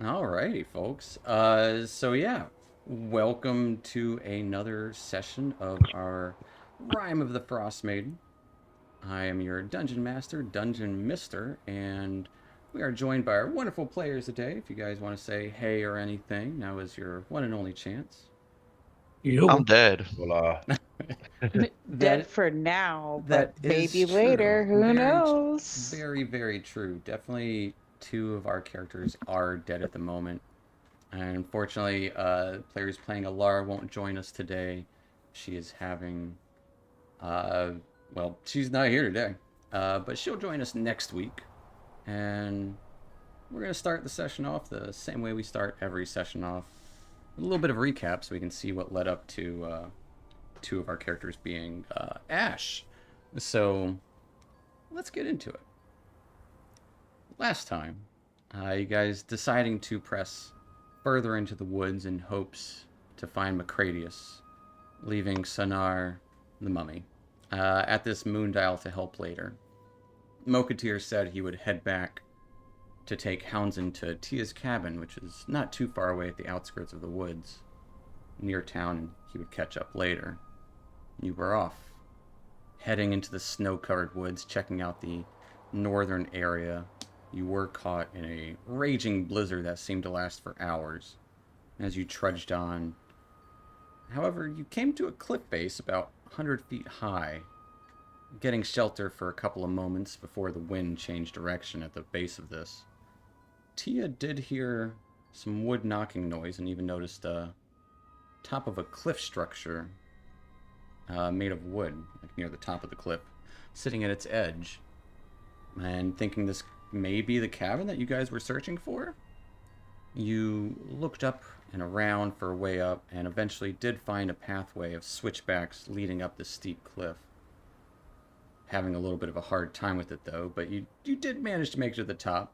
Alrighty, folks. So yeah, welcome to another session of our Rime of the Frostmaiden. I am your Dungeon Master, Dungeon Mister, and we are joined by our wonderful players today. If you guys want to say hey or anything, now is your one and only chance. I'm You. dead. Voila. Dead that for now, but that is maybe true. later. Who knows? Very true. Definitely, two of our characters are dead at the moment. And unfortunately, players playing Alara won't join us today. She is having, uh, well, she's not here today, but she'll join us next week. And we're going to start the session off the same way we start every session off. A little bit of recap so we can see what led up to two of our characters being Ash. So let's get into it. Last time, you guys deciding to press further into the woods in hopes to find Macradius, leaving Sanar, the mummy, at this moondial to help later. Mokatir said he would head back to take Houndsdon to Tia's cabin, which is not too far away at the outskirts of the woods, near town, and he would catch up later. You were off, heading into the snow-covered woods, checking out the northern area. You were caught in a raging blizzard that seemed to last for hours as you trudged on. However, you came to a cliff face about 100 feet high, getting shelter for a couple of moments before the wind changed direction at the base of this. Tia did hear some wood knocking noise and even noticed a top of a cliff structure made of wood, like near the top of the cliff, sitting at its edge. And thinking this may be the cabin that you guys were searching for, you looked up and around for a way up and eventually did find a pathway of switchbacks leading up the steep cliff. Having a little bit of a hard time with it though, but you did manage to make it to the top,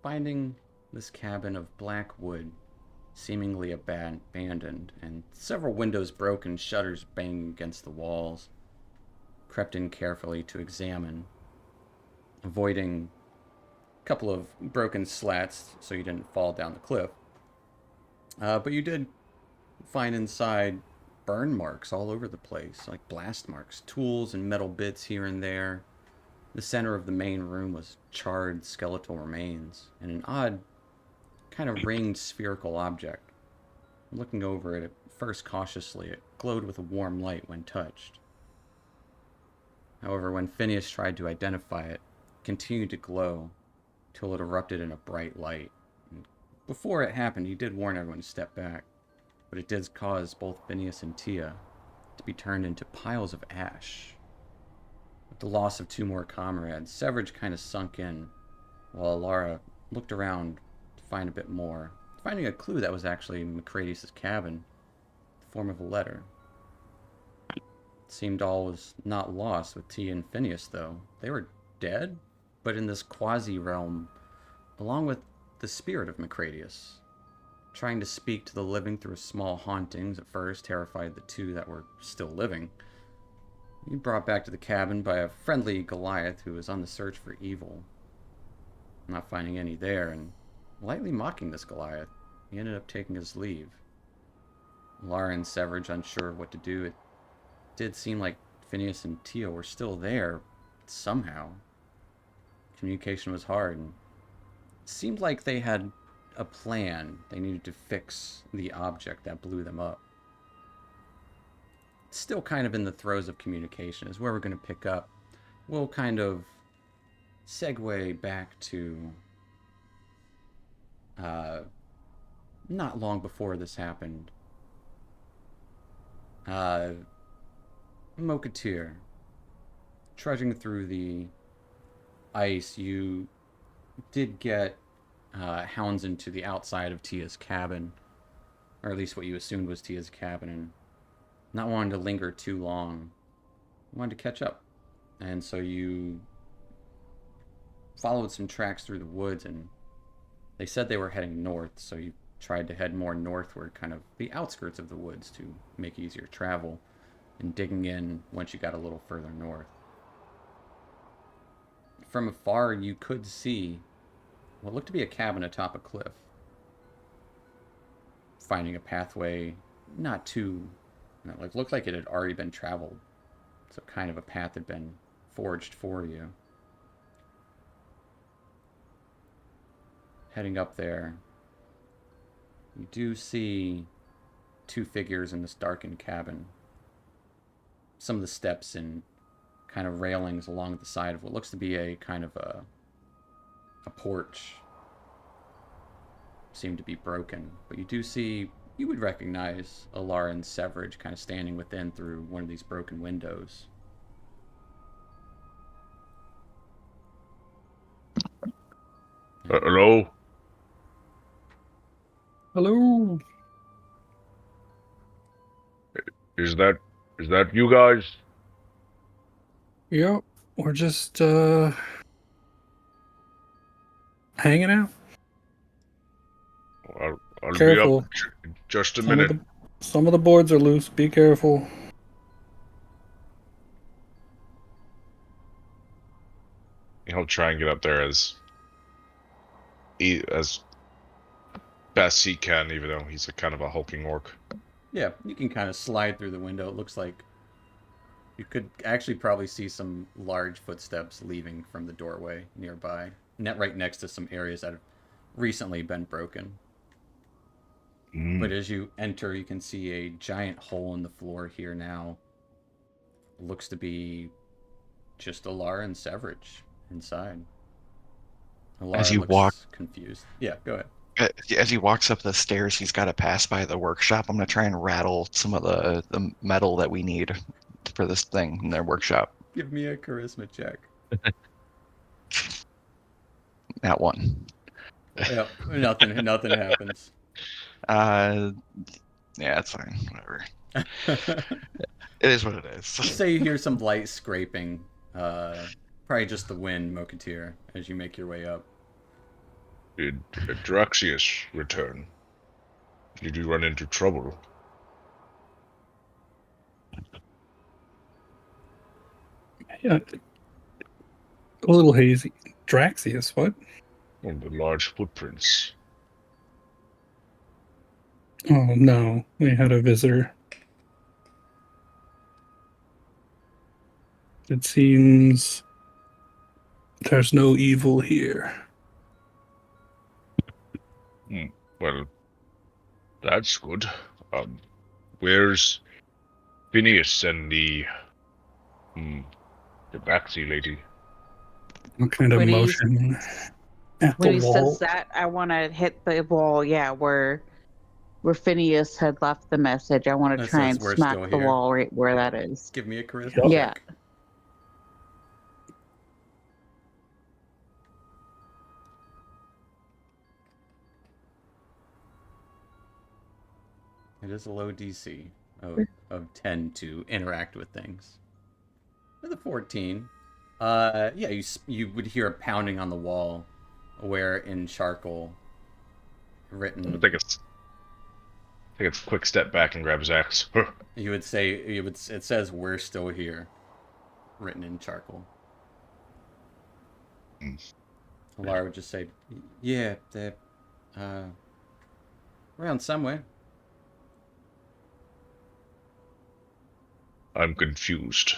finding this cabin of black wood, seemingly abandoned, and several windows broken, shutters banging against the walls. Crept in carefully to examine, avoiding a couple of broken slats so you didn't fall down the cliff. But you did find inside burn marks all over the place, like blast marks, tools and metal bits here and there. The center of the main room was charred skeletal remains and an odd, kind of ringed spherical object. Looking over it at first cautiously, it glowed with a warm light when touched. However, when Phineas tried to identify it, it continued to glow till it erupted in a bright light. And before it happened, he did warn everyone to step back, but it did cause both Phineas and Tia to be turned into piles of ash. With the loss of two more comrades, Severage kind of sunk in, while Alara looked around to find a bit more, finding a clue that was actually Macradius' cabin, in the form of a letter. It seemed all was not lost with Tia and Phineas, though. They were dead, but in this quasi-realm, along with the spirit of Macradius. Trying to speak to the living through small hauntings at first terrified the two that were still living. You brought back to the cabin by a friendly Goliath who was on the search for evil. Not finding any there, and lightly mocking this Goliath, he ended up taking his leave. Lara and Severage unsure of what to do. It did seem like Phineas and Tia were still there, somehow. Communication was hard, and it seemed like they had a plan. They needed to fix the object that blew them up. Still kind of in the throes of communication is where we're going to pick up. We'll kind of segue back to uh, not long before this happened. Uh, Mokatir, trudging through the ice, you did get hounds into the outside of Tia's cabin, or at least what you assumed was Tia's cabin, and not wanting to linger too long, you wanted to catch up. And so you followed some tracks through the woods, and they said they were heading north, so you tried to head more northward, kind of the outskirts of the woods to make easier travel, and digging in once you got a little further north. From afar, you could see what looked to be a cabin atop a cliff. Finding a pathway not too, looked like it had already been traveled. So kind of a path had been forged for you. Heading up there, you do see two figures in this darkened cabin. Some of the steps and kind of railings along the side of what looks to be a kind of a porch seem to be broken. But you do see, you would recognize Alara and Severage kind of standing within through one of these broken windows. Hello? Hello. Is that you guys? Yep. We're just hanging out. I'll be Careful. up in just a minute. Some of the boards are loose. Be careful. He'll try and get up there as best he can, even though he's a kind of a hulking orc. Yeah, you can kind of slide through the window. It looks like you could actually probably see some large footsteps leaving from the doorway nearby, right next to some areas that have recently been broken. But as you enter, you can see a giant hole in the floor here now. Looks to be just Alara and Severage inside. Alara As you looks walk- confused. Yeah, go ahead. As he walks up the stairs, he's got to pass by the workshop. I'm going to try and rattle some of the metal that we need for this thing in their workshop. Give me a charisma check. That one. Yep, nothing happens. Yeah, it's fine. Whatever. It is what it is. Say you hear some light scraping. Probably just the wind, Mokatir, as you make your way up. Did Draxius return? Did you run into trouble? Yeah. A little hazy. Draxius, what? On the large footprints. Oh no, we had a visitor. It seems there's no evil here. Well, that's good. Where's Phineas and the Baxi lady? What kind of When he- motion? At When the he wall. says that, I want to hit the wall. Yeah, where Phineas had left the message. I want to That try says and we're smack still the here. wall right where that is. Give me a charisma Yep. Yeah. check. It is a low DC of 10 to interact with things. With a 14, yeah, you would hear a pounding on the wall, where in charcoal, written. I think it's quick step back and grab his axe. You would say it says "We're still here," written in charcoal. Alara would just say, "Yeah, they're around somewhere." I'm confused.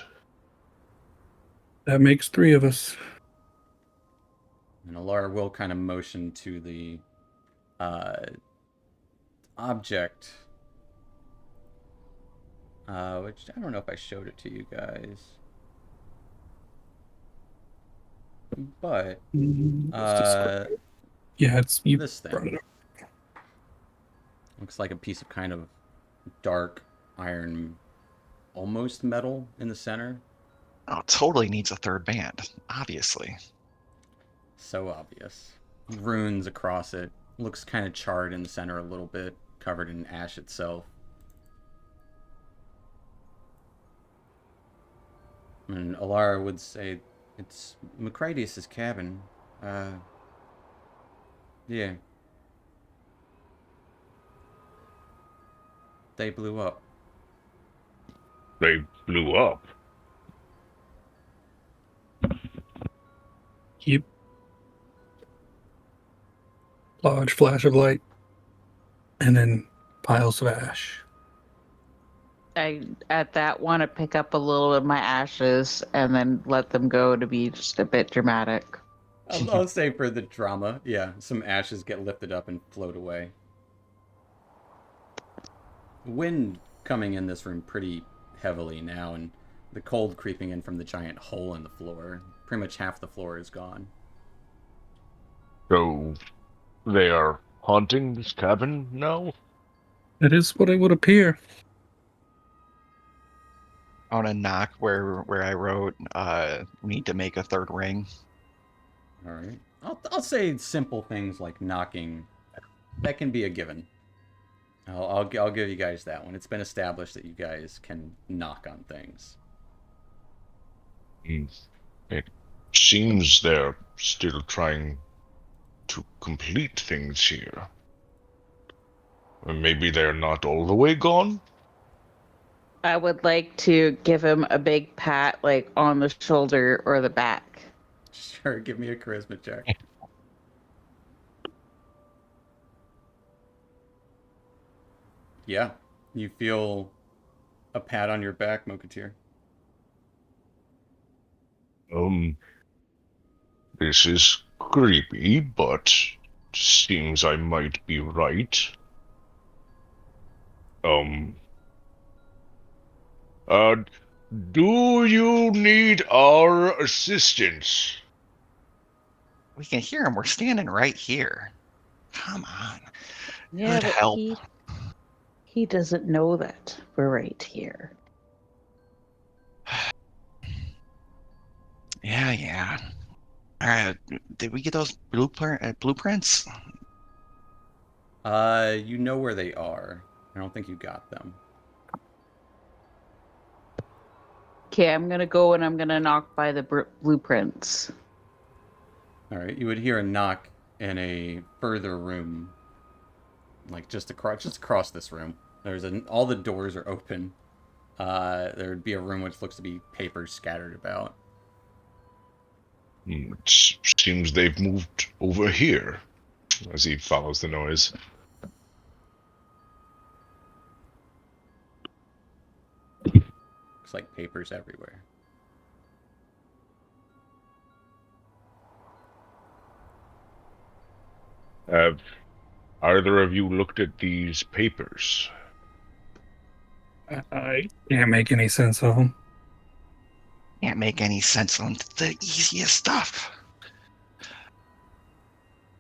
That makes 3 of us. And Alara will kind of motion to the object, which I don't know if I showed it to you guys, but yeah, it's you this brought thing it up. looks like a piece of kind of dark iron, almost metal in the center. Oh, it totally needs a third band, obviously. So obvious. Runes across it. Looks kind of charred in the center a little bit, covered in ash itself. And Alara would say, it's Macradius's cabin. Yeah. They blew up. They blew up. Yep. large flash of light, and then piles of ash. I at that want to pick up a little of my ashes and then let them go to be just a bit dramatic. I'll say for the drama, yeah, some ashes get lifted up and float away. Wind coming in this room pretty heavily now, and the cold creeping in from the giant hole in the floor. Pretty much half the floor is gone. So they are haunting this cabin now? That is what it would appear. I want to knock where I wrote, we need to make a third ring. All right. I'll say simple things like knocking. That can be a given. I'll give you guys that one. It's been established that you guys can knock on things. It seems they're still trying to complete things here. Or maybe they're not all the way gone? I would like to give him a big pat, like on the shoulder or the back. Sure, give me a charisma check. Yeah, you feel a pat on your back, Mokatir. This is creepy, but seems I might be right. Um, uh, do you need our assistance? We can hear him. We're standing right here. Come on. Yeah, Good but help. he doesn't know that we're right here. Yeah. All right. Did we get those blueprints? You know where they are. I don't think you got them. Okay, I'm gonna go and I'm gonna knock by the blueprints. All right, you would hear a knock in a further room, like just across this room. All the doors are open. There would be a room which looks to be papers scattered about. It seems they've moved over here. As he follows the noise. Looks like papers everywhere. Have either of you looked at these papers? I can't make any sense of them. Can't make any sense on the easiest stuff.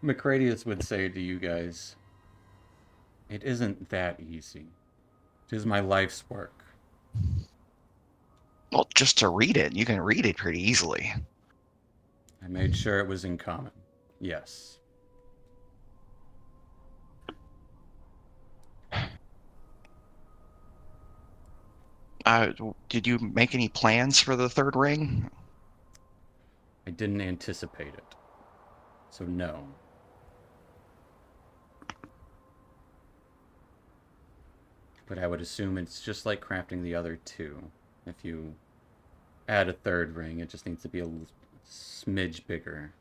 Macradius would say to you guys, "It isn't that easy. It is my life's work." Well, just to read it, you can read it pretty easily. I made sure it was in common. Yes. Did you make any plans for the third ring? I didn't anticipate it. So no. But I would assume it's just like crafting the other two. If you add a third ring, it just needs to be a smidge bigger.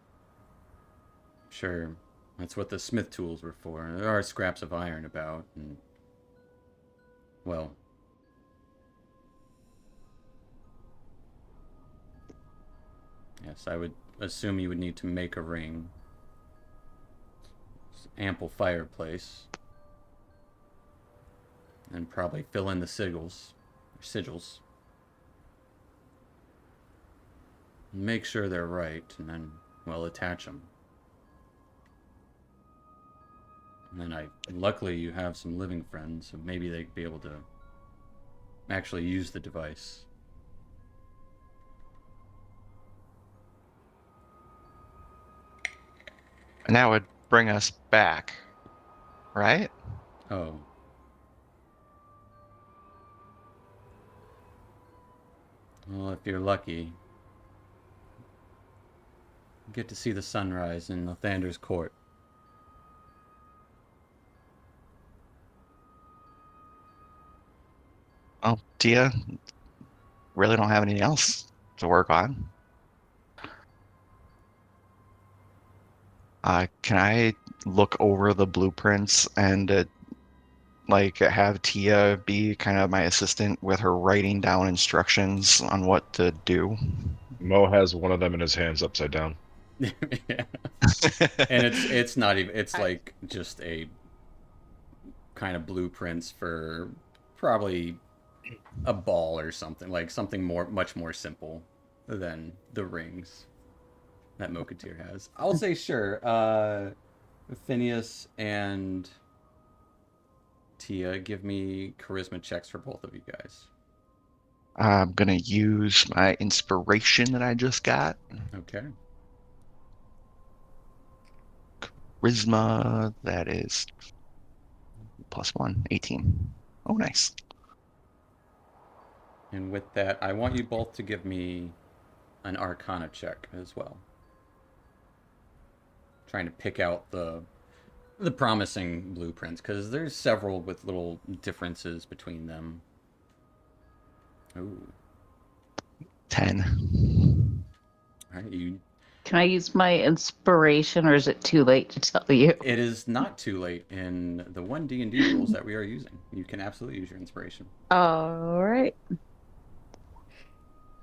Sure, that's what the smith tools were for. There are scraps of iron about, and well, yes, I would assume you would need to make a ring. Ample fireplace. And probably fill in the sigils. Make sure they're right, and then, well, attach them. And then luckily you have some living friends, so maybe they'd be able to actually use the device. And that would bring us back, right? Oh. Well, if you're lucky, you get to see the sunrise in Lathander's court. Oh, Tia, really don't have anything else to work on. Can I look over the blueprints and like have Tia be kind of my assistant with her writing down instructions on what to do? Mo has one of them in his hands upside down. Yeah. And it's not even, it's I- like just a kind of blueprints for probably a ball or something, like something much more simple than the rings that Mokatir has. I'll say sure. Phineas and Tia, give me charisma checks for both of you guys. I'm gonna use my inspiration that I just got. Okay. Charisma, that is +1, 18. Oh, nice. And with that, I want you both to give me an Arcana check as well. Trying to pick out the promising blueprints because there's several with little differences between them. Ooh. 10. All right, you. Can I use my inspiration, or is it too late to tell you? It is not too late in the 1D&D rules that we are using. You can absolutely use your inspiration. All right.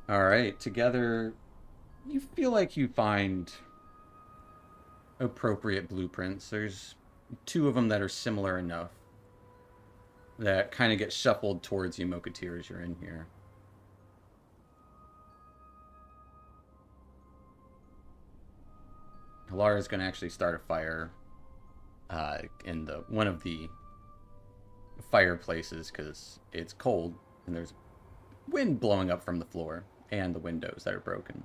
All right, together, you feel like you find appropriate blueprints. There's two of them that are similar enough that kind of get shuffled towards you, Mokatir, as you're in here. Halara's going to actually start a fire in the one of the fireplaces because it's cold and there's wind blowing up from the floor and the windows that are broken.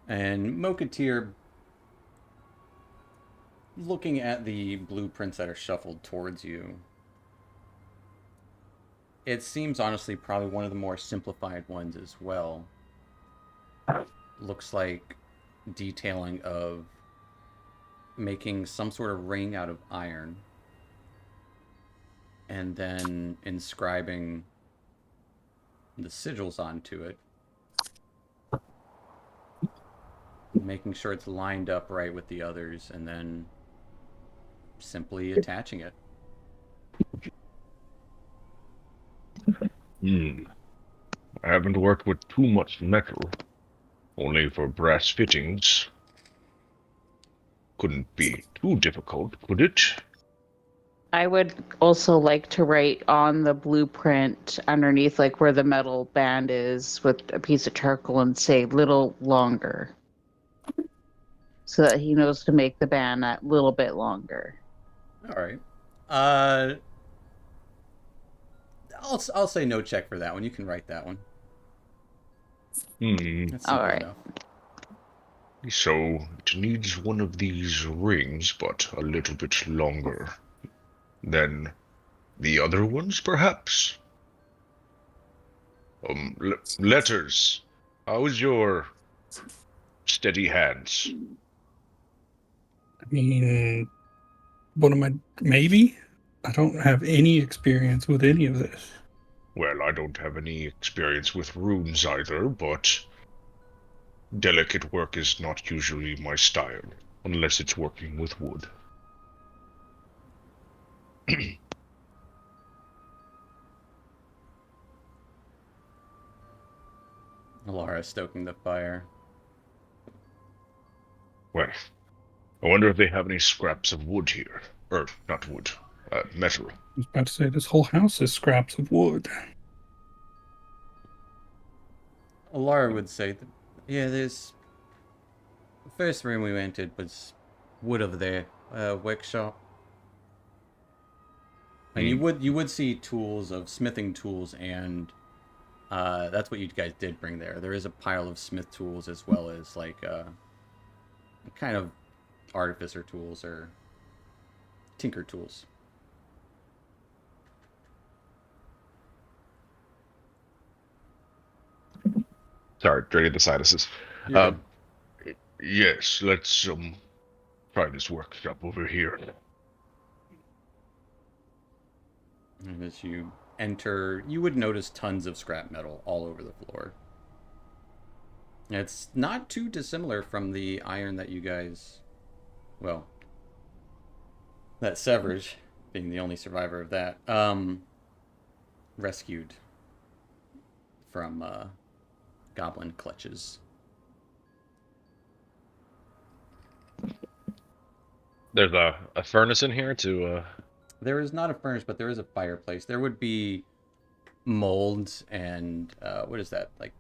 And Mokatir, looking at the blueprints that are shuffled towards you, it seems honestly probably one of the more simplified ones as well. Looks like detailing of making some sort of ring out of iron and then inscribing the sigils onto it, making sure it's lined up right with the others, and then simply attaching it. I haven't worked with too much metal, only for brass fittings. Couldn't be too difficult, could it? I would also like to write on the blueprint underneath, like where the metal band is, with a piece of charcoal and say "little longer," so that he knows to make the band that little bit longer. All right. Uh, I'll say no check for that one. You can write that one. That's All simple right. enough. So, it needs one of these rings, but a little bit longer than the other ones, perhaps? Letters. How's your steady hands? I mean, what am I? Maybe? I don't have any experience with any of this. Well, I don't have any experience with runes either, but delicate work is not usually my style, unless it's working with wood. Alara stoking the fire. Well, I wonder if they have any scraps of wood here. Or, not wood, metal. I was about to say this whole house is scraps of wood. Alara would say that, yeah, there's. The first room we entered was wood over there, workshop. And you would see tools of smithing tools, and that's what you guys did bring there. There is a pile of smith tools as well as like kind of artificer tools or tinker tools. Sorry, draining the sinuses. You're good. Yes, let's, try this workshop over here. And as you enter, you would notice tons of scrap metal all over the floor. It's not too dissimilar from the iron that you guys, well, that Severage, being the only survivor of that, rescued from goblin clutches. There's a furnace in here to. There is not a furnace, but there is a fireplace. There would be molds and what is that? Like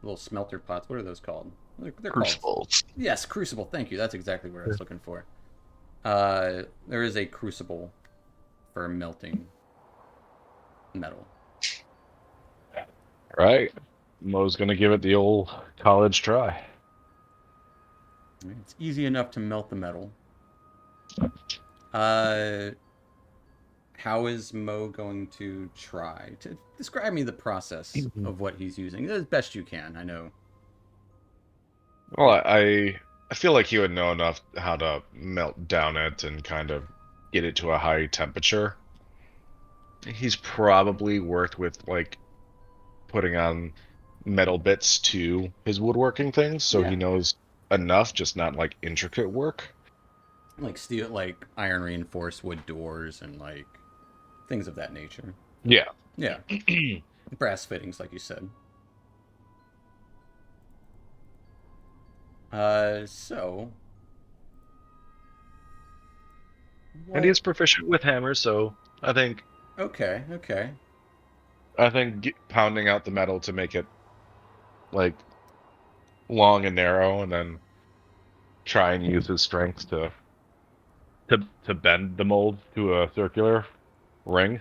little smelter pots. What are those called? They're called. Crucibles. Yes, crucible. Thank you. That's exactly what I was looking for. There is a crucible for melting metal. Right. Mo's gonna give it the old college try. It's easy enough to melt the metal. How is Mo going to try to describe me the process of what he's using as best you can? I know. Well, I feel like he would know enough how to melt down it and kind of get it to a high temperature. He's probably worked with like putting on metal bits to his woodworking things, so Yeah. he knows enough, just not like intricate work. Like steel, like iron reinforced wood doors and like things of that nature. Yeah. Yeah. Brass fittings, like you said. So. And he is proficient with hammers, so I think Okay, okay. pounding out the metal to make it like long and narrow, and then try and use his strength to bend the mold to a circular ring.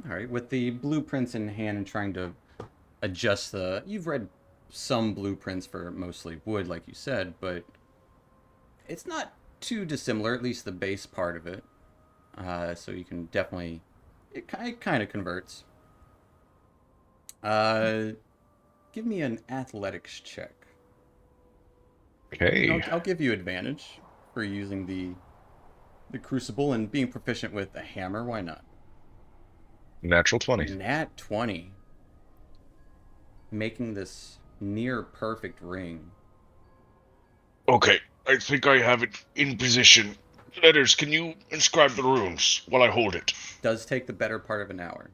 All right, with the blueprints in hand and trying to adjust the. You've read some blueprints for mostly wood, like you said, but it's not too dissimilar, at least the base part of it. So you can definitely. It kind of converts. Give me an athletics check. Okay. I'll give you advantage for using the crucible and being proficient with a hammer. Why not? Natural 20. Nat 20. Making this near perfect ring. Okay, I think I have it in position. Letters, can you inscribe the runes while I hold it? Does take the better part of an hour.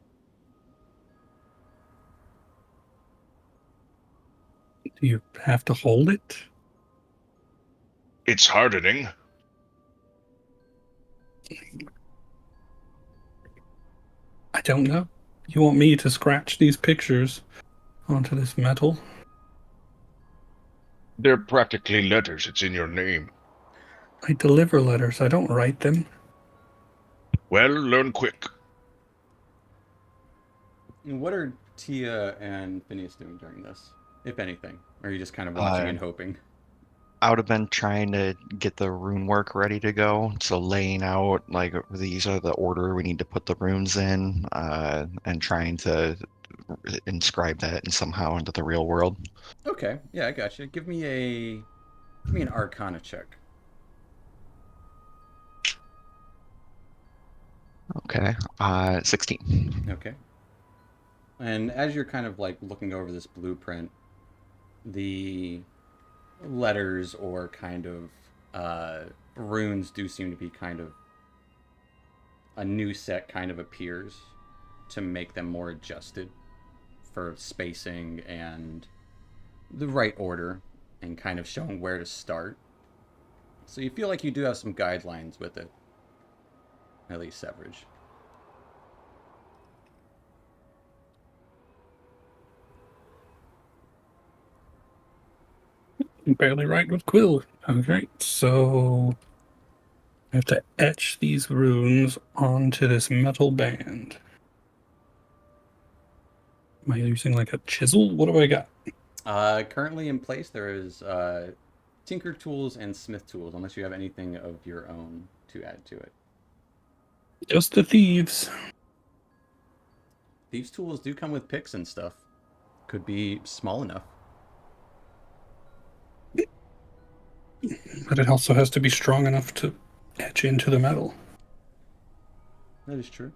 Do you have to hold it? It's hardening. I don't know. You want me to scratch these pictures onto this metal? They're practically letters. It's in your name. I deliver letters. I don't write them. Well, learn quick. And what are Tia and Phineas doing during this, if anything? Or are you just kind of watching and hoping? I would have been trying to get the rune work ready to go. So laying out like these are the order we need to put the runes in, and trying to inscribe that and somehow into the real world. Okay, yeah, I got you. Give me an Arcana check. Okay. 16. Okay. And as you're kind of like looking over this blueprint, the letters or kind of runes do seem to be kind of a new set kind of appears to make them more adjusted for spacing and the right order and kind of showing where to start. So you feel like you do have some guidelines with it, at least Severage. Barely write with quill. Okay, so I have to etch these runes onto this metal band. Am I using like a chisel? What do I got? Currently in place, there is tinker tools and smith tools, unless you have anything of your own to add to it. Just the thieves. These tools do come with picks and stuff. Could be small enough. But it also has to be strong enough to etch into the metal. That is true.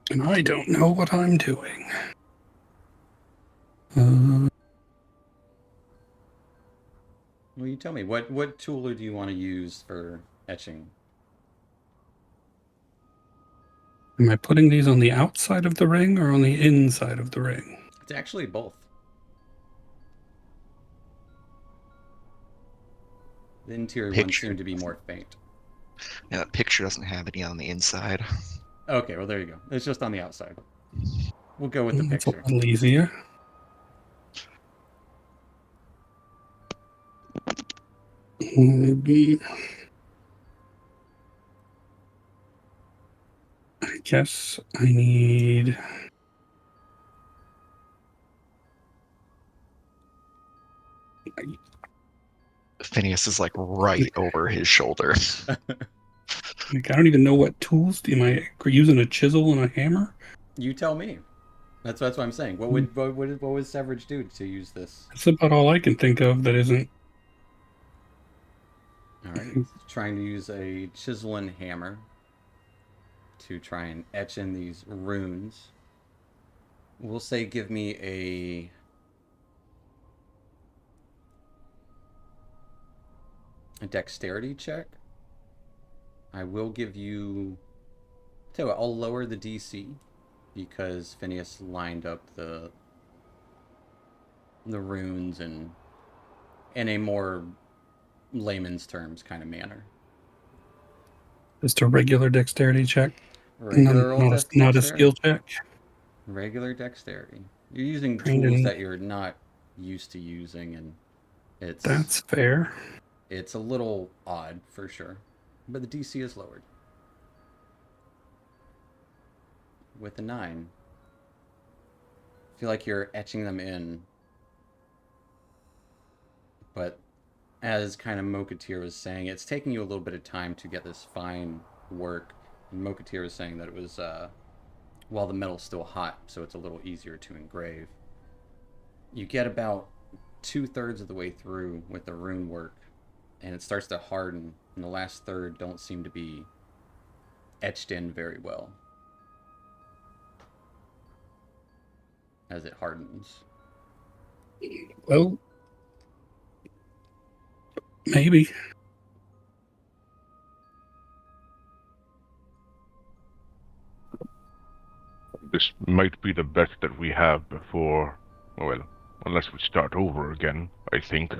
And I don't know what I'm doing. Uh, Well, you tell me. What tool do you want to use for etching? am I putting these on the outside of the ring or on the inside of the ring? It's actually both. The interior ones Picture. seem to be more faint. Yeah, that picture doesn't have any on the inside. Okay, well there you go. It's just on the outside. We'll go with the It's a picture. little easier. Maybe. I guess I need. Phineas is like right over his shoulder. Like, I don't even know what tools. Am I using a chisel and a hammer? You tell me. That's what I'm saying. What would Severage do to use this? That's about all I can think of that isn't. All right, trying to use a chisel and hammer to try and etch in these runes. We'll say give me a dexterity check. I will give you. Tell you what, I'll lower the DC because Phineas lined up the runes and in a more layman's terms kind of manner. Just a regular dexterity check. Regular old Not a skill dexterity. check. Regular dexterity. You're using Trained tools in. that you're not used to using, and it's That's fair. it's a little odd for sure. But the DC is lowered. With a 9. I feel like you're etching them in. But as kind of Mokatir was saying, it's taking you a little bit of time to get this fine work. And Mokatir was saying that it was while the metal's still hot, so it's a little easier to engrave. You get about 2/3 of the way through with the rune work, and it starts to harden, and the last third don't seem to be etched in very well as it hardens. Well, maybe. This might be the best that we have before. Well, unless we start over again, I think.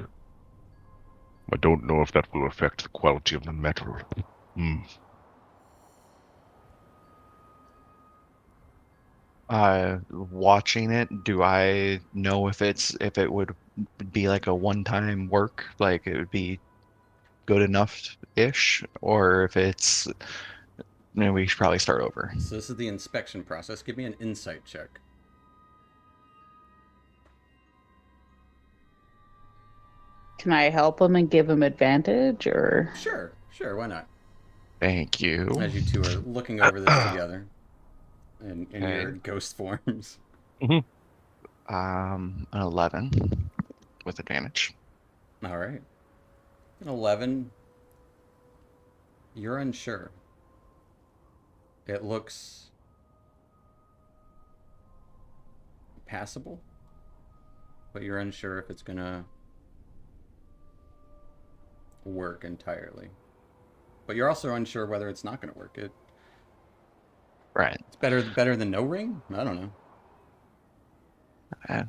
I don't know if that will affect the quality of the metal. Watching it, do I know if it would be like a one-time work, like it would be good enough-ish, or if it's we should probably start over. So this is the inspection process. Give me an insight check. Can I help him and give him advantage, or? Sure, why not? Thank you. As you two are looking over this together in your Okay. ghost forms. An 11 with advantage. All right. An 11. You're unsure. It looks passable, but you're unsure if it's gonna work entirely. But you're also unsure whether it's not gonna work. Right. It's better than no ring. I don't know. I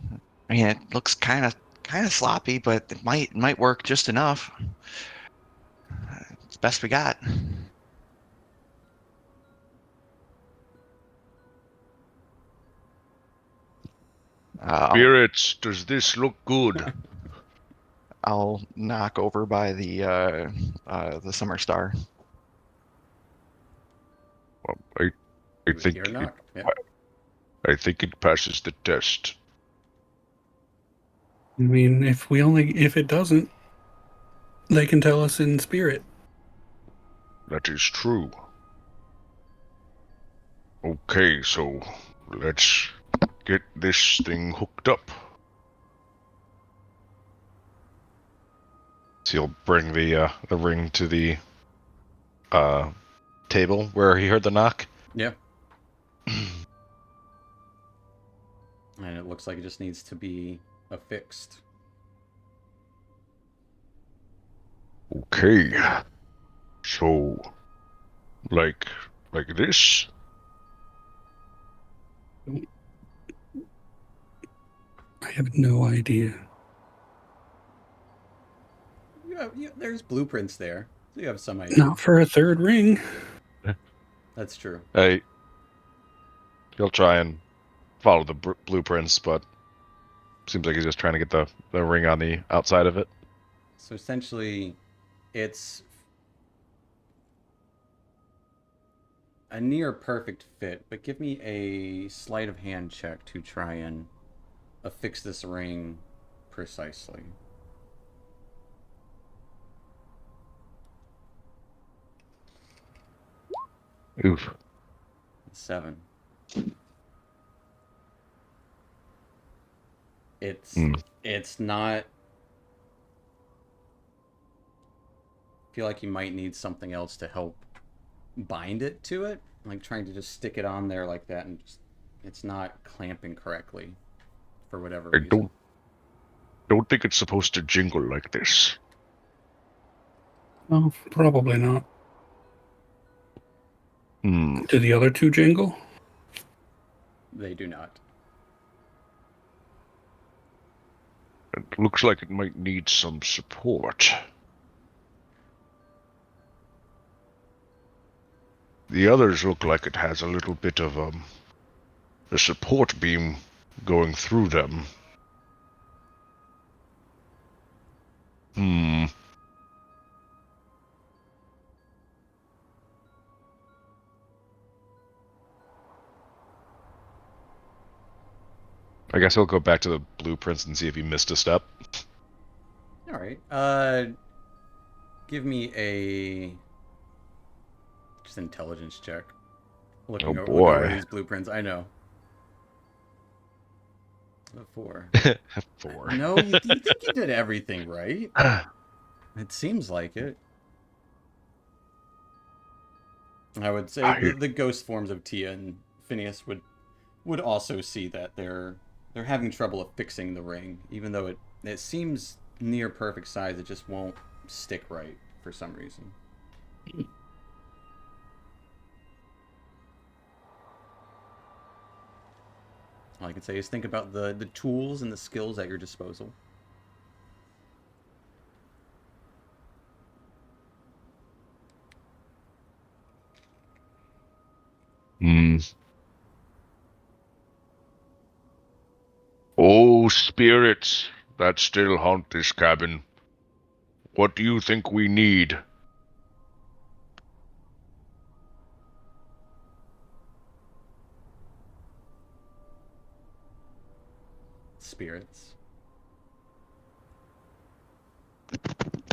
mean, it looks kind of sloppy, but it might work just enough. It's the best we got. Spirits, does this look good? I'll knock over by the Summer Star. Well, I think Hear a knock. Yeah. I think it passes the test. I mean, if it doesn't, they can tell us in spirit. That is true. Okay, so let's get this thing hooked up. So you'll bring the ring to the table where he heard the knock. Yeah. And it looks like it just needs to be affixed. Okay. So, like this? I have no idea. There's blueprints there, so you have some idea. Not for a third ring. That's true. Hey, he'll try and follow the blueprints, but seems like he's just trying to get the ring on the outside of it. So essentially, it's a near perfect fit, but give me a sleight of hand check to try and affix this ring precisely. Oof. 7. Hmm. It's not. I feel like you might need something else to help bind it to it, like trying to just stick it on there like that, and just it's not clamping correctly for whatever I reason. don't think it's supposed to jingle like this. Well, probably not. Hmm. Do the other two jingle? They do not. It looks like it might need some support. The others look like it has a little bit of a support beam going through them. Hmm. I guess he'll go back to the blueprints and see if he missed a step. All right. Give me a just intelligence check. Looking Oh look over boy. these blueprints. I know. A 4. 4. No, you think you did everything right? It seems like it. I would say the ghost forms of Tia and Phineas would also see that they're having trouble affixing the ring, even though it seems near perfect size. It just won't stick right for some reason. All I can say is think about the tools and the skills at your disposal. Hmm. Oh, spirits that still haunt this cabin. What do you think we need? Spirits.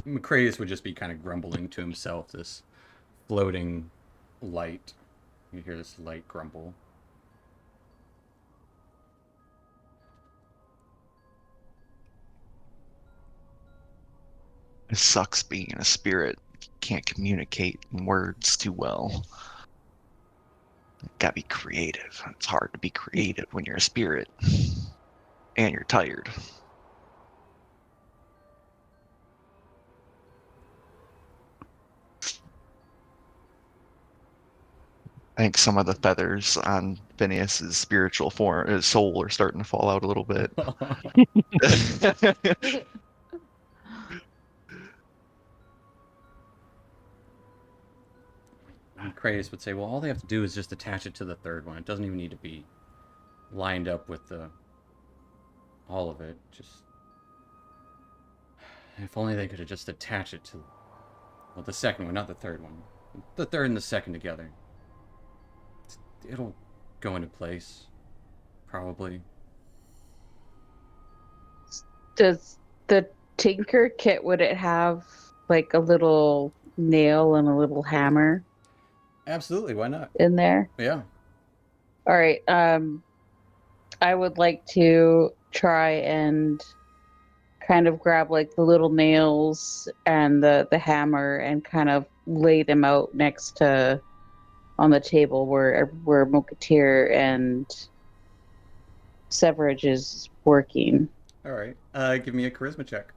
Macraeus would just be kind of grumbling to himself, this floating light. You hear this light grumble. It sucks being a spirit. Can't communicate in words too well. Gotta be creative. It's hard to be creative when you're a spirit. And you're tired. I think some of the feathers on Phineas's spiritual form, his soul, are starting to fall out a little bit. Macraeus would say, well, all they have to do is just attach it to the third one. It doesn't even need to be lined up with all of it. Just if only they could have just attached it to the second one, not the third one. The third and the second together. It'll go into place, probably. Does the Tinker kit, would it have like a little nail and a little hammer Absolutely, why not? in there? Yeah. All right. I would like to try and kind of grab like the little nails and the hammer and kind of lay them out next to on the table where Moketeer and Severage is working. All right. Give me a charisma check.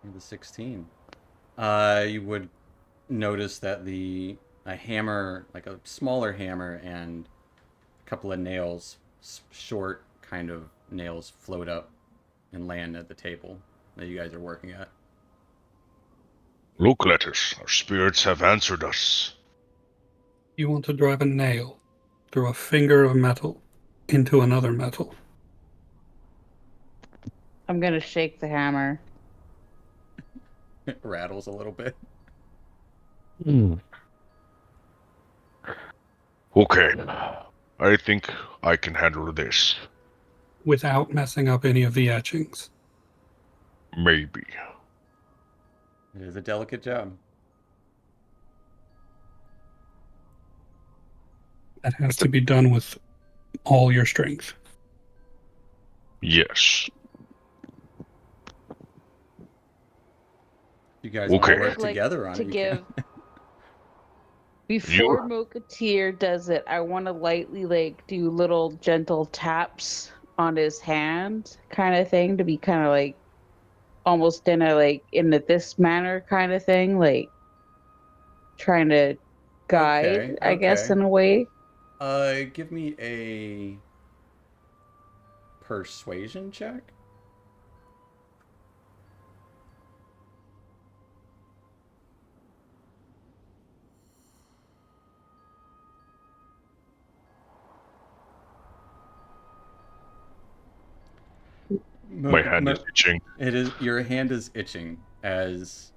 The 16. You would notice that a hammer, like a smaller hammer, and a couple of nails, short kind of nails, float up and land at the table that you guys are working at. Look, Letters, our spirits have answered us. You want to drive a nail through a finger of metal into another metal. I'm gonna shake the hammer. It rattles a little bit. Okay, I think I can handle this. Without messing up any of the etchings. Maybe. It is a delicate job. That has to be done with all your strength. Yes. You guys want Okay. to work I'd like together on to it, you give can. before Moketeer does it, I want to lightly like do little gentle taps on his hand, kind of thing, to be kind of like almost in a like in a this manner kind of thing, like trying to guide, Okay, I guess, okay. in a way. Give me a persuasion check. My hand is itching. It is, your hand is itching as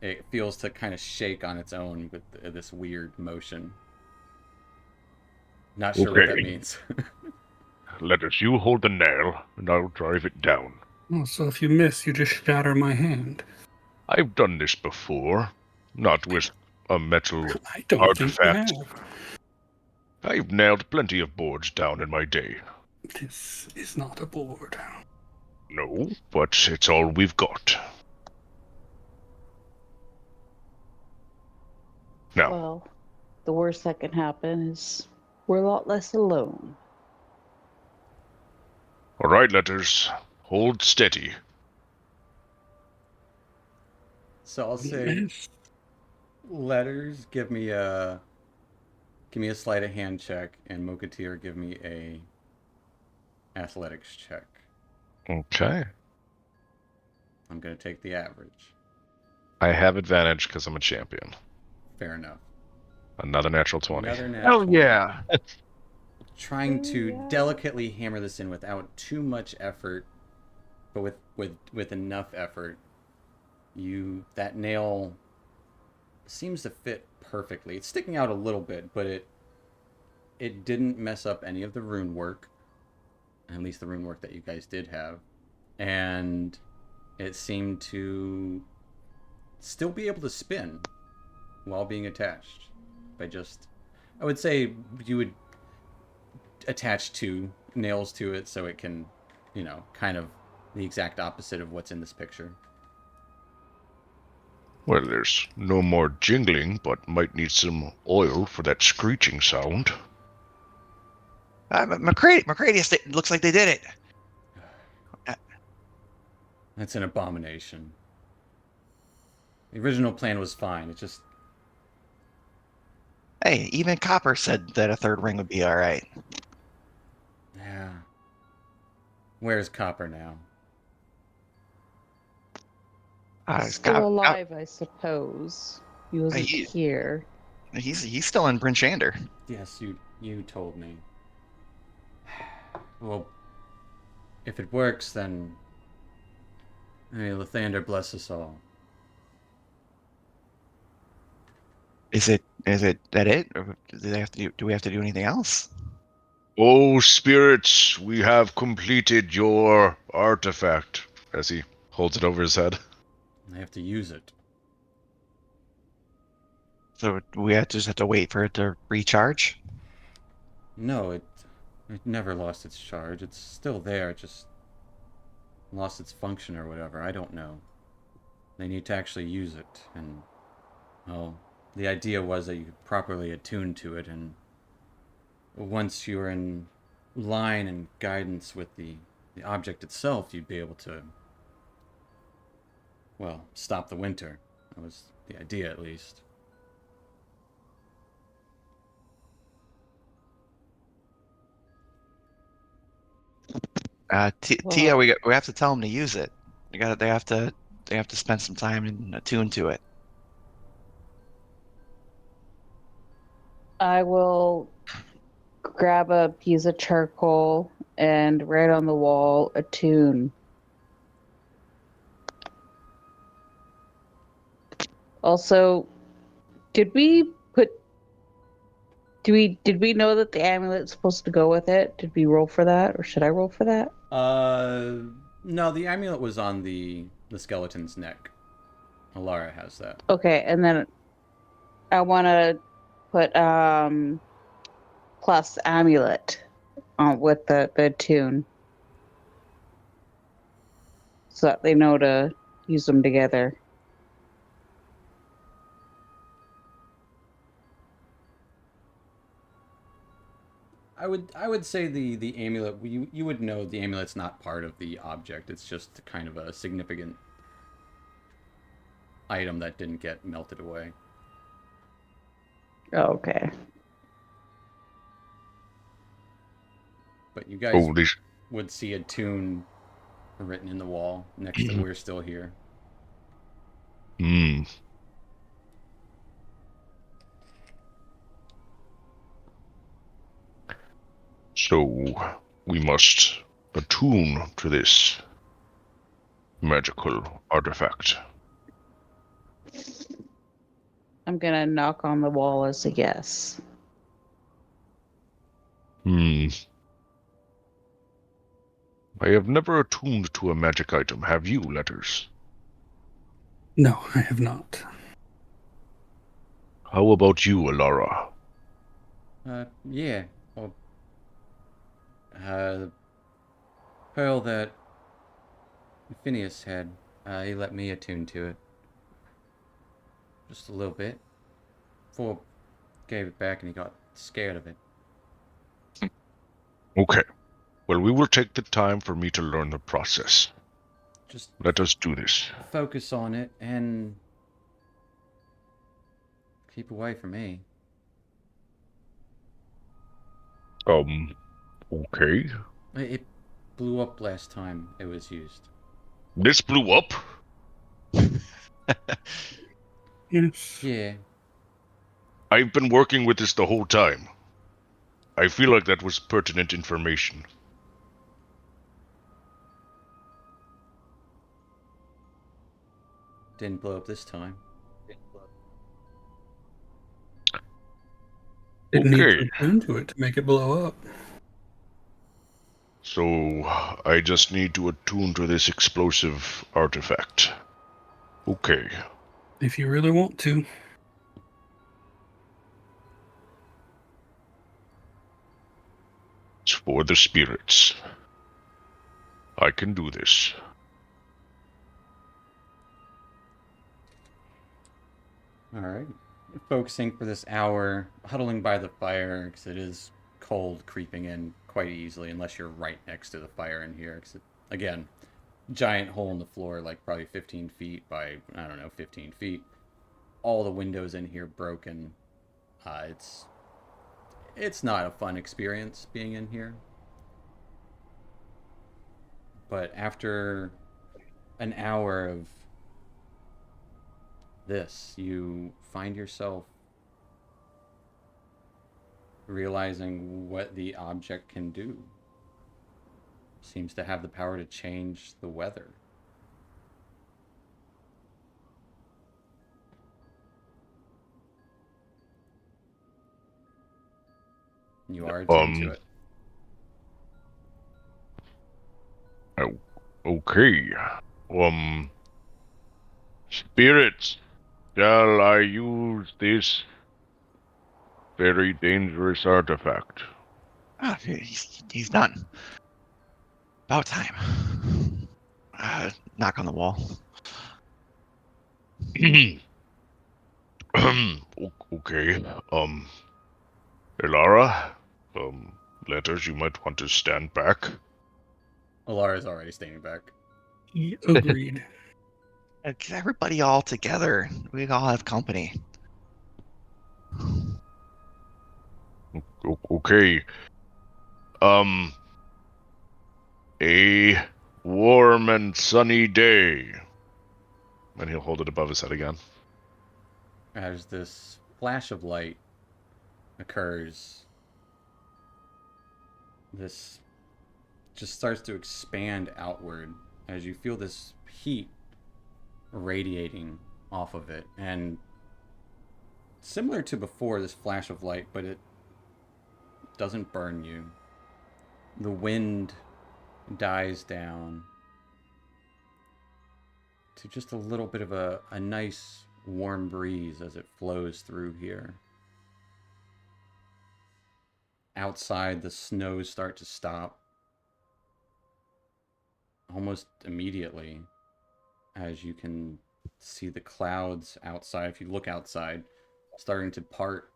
it feels to kind of shake on its own with this weird motion. Not sure what that Okay. means. Letters, you hold the nail, and I'll drive it down. Oh, so if you miss, you just shatter my hand. I've done this before. Not with a metal I don't think you artifact. have. I've nailed plenty of boards down in my day. This is not a board. No, but it's all we've got. Now, Well, the worst that can happen is we're a lot less alone. all right, Letters, hold steady. So I'll say Miss. letters. Give me a sleight of hand check, and Moketeer give me a athletics check. Okay. I'm gonna take the average. I have advantage because I'm a champion. Fair enough. Another natural 20. Another nat Hell 20. yeah. Trying to Yeah. delicately hammer this in without too much effort, but with enough effort. That nail seems to fit perfectly. It's sticking out a little bit, but it didn't mess up any of the rune work, at least the rune work that you guys did have, and it seemed to still be able to spin while being attached by just, I would say you would attach two nails to it so it can, kind of the exact opposite of what's in this picture. Well, there's no more jingling, but might need some oil for that screeching sound. McCready, it looks like they did it. That's an abomination. The original plan was fine. It just, Hey, even Copper said that a third ring would be all right. yeah. Where's Copper now? Still alive, I suppose. He wasn't He- here. He's still in Prince Shander. Yes, you told me. Well, if it works, then may Lathander bless us all. Is it that it? Or do we have to do anything else? Oh, spirits, we have completed your artifact. As he holds it over his head. I have to use it. So just have to wait for it to recharge? No, it never lost its charge. It's still there. It just lost its function or whatever. I don't know. They need to actually use it, and well, the idea was that you could properly attune to it, and once you're in line and guidance with the object itself, you'd be able to, well, stop the winter. That was the idea, at least. Tia, Well, we have to tell them to use it. They have to spend some time and attune to it. I will grab a piece of charcoal and write on the wall a tune. Also, did we put did we know that the amulet's supposed to go with it? Did we roll for that, or should I roll for that? No, the amulet was on the skeleton's neck. Alara has that. Okay, and then I want to put plus amulet with the tune, so that they know to use them together. I would say the amulet, you would know the amulet's not part of the object. It's just kind of a significant item that didn't get melted away. Okay. But you guys Oh, this. would see a tune written in the wall next to "We're Still Here." Hmm. So we must attune to this magical artifact. I'm gonna knock on the wall as a yes. Hmm. I have never attuned to a magic item. Have you, Letters? No, I have not. How about you, Alara? Yeah. Well, the pearl that Phineas had, he let me attune to it. Just a little bit. Before gave it back and he got scared of it. Okay. Well, we will take the time for me to learn the process. Just Let us do this. focus on it and keep away from me. Okay. It blew up last time it was used. This blew up? Yes. Yeah. I've been working with this the whole time. I feel like that was pertinent information. Didn't blow up this time. Didn't need Okay. to attune to it to make it blow up. So, I just need to attune to this explosive artifact. Okay. If you really want to. It's for the spirits. I can do this. Alright. Focusing for this hour, huddling by the fire, because it is cold creeping in quite easily, unless you're right next to the fire in here. Because, again, giant hole in the floor, like probably 15 feet by, I don't know, 15 feet. All the windows in here broken. It's not a fun experience being in here. But after an hour of this, you find yourself realizing what the object can do. Seems to have the power to change the weather. You are attuned to it. Okay. Spirits, shall I use this very dangerous artifact? Ah, he's done. About time. Knock on the wall. Okay. Elara, Letters, you might want to stand back. Alara's already standing back. Agreed. Get everybody all together. We all have company. Okay. A warm and sunny day. And he'll hold it above his head again. As this flash of light occurs, this just starts to expand outward as you feel this heat radiating off of it. And similar to before, this flash of light, but it doesn't burn you. The wind dies down to just a little bit of a nice warm breeze as it flows through here. Outside, the snows start to stop almost immediately as you can see the clouds outside. If you look outside, starting to part,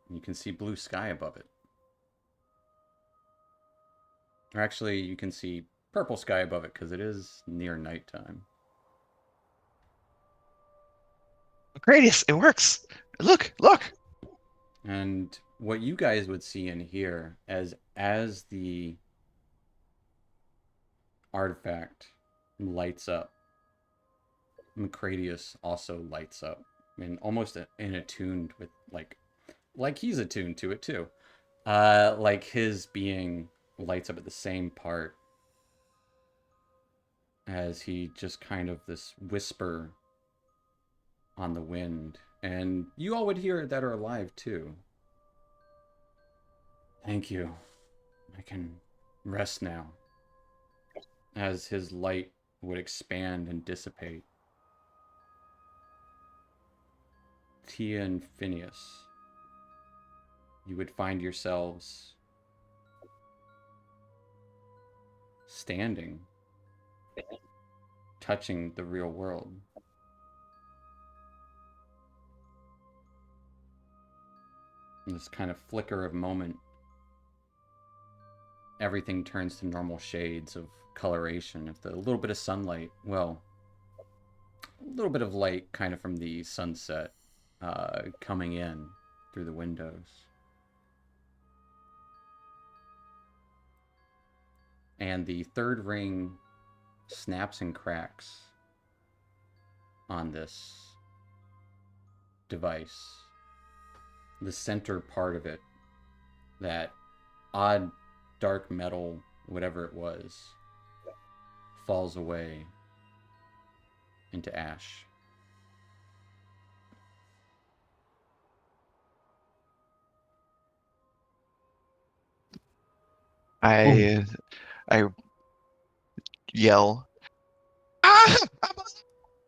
you can see blue sky above it. Or actually, you can see purple sky above it because it is near nighttime. Gradius, it works. Look, look. And what you guys would see and hear as the artifact lights up, Macradius also lights up, and almost in attuned with like he's attuned to it too. Like his being lights up at the same part as he just kind of this whisper on the wind, and you all would hear it that are alive too. Thank you. I can rest now. As his light would expand and dissipate. Tia and Phineas, you would find yourselves standing, touching the real world. In this kind of flicker of moment, everything turns to normal shades of coloration. If the little bit of sunlight, well, a little bit of light kind of from the sunset coming in through the windows. And the third ring snaps and cracks on this device. The center part of it, that odd dark metal, whatever it was, falls away into ash. I yell, ah!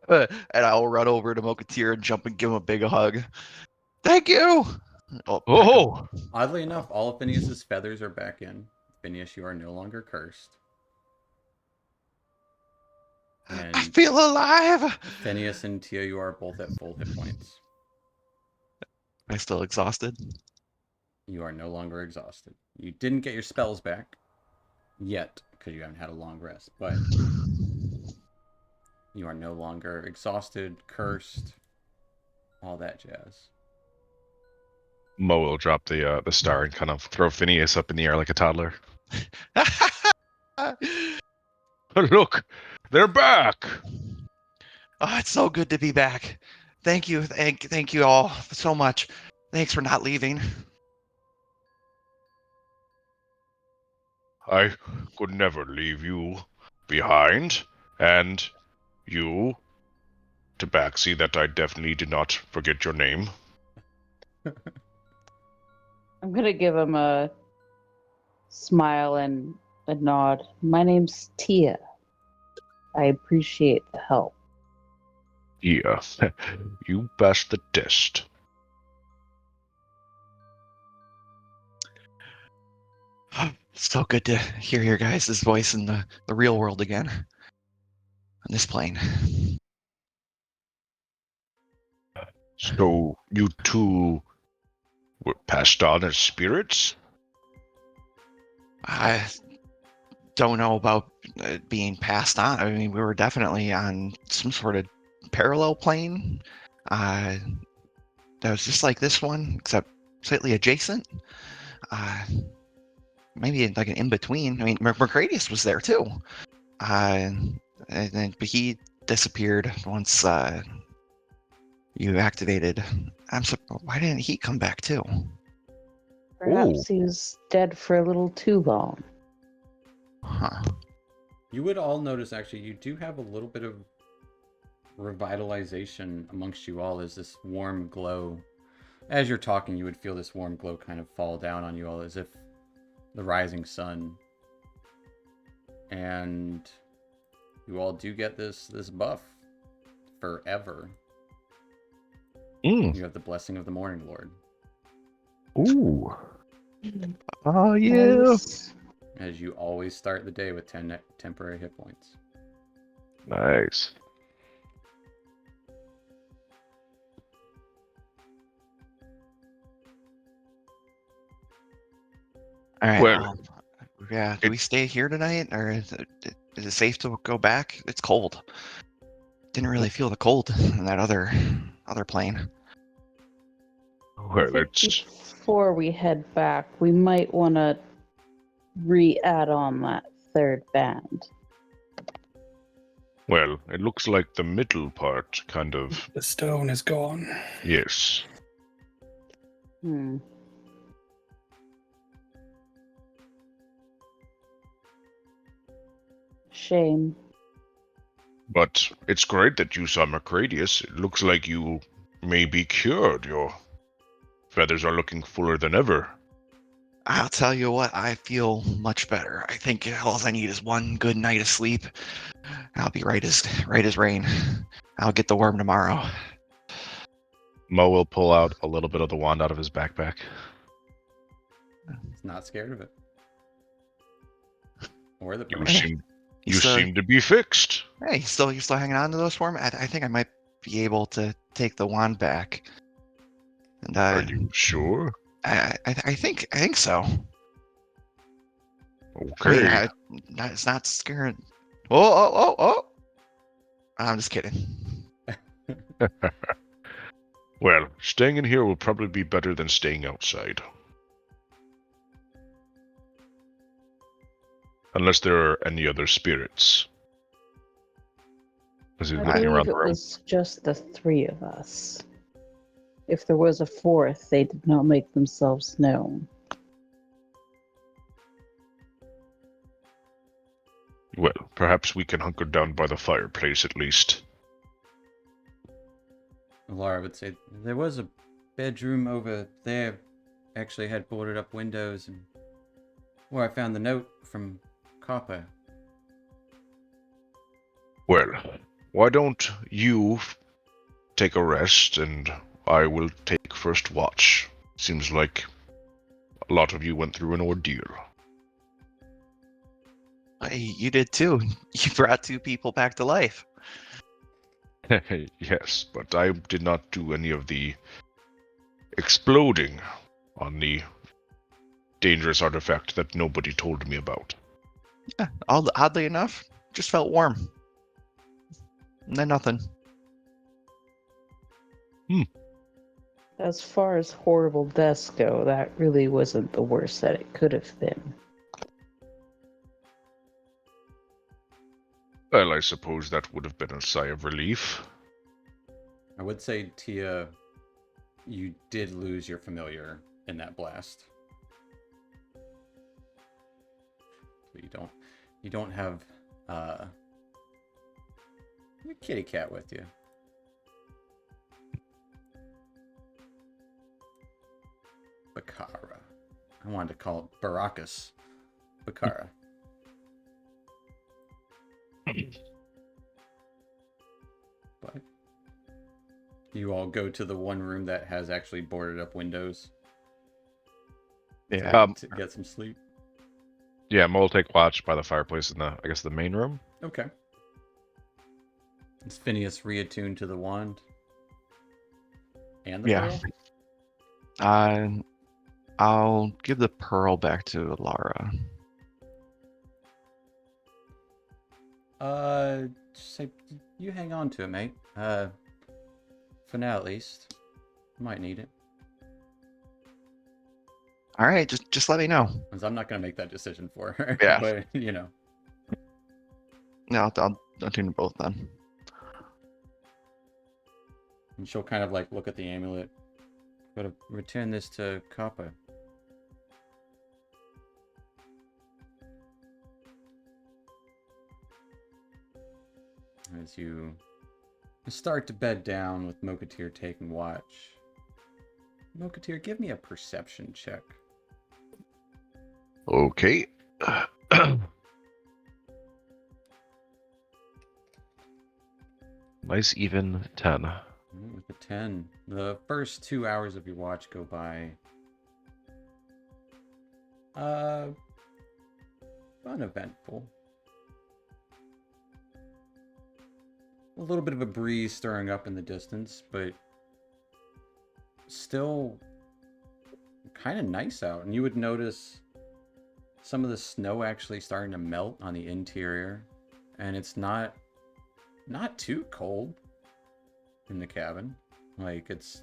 And I'll run over to Mokatir and jump and give him a big hug. Thank you. Oh! Oddly enough, all of Phineas's feathers are back in. Phineas, you are no longer cursed. And I feel alive. Phineas and Tia, you are both at full hit points. Am I still exhausted? You are no longer exhausted. You didn't get your spells back yet, because you haven't had a long rest, but you are no longer exhausted, cursed, all that jazz. Mo will drop the star and kind of throw Phineas up in the air like a toddler. Look, they're back. Oh, it's so good to be back. Thank you. Thank you all so much. Thanks for not leaving. I could never leave you behind, and you, Tabaxi, that I definitely did not forget your name. I'm gonna give him a smile and a nod. My name's Tia. I appreciate the help. Yeah, you passed the test. So good to hear your guys' voice in the real world again. On this plane. So you two were passed on as spirits? I don't know about it being passed on. I mean, we were definitely on some sort of parallel plane. Uh, that was just like this one, except slightly adjacent. Uh, maybe like an in between. I mean, Mercredius was there too. But he disappeared once you activated. Why didn't he come back too? Perhaps he was dead for a little too long. Huh. You would all notice, actually, you do have a little bit of revitalization amongst you all as this warm glow. As you're talking, you would feel this warm glow kind of fall down on you all as if the rising sun. And you all do get this buff forever. Mm. You have the blessing of the Morning Lord. Ooh. Oh yeah. Nice. As you always start the day with 10 temporary hit points. Nice. All right. Well, Yeah. Do we stay here tonight, or is it safe to go back? It's cold. Didn't really feel the cold in that other plane. I well, think it's before we head back, we might want to re-add on that third band. well, it looks like the middle part kind of The stone is gone. yes. Hmm. Shame. But it's great that you saw Mercredius. It looks like you may be cured. Your feathers are looking fuller than ever. I'll tell you what, I feel much better. I think all I need is one good night of sleep. I'll be right as rain. I'll get the worm tomorrow. Mo will pull out a little bit of the wand out of his backpack. It's not scared of it. Or the You perk. seem He's still, to be fixed. hey, you're still hanging on to those for me? I think I might be able to take the wand back. And Are you sure? I think so. I mean, Okay. it's not scaring. Oh! I'm just kidding. Well, staying in here will probably be better than staying outside. Unless there are any other spirits. As he's I looking around believe the it room. was just the three of us. If there was a fourth, they did not make themselves known. Well, perhaps we can hunker down by the fireplace at least. Laura would say, there was a bedroom over there. Actually had boarded up windows and where I found the note from Copper. Well, why don't you take a rest and I will take first watch. Seems like a lot of you went through an ordeal. Hey, you did too. You brought two people back to life. Yes, but I did not do any of the exploding on the dangerous artifact that nobody told me about. Yeah, oddly enough, just felt warm. And then nothing. As far as horrible deaths go, that really wasn't the worst that it could have been. Well, I suppose that would have been a sigh of relief. I would say, Tia, you did lose your familiar in that blast. So you don't have a kitty cat with you. Bakara. I wanted to call it Baracus. Bakara. But you all go to the one room that has actually boarded up windows. Yeah. To get some sleep. Yeah, Mo will take watch by the fireplace in the main room. Okay. Is Phineas reattuned to the wand? And the Yeah. pearl? I'll give the pearl back to Lara. Just say you hang on to it, mate. For now at least. Might need it. All right, just let me know. Because I'm not gonna make that decision for her. Yeah. But you know. No, I'll do them both then. And she'll kind of like look at the amulet. Gotta return this to Copper. As you start to bed down with Mokatir taking watch. Mokatir, give me a perception check. Okay. Nice even 10. With a 10. The first 2 hours of your watch go by. Uneventful. A little bit of a breeze stirring up in the distance, but still kind of nice out. And you would notice some of the snow actually starting to melt on the interior, and it's not too cold in the cabin. Like it's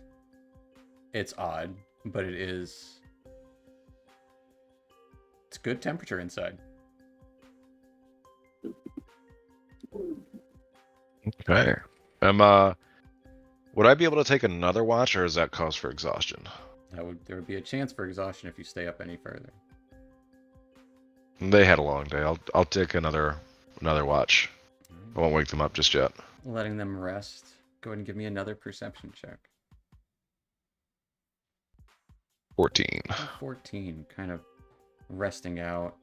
odd, but it's good temperature inside. Okay. Would I be able to take another watch, or is that cause for exhaustion? There would be a chance for exhaustion if you stay up any further. They had a long day. I'll take another watch. I won't wake them up just yet. Letting them rest. Go ahead and give me another perception check. 14. 14, kind of resting out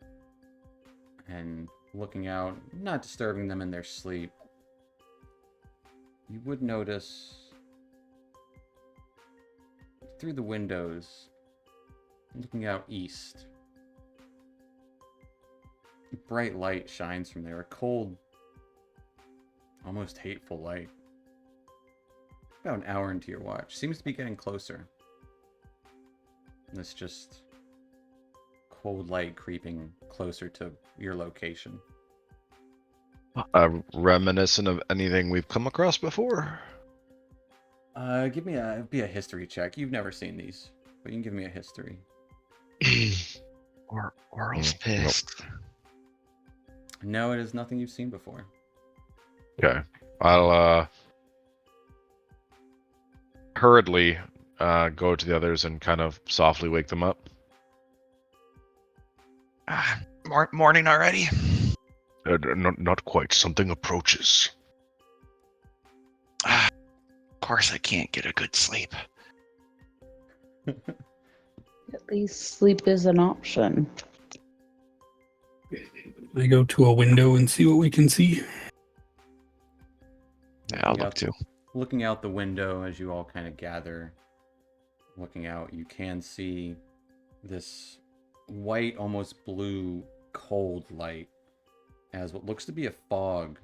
and looking out, not disturbing them in their sleep. You would notice through the windows, looking out east, bright light shines from there, a cold, almost hateful light. About an hour into your watch, seems to be getting closer. It's just cold light creeping closer to your location. Reminiscent of anything we've come across before? Give me a history check. You've never seen these, but you can give me a history. Oral's Nope. pissed. No, it is nothing you've seen before. Okay. I'll hurriedly go to the others and kind of softly wake them up. Morning already? Not quite. Something approaches. Of course I can't get a good sleep. At least sleep is an option. I go to a window and see what we can see. Yeah, I'll Looking look out- too. Looking out the window as you all kind of gather, looking out, you can see this white, almost blue, cold light as what looks to be a fog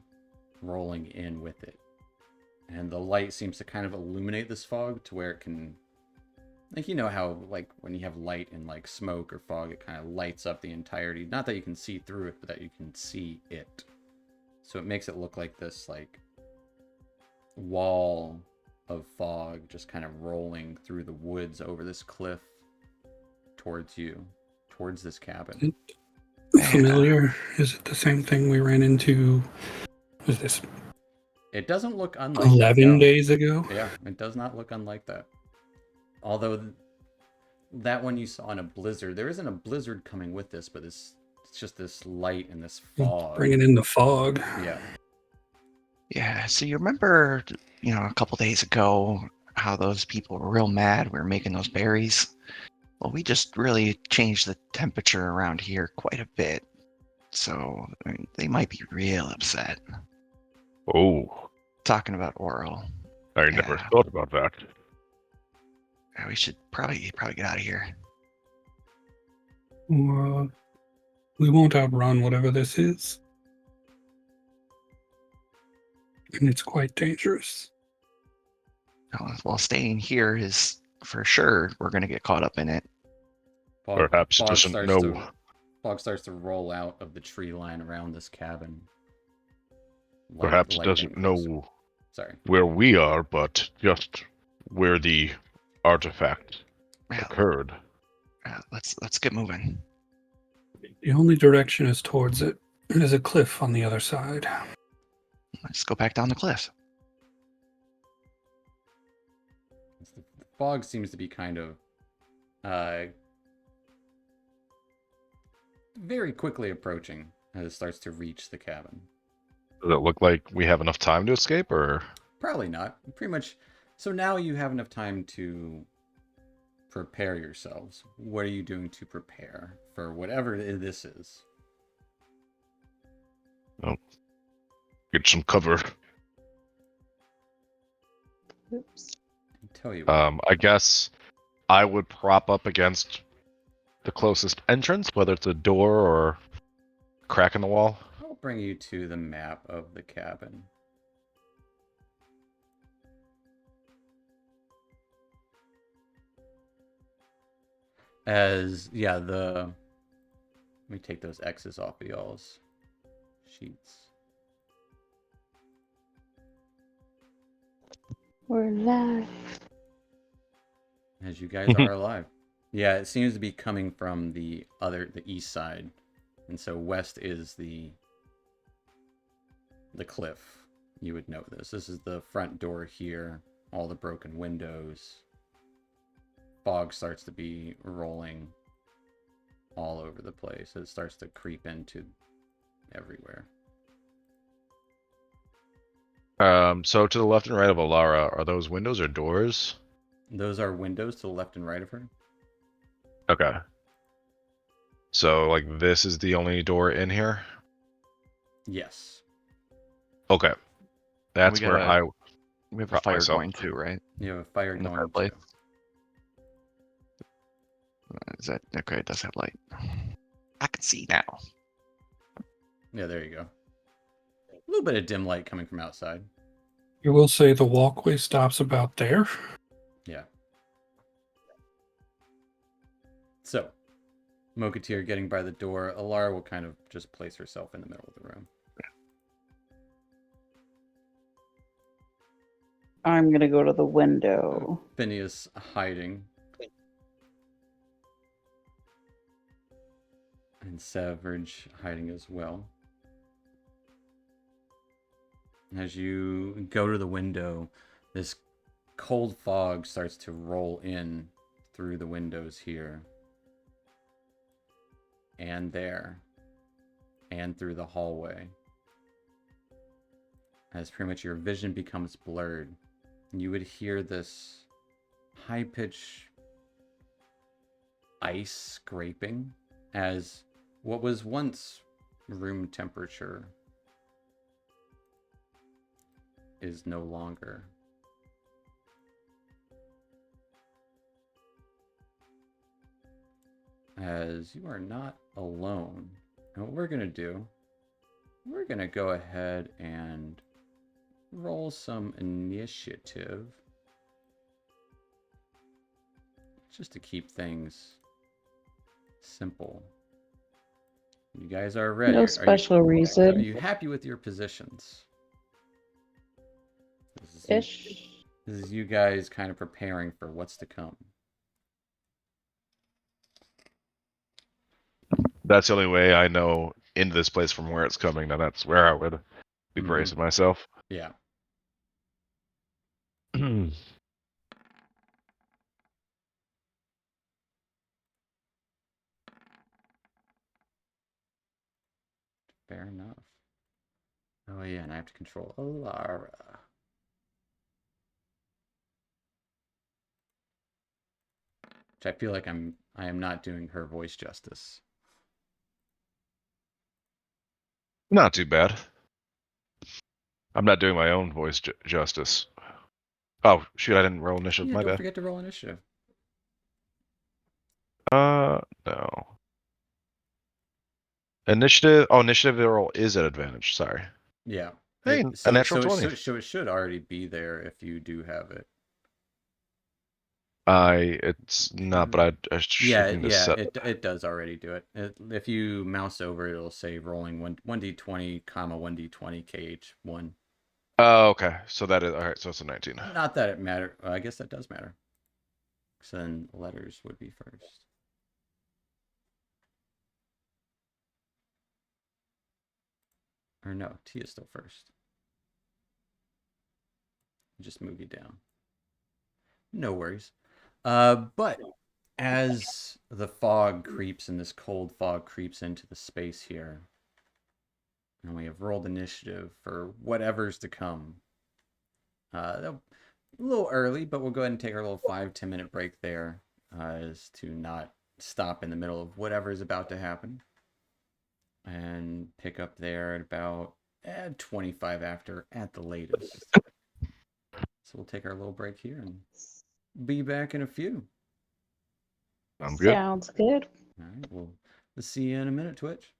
rolling in with it. And the light seems to kind of illuminate this fog to where it can, like, you know how, like, when you have light in, like, smoke or fog, it kind of lights up the entirety. Not that you can see through it, but that you can see it. So it makes it look like this, like, wall of fog just kind of rolling through the woods over this cliff towards you, towards this cabin. Familiar? Is it the same thing we ran into? Was this It doesn't look unlike 11 no. days ago? Yeah, it does not look unlike that. Although that one you saw in a blizzard, there isn't a blizzard coming with this, but it's just this light and this fog. Bringing in the fog. Yeah. Yeah, so you remember, a couple days ago how those people were real mad we were making those berries? Well, we just really changed the temperature around here quite a bit. So they might be real upset. Oh, Talking about Oral. I never Yeah. thought about that. Yeah, we should probably get out of here. We won't outrun whatever this is. And it's quite dangerous. Well, staying here is for sure we're going to get caught up in it. Perhaps it doesn't know. Fog starts to roll out of the tree line around this cabin. Perhaps it lightning doesn't closer. know Sorry. where we are, but just where the artifact Yeah, occurred. let's get moving. The only direction is towards it. There's a cliff on the other side. Let's go back down the cliff. The fog seems to be kind of very quickly approaching as it starts to reach the cabin. Does it look like we have enough time to escape, or? Probably not. Pretty much. So now you have enough time to prepare yourselves. What are you doing to prepare for whatever this is? Oh, get some cover. Oops. I'll tell you what. I guess I would prop up against the closest entrance, whether it's a door or crack in the wall. I'll bring you to the map of the cabin. Let me take those X's off of y'all's sheets. We're live. As you guys are alive. Yeah, it seems to be coming from the east side. And so west is the cliff. You would know this. This is the front door here. All the broken windows. Fog starts to be rolling all over the place. It starts to creep into everywhere. So to the left and right of Alara, are those windows or doors? Those are windows to the left and right of her. Okay. So, like, this is the only door in here? Yes. Okay. That's We where gotta- I We have a prop fire myself. going too, right? You have a fire In the going fireplace. too. Is that okay? It does have light. I can see now. Yeah, there you go. A little bit of dim light coming from outside. You will say the walkway stops about there. Yeah. So, Moketeer getting by the door. Alara will kind of just place herself in the middle of the room. I'm gonna go to the window. Phineas hiding. And Savage hiding as well. As you go to the window, this cold fog starts to roll in through the windows here. And there. And through the hallway. As pretty much your vision becomes blurred. You would hear this high-pitched ice scraping as what was once room temperature is no longer. As you are not alone. And what we're going to do, we're going to go ahead and roll some initiative. Just to keep things simple. You guys are ready. No special Are reason. you happy with your positions? Ish. This is you guys kind of preparing for what's to come. That's the only way I know into this place from where it's coming. Now that's where I would be Mhm. bracing myself. Yeah. Fair enough. Oh yeah, and I have to control Alara. Which I feel like I am not doing her voice justice. Not too bad. I'm not doing my own voice justice. Oh, shoot, I didn't roll initiative. Yeah, My don't bad. forget to roll initiative. No. Initiative. Oh, initiative roll is at advantage. Sorry. Yeah. Hey, So, a natural so, 20. so it should already be there if you do have it. It's not, but I should Yeah, need to yeah, set. it does already do it. If you mouse over, it'll say rolling 1d20, comma 1d20 KH1. Oh, okay. So that is all right. So it's a 19. Not that it matter. I guess that does matter. So then letters would be first. Or no, T is still first. Just move you down. No worries. But as the fog creeps and this cold fog creeps into the space here, and we have rolled initiative for whatever's to come. A little early, but we'll go ahead and take our little 5-10 minute break there, as to not stop in the middle of whatever is about to happen, and pick up there at about 25 after at the latest. So we'll take our little break here and be back in a few. I'm good. Sounds good. All right, we'll see you in a minute, Twitch.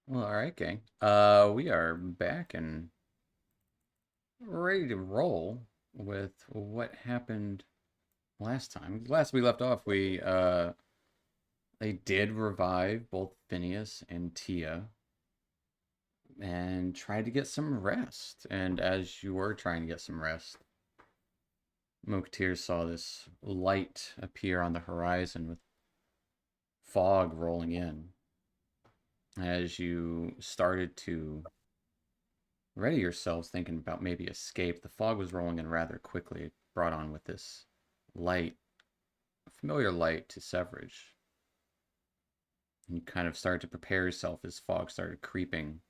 Well, all right, gang. We are back and ready to roll with what happened last time. Last we left off, they did revive both Phineas and Tia and tried to get some rest. And as you were trying to get some rest, Moketeer saw this light appear on the horizon with fog rolling in. As you started to ready yourselves, thinking about maybe escape, the fog was rolling in rather quickly. It brought on with this light, a familiar light to Severage. And you kind of started to prepare yourself as fog started creeping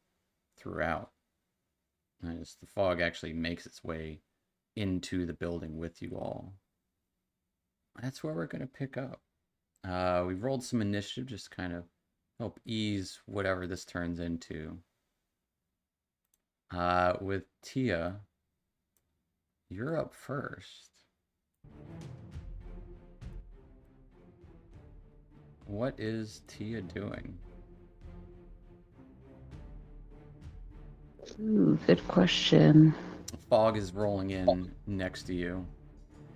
throughout. As the fog actually makes its way into the building with you all. That's where we're going to pick up. We've rolled some initiative, just kind of help ease whatever this turns into. With Tia, you're up first. What is Tia doing? Ooh, good question. Fog is rolling in next to you,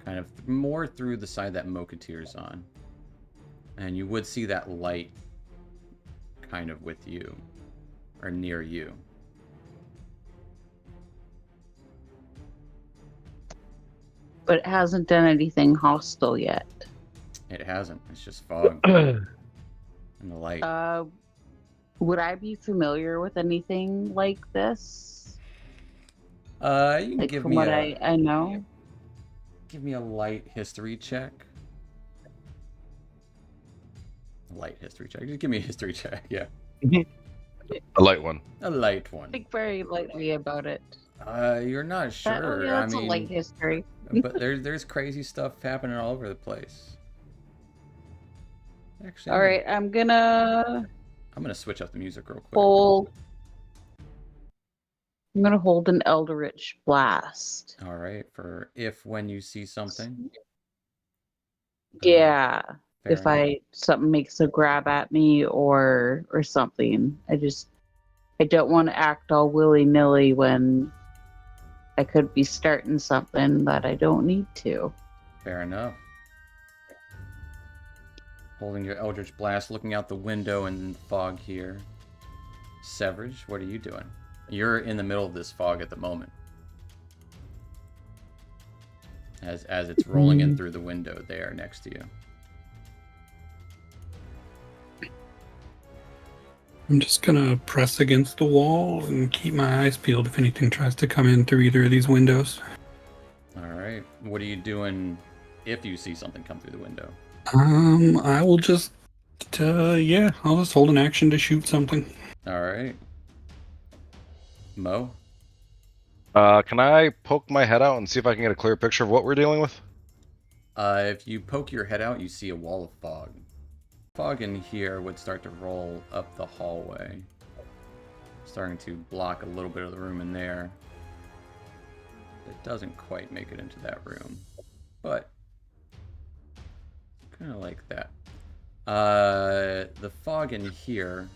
kind of more through the side that Moketeer's on. And you would see that light kind of with you, or near you. But it hasn't done anything hostile yet. It hasn't. It's just fog and the light. Would I be familiar with anything like this? You can Like give from me what a I know. give me a light history check. A light history check. Just give me a history check. Yeah, A light one. a light one. Think very lightly about it. You're not Oh sure. yeah, I that's a light mean, history. But there's crazy stuff happening all over the place. Actually, All right, I'm gonna I'm gonna switch up the music real quick. hold. I'm gonna hold an Eldritch Blast. All right, for if when you see something. Yeah, Fair if enough. something makes a grab at me or something, I don't want to act all willy nilly when I could be starting something that I don't need to. Fair enough. Holding your Eldritch Blast, looking out the window in the fog here. Severage, what are you doing? You're in the middle of this fog at the moment. As it's rolling in through the window there next to you. I'm just gonna press against the wall and keep my eyes peeled if anything tries to come in through either of these windows. All right. What are you doing if you see something come through the window? I will just, I'll just hold an action to shoot something. All right. Mo? Can I poke my head out and see if I can get a clear picture of what we're dealing with? If you poke your head out, you see a wall of fog. Fog in here would start to roll up the hallway, starting to block a little bit of the room in there. It doesn't quite make it into that room, but kind of like that. The fog in here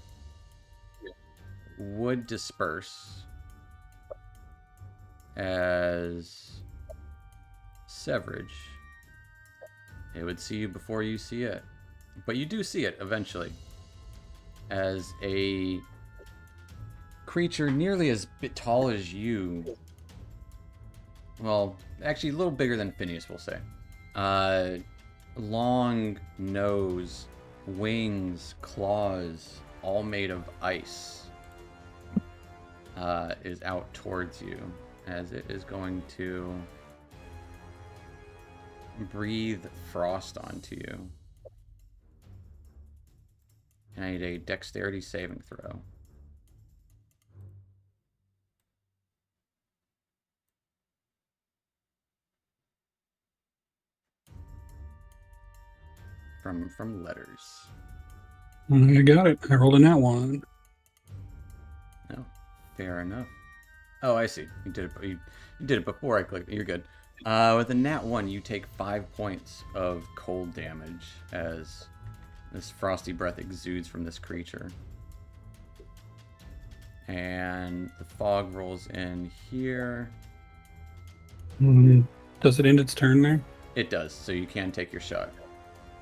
would disperse as Severage. It would see you before you see it. But you do see it eventually as a creature nearly as tall as you. Well, actually a little bigger than Phineas, we'll say. Long nose, wings, claws, all made of ice, is out towards you as it is going to breathe frost onto you. I need a dexterity saving throw. From letters. I got it. I rolled a nat one. No, fair enough. Oh, I see. You did it. You did it before I clicked. You're good. With a nat 1, you take 5 points of cold damage as this frosty breath exudes from this creature. And the fog rolls in here. Does it end its turn there? It does, so you can take your shot.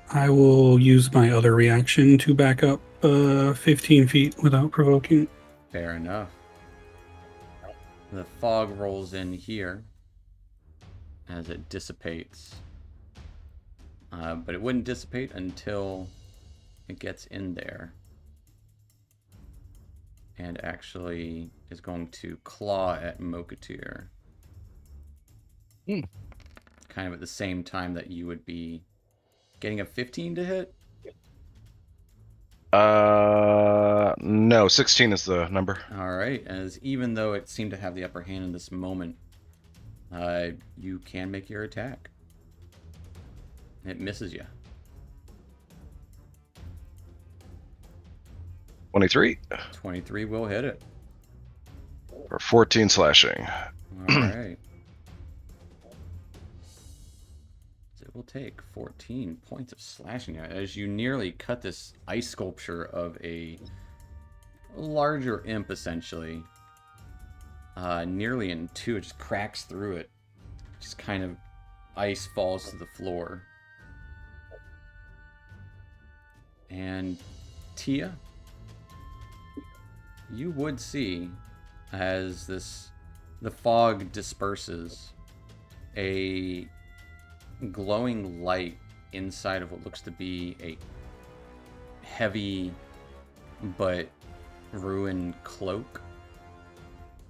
I will use my other reaction to back up 15 feet without provoking. Fair enough. The fog rolls in here as it dissipates. But it wouldn't dissipate until it gets in there. And actually is going to claw at Mokatir. Kind of at the same time that you would be getting a 15 to hit? No, 16 is the number. Alright, as even though it seemed to have the upper hand in this moment, you can make your attack. It misses you. 23 23 will hit it. for 14 slashing. Alright. It will take 14 points of slashing as you nearly cut this ice sculpture of a larger imp, essentially. Nearly in two. It just cracks through it. Just kind of ice falls to the floor. And Tia, you would see as the fog disperses, a glowing light inside of what looks to be a heavy but ruined cloak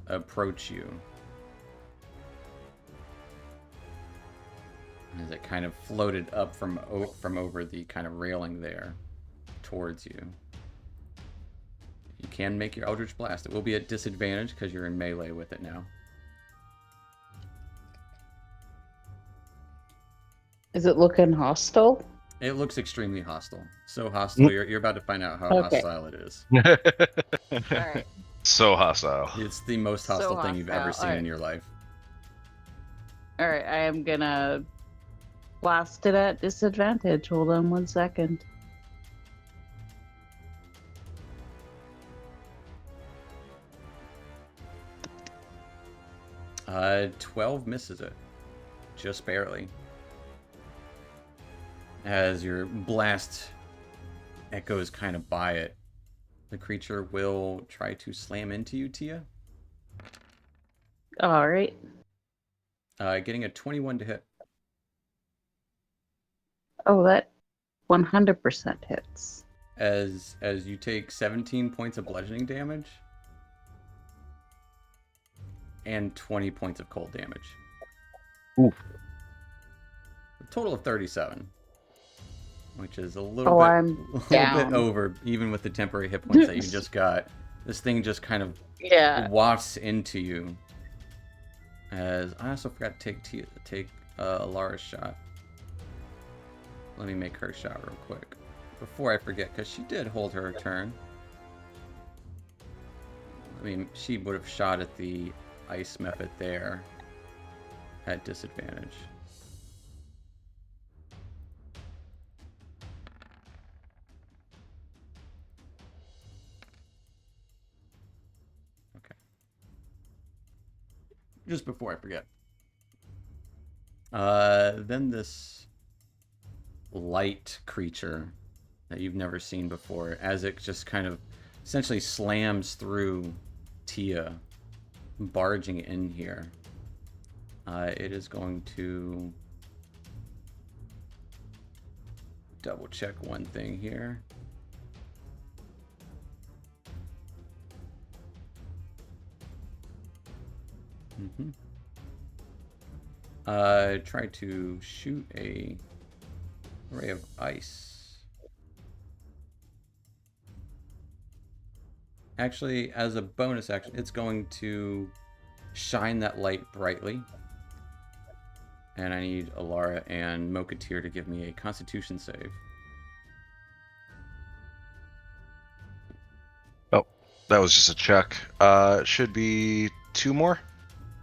approach you. As it kind of floated up from over the kind of railing there towards you. You can make your Eldritch Blast. It will be at disadvantage because you're in melee with it now. Is it looking hostile? It looks extremely hostile. So hostile, you're about to find out how Okay. hostile it is. All right. So hostile. It's the most So hostile thing you've ever hostile, seen in alright. your life. All right. I am gonna blast it at disadvantage. Hold on 1 second. Uh, 12 misses it. Just barely. As your blast echoes kind of by it, the creature will try to slam into you, Tia. All right. Getting a 21 to hit. Oh, that 100% hits. As you take 17 points of bludgeoning damage and 20 points of cold damage. Oof. A total of 37. Which is a little I'm bit down. over, even with the temporary hit points that you just got. This thing just kind of Yeah. wafts into you. As I also forgot to take Alara's shot. Let me make her shot real quick before I forget, because she did hold her turn. I mean, she would have shot at the ice method there at disadvantage. Okay. Just before I forget. Then this light creature that you've never seen before, as it just kind of essentially slams through Tia, barging in here. It is going to double check one thing here. Try to shoot a ray of ice. Actually, as a bonus action, it's going to shine that light brightly. And I need Alara and Mokatir to give me a Constitution save. Oh, that was just a check. Should be 2 more.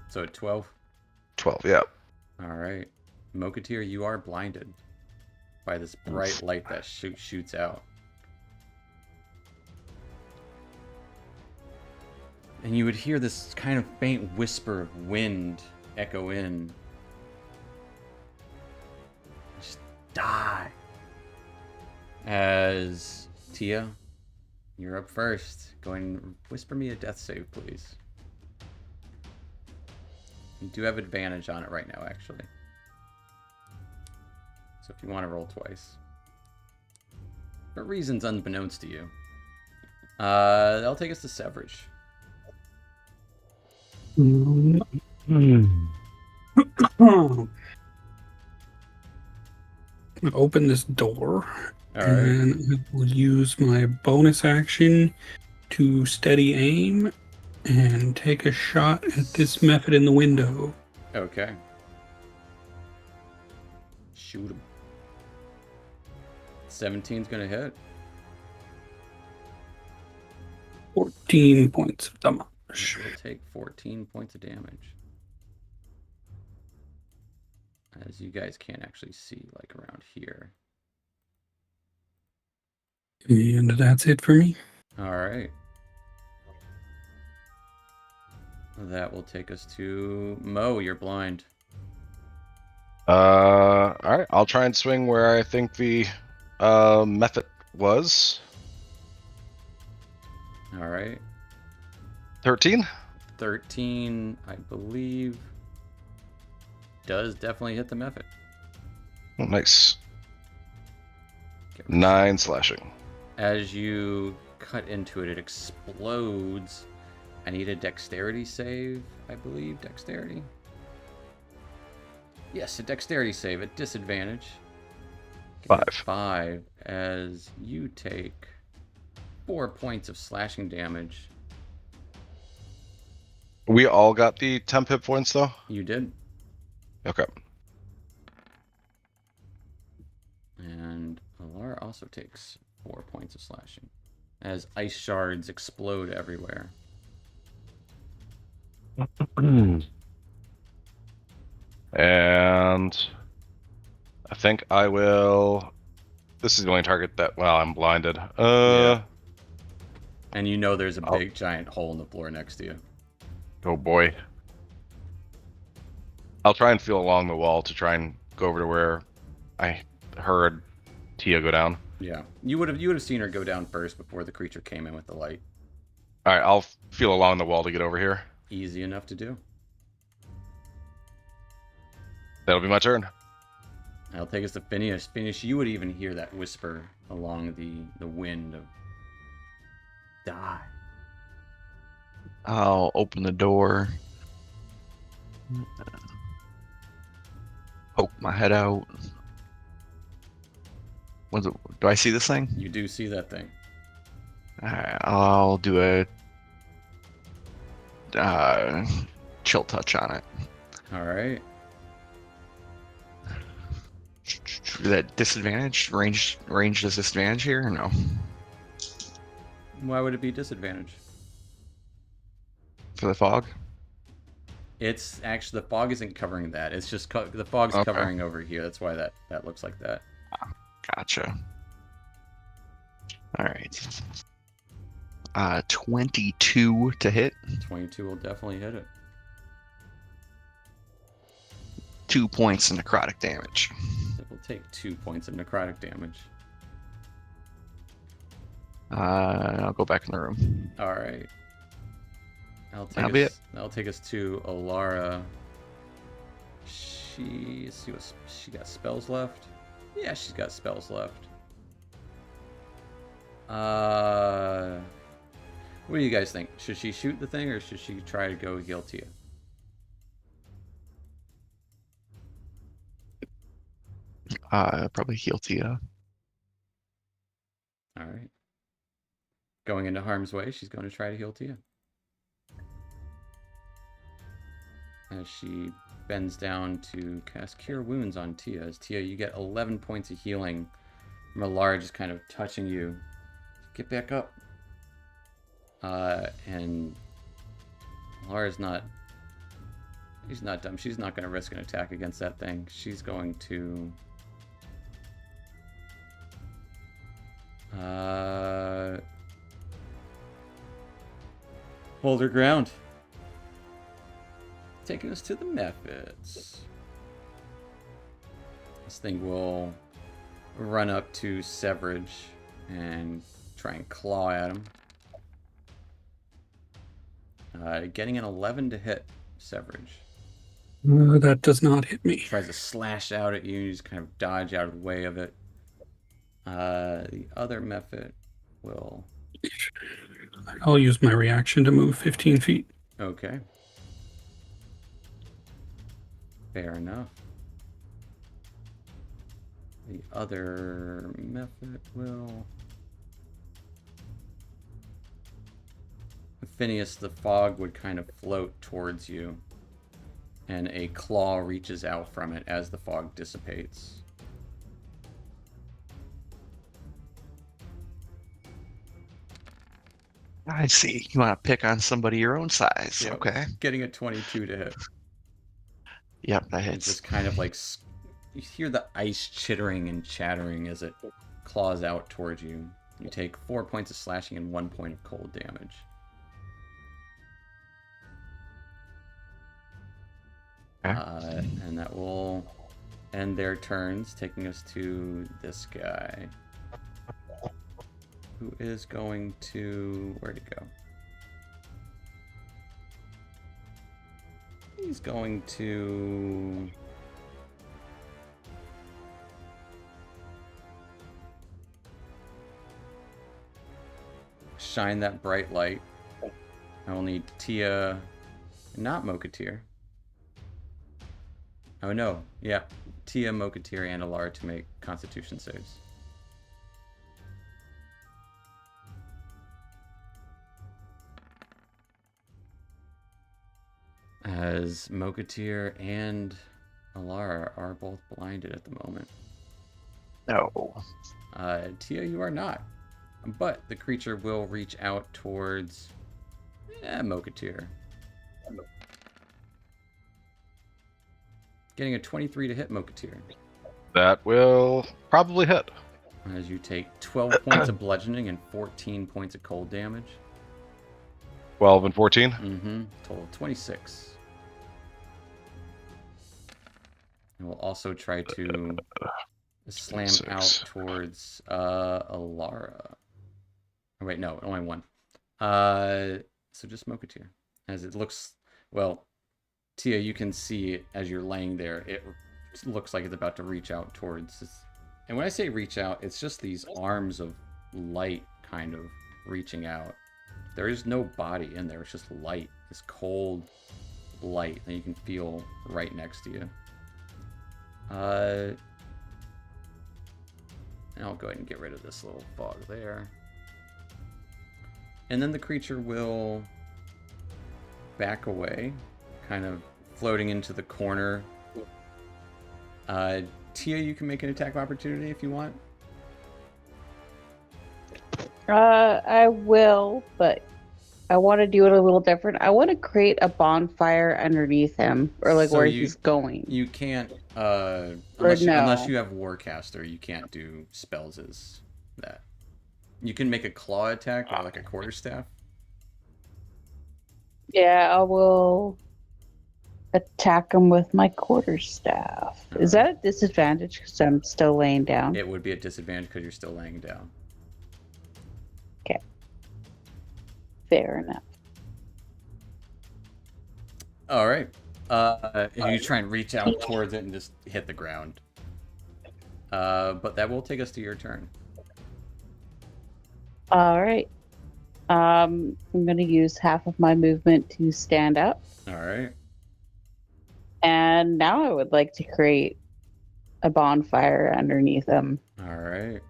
So at 12. 12. Yeah. All right. Mokatir, you are blinded by this bright light that shoots out. And you would hear this kind of faint whisper of wind echo in. Just die. As Tia, you're up first. Go ahead and whisper me a death save, please. You do have advantage on it right now, actually. So if you want to roll twice. For reasons unbeknownst to you. That'll take us to Severage. Open this door, All and right. then I will use my bonus action to steady aim and take a shot at this method in the window. Okay. Shoot him. 17's gonna hit. 14 points of damage. We'll take 14 points of damage. As you guys can't actually see, like, around here. And that's it for me. All right. That will take us to Mo. You're blind. All right. I'll try and swing where I think the method was. All right. 13. 13, I believe, does definitely hit the method. Oh, nice. Get 9 slashing. As you cut into it, it explodes. I need a dexterity save, I believe. Dexterity? Yes, a dexterity save at disadvantage. Get a 5 as you take 4 points of slashing damage. We all got the temp hit points though. You did. Okay. Alara also takes 4 points of slashing as ice shards explode everywhere. And I think I will. This is the only target that. Well, I'm blinded. Yeah. And you know there's a I'll- big giant hole in the floor next to you. Oh boy. I'll try and feel along the wall to try and go over to where I heard Tia go down. Yeah. You would have seen her go down first before the creature came in with the light. All right, I'll feel along the wall to get over here. Easy enough to do. That'll be my turn. That'll take us to Phineas. Phineas, you would even hear that whisper along the wind of die. I'll open the door. Poke my head out. Do I see this thing? You do see that thing. Alright, I'll do a chill touch on it. All right. Is that disadvantage? Range is disadvantage here or no? Why would it be disadvantage? For the fog? It's actually the fog isn't covering that. It's just the fog's Okay. covering over here. That's why that looks like that. Gotcha. Alright. 22 to hit. 22 will definitely hit it. 2 points of necrotic damage. It will take 2 points of necrotic damage. I'll go back in the room. All right. That'll be it. That'll take us to Alara. Let's see what she got. Spells left. Yeah, she's got spells left. What do you guys think? Should she shoot the thing or should she try to go heal Tia? Probably heal Tia. All right. Going into harm's way, she's going to try to heal Tia. As she bends down to cast Cure Wounds on Tia. As Tia, you get 11 points of healing from Alara just kind of touching you. Get back up. And Alara's not... She's not dumb. She's not going to risk an attack against that thing. She's going to... hold her ground. Taking us to the methods. This thing will run up to Severage and try and claw at him. Getting an 11 to hit Severage. That does not hit me. Tries to slash out at you, and you just kind of dodge out of the way of it. The other method will... I'll use my reaction to move 15 feet. Okay. Fair enough. The other method will... Phineas, the fog would kind of float towards you, and a claw reaches out from it as the fog dissipates. I see. You want to pick on somebody your own size. Yep. Okay. Getting a 22 to hit. Yep, that It hits. just kind of like... You hear the ice chittering and chattering as it claws out towards you. You take 4 points of slashing and 1 point of cold damage. Okay. And that will end their turns, taking us to this guy. Who is going to... Where'd he go? He's going to... shine that bright light. I will need Tia, not Mokatir. Oh no, yeah. Tia, Mokatir, and Alara to make Constitution saves. As Mokatir and Alara are both blinded at the moment. No. Tia, you are not. But the creature will reach out towards Mokatir. Getting a 23 to hit Mokatir. That will probably hit. As you take 12 points of bludgeoning and 14 points of cold damage. 12 and 14. Mm-hmm. Total 26. And we'll also try to slam 26. out towards Alara. Oh, wait, no, only one. So just Mokatir. As it looks, well, Tia, you can see as you're laying there, it looks like it's about to reach out towards. And when I say reach out, it's just these arms of light kind of reaching out. There is no body in there. It's just light. This cold light that you can feel right next to you. And I'll go ahead and get rid of this little fog there. And then the creature will back away, kind of floating into the corner. Tia, you can make an attack of opportunity if you want. I will, but I want to do it a little different. I want to create a bonfire underneath him, or like So where you- he's going. You can't, unless no. you have Warcaster, you can't do spells as that. You can make a claw attack or like a quarterstaff. Yeah, I will attack him with my quarterstaff. Is that a disadvantage because I'm still laying down? It would be at disadvantage because you're still laying down. Fair enough. All right. You try and reach out towards it and just hit the ground. But that will take us to your turn. All right. I'm going to use half of my movement to stand up. All right. And now I would like to create a bonfire underneath him All right.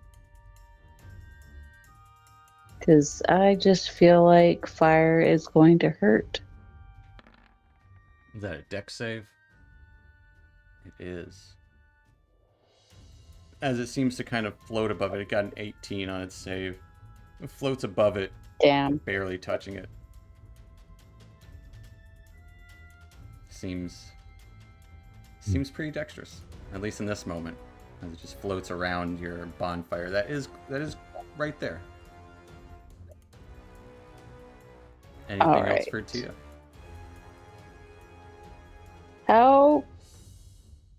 because I just feel like fire is going to hurt. Is that a dex save? It is. As it seems to kind of float above it, it got an 18 on its save. It floats above it, Damn. barely touching it. Seems pretty dexterous, at least in this moment, as it just floats around your bonfire. That is right there. Anything All else right. for Tia? How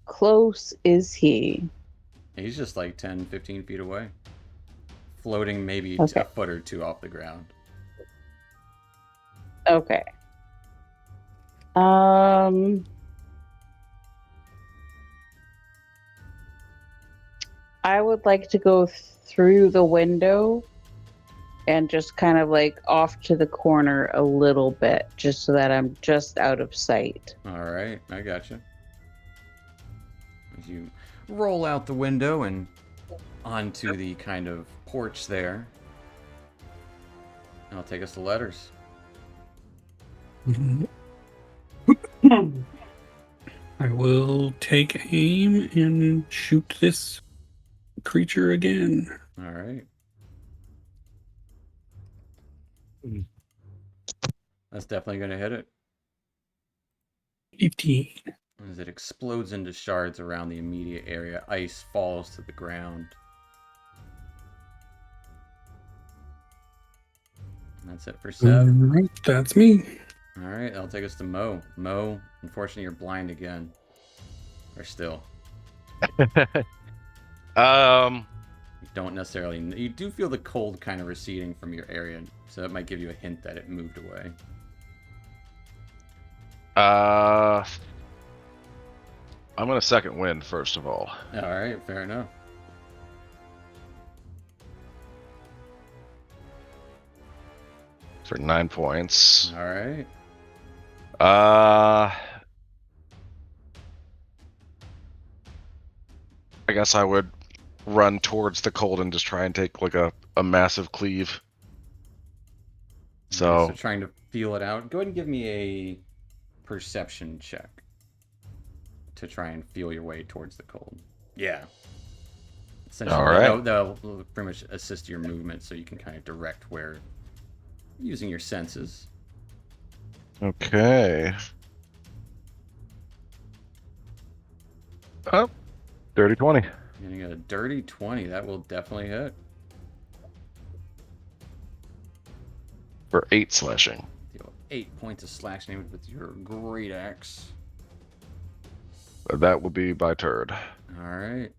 close is he? He's just like 10, 15 feet away, floating maybe Okay. a foot or two off the ground. Okay. I would like to go through the window and just kind of like off to the corner a little bit, just so that I'm just out of sight. All right, I gotcha. As you roll out the window and onto the kind of porch there, I'll take us to letters. I will take aim and shoot this creature again. All right. That's definitely going to hit it 15. as it explodes into shards around the immediate area. Ice falls to the ground. And that's it for Seb. Alright, that's me. All right, that'll take us to Mo. Mo, unfortunately, you're blind again. Or still. You don't necessarily... You do feel the cold kind of receding from your area, so that might give you a hint that it moved away. I'm gonna second wind first of all. All right, fair enough. For 9 points. All right. I guess I would run towards the cold and just try and take like a massive cleave. So trying to feel it out. Go ahead and give me a perception check to try and feel your way towards the cold. Yeah. Essentially, All right. they'll pretty much assist your movement, so you can kind of direct where using your senses. Okay. Oh, dirty 20. Getting a dirty 20, that will definitely hit. For 8 slashing. Deal 8 points of slashing damage with your great axe. That will be my turn. All right.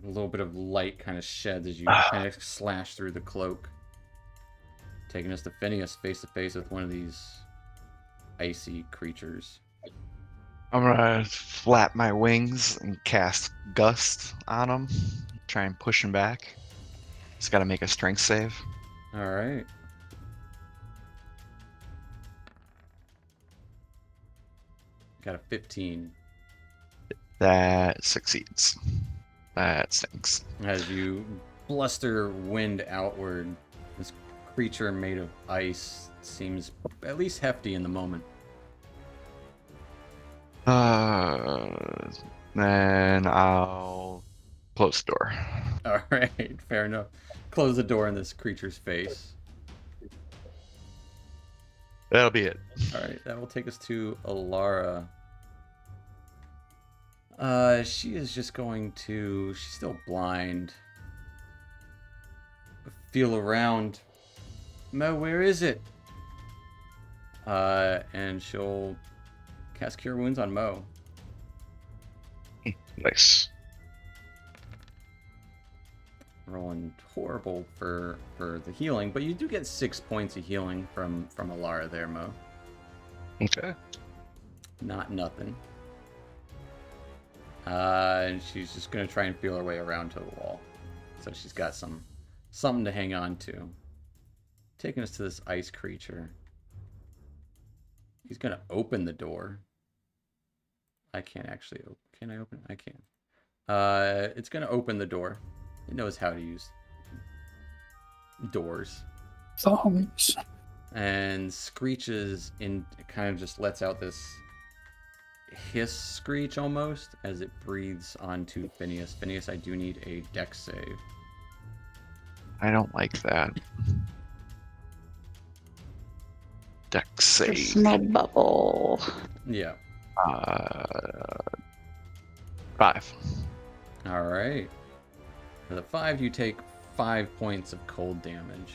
A little bit of light kind of sheds as you kind of slash through the cloak. Taking us to Phineas face to face with one of these icy creatures. I'm gonna flap my wings and cast Gust on him. Try and push him back. He's got to make a strength save. All right. Got a 15. That succeeds. That stinks. As you bluster wind outward, this creature made of ice seems at least hefty in the moment. Then I'll close the door. All right, fair enough. Close the door in this creature's face. That'll be it. All right, that will take us to Alara. She is just going to... She's still blind. Feel around. Mo, where is it? And she'll cast Cure Wounds on Mo. Nice. Rolling horrible for the healing, but you do get 6 points of healing from Alara there, Mo. Okay. Not nothing. And she's just gonna try and feel her way around to the wall. So she's got something to hang on to. Taking us to this ice creature. He's gonna open the door. I can't actually open. Can I open it? I can. It's gonna open the door. It knows how to use doors. Songs. And screeches in, it kind of just lets out this hiss screech almost as it breathes onto Phineas. Phineas, I do need a dex save. I don't like that. Dex save. Small bubble. Yeah. 5. All right. For the 5, you take 5 points of cold damage.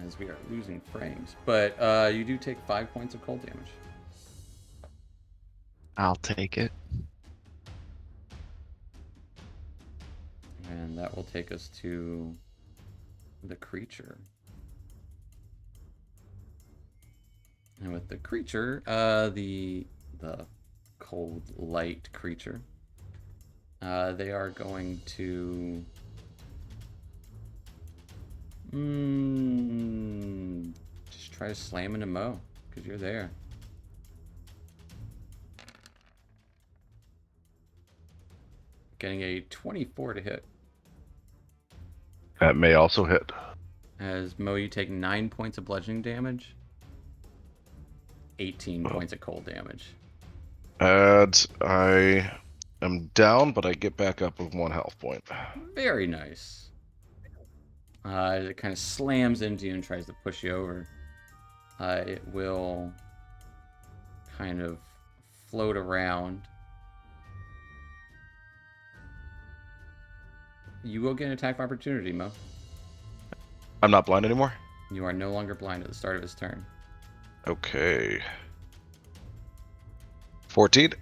As we are losing frames. But you do take 5 points of cold damage. I'll take it. And that will take us to the creature. And with the creature, the cold light creature, they are going to just try to slam into Mo because you're there. Getting a 24 to hit. That may also hit. As Mo, you take 9 points of bludgeoning damage. 18 points of cold damage. And I am down, but I get back up with 1 health point. Very nice. It kind of slams into you and tries to push you over. It will kind of float around. You will get an attack of opportunity, Mo. I'm not blind anymore? You are no longer blind at the start of his turn. Okay. 14.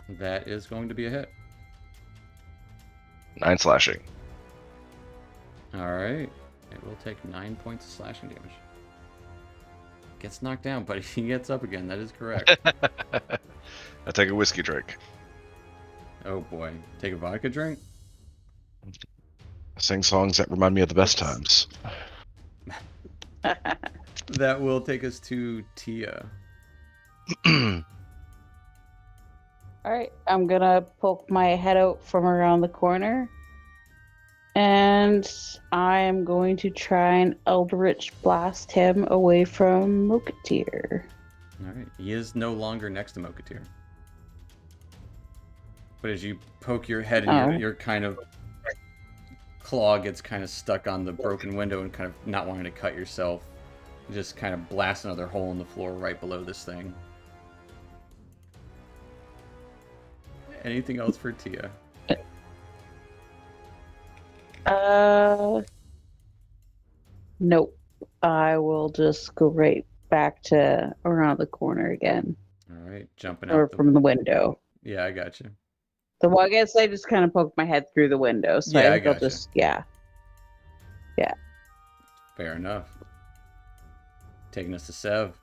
That is going to be a hit. 9 slashing. Alright. It will take 9 points of slashing damage. Gets knocked down, but he gets up again. That is correct. I take a whiskey drink. Oh boy. Take a vodka drink? I sing songs that remind me of the best times. That will take us to Tia. Alright, I'm gonna poke my head out from around the corner. And I am going to try and Eldritch Blast him away from Mokatir. Alright. He is no longer next to Mokatir. But as you poke your head and Oh. your kind of claw gets kind of stuck on the broken window and kind of not wanting to cut yourself, you just kind of blast another hole in the floor right below this thing. Anything else for Tia? Nope. I will just go right back to around the corner again, All right, jumping or out the... from the window. Yeah, I got you. Well, I guess I just kind of poked my head through the window, so Yeah, I I think I'll gotcha. just yeah. Fair enough. Taking us to Sev.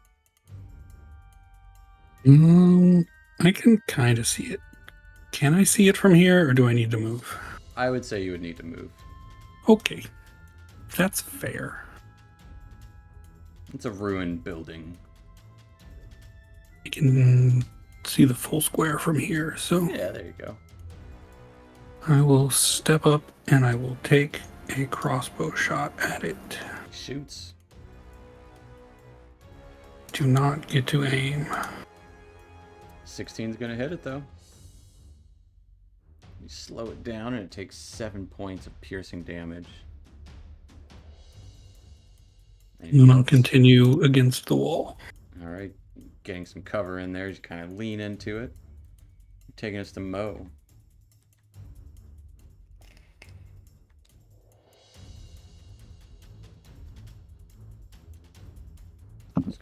I can kind of see it. Can I see it from here, or do I need to move? I would say you would need to move. Okay. That's fair. It's a ruined building. I can see the full square from here, so Yeah, there you go. I will step up and I will take a crossbow shot at it. He shoots. Do not get to aim. 16's gonna hit it though. You slow it down and it takes 7 points of piercing damage. Anything And I'll else? continue against the wall. All right, getting some cover in there as you kind of lean into it. Taking us to Mo.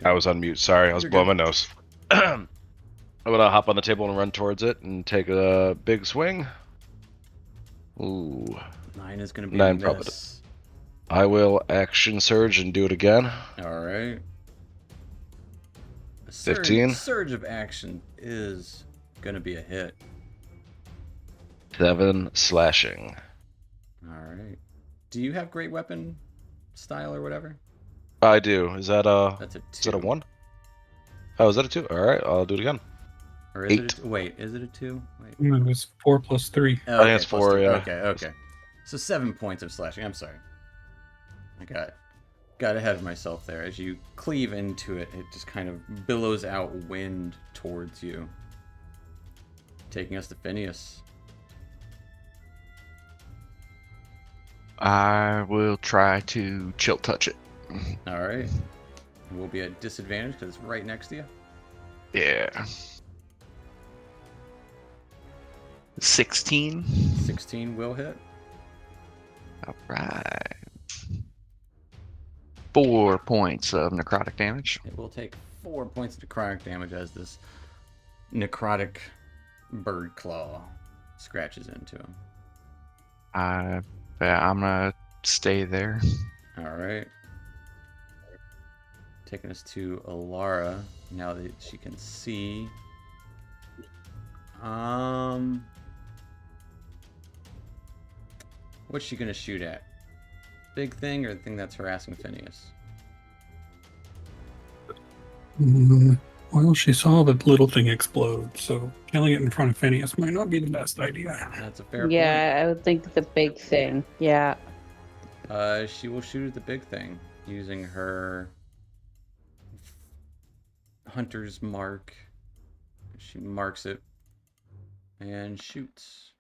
I was on mute. Sorry, I was You're blowing good. my nose. I'm gonna hop on the table and run towards it and take a big swing. Ooh. 9 is gonna be 9 a probably. miss. I will action surge and do it again. All right. A 15. surge of action is gonna be a hit. 7 slashing. All right. Do you have great weapon style or whatever? I do. Is that a? That's a 2. Is that a 1? Oh, is that a 2? All right, I'll do it again. Or is 8. it? Wait, is it a 2? Wait. It was 4 plus 3. Oh, think it's plus 4, 2. yeah. Okay. So 7 points of slashing. I'm sorry. I got ahead of myself there. As you cleave into it, it just kind of billows out wind towards you. Taking us to Phineas. I will try to chill touch it. All right. We'll be at disadvantage because it's right next to you. Yeah. 16. 16 will hit. All right. 4 points of necrotic damage. It will take 4 points of necrotic damage as this necrotic bird claw scratches into him. I'm gonna stay there. All right. Taking us to Alara now that she can see. What's she gonna shoot at? Big thing or the thing that's harassing Phineas? Well, she saw the little thing explode, so killing it in front of Phineas might not be the best idea. That's a fair Yeah, I would think the big thing. Yeah. point. She will shoot at the big thing using her hunter's mark. She marks it and shoots.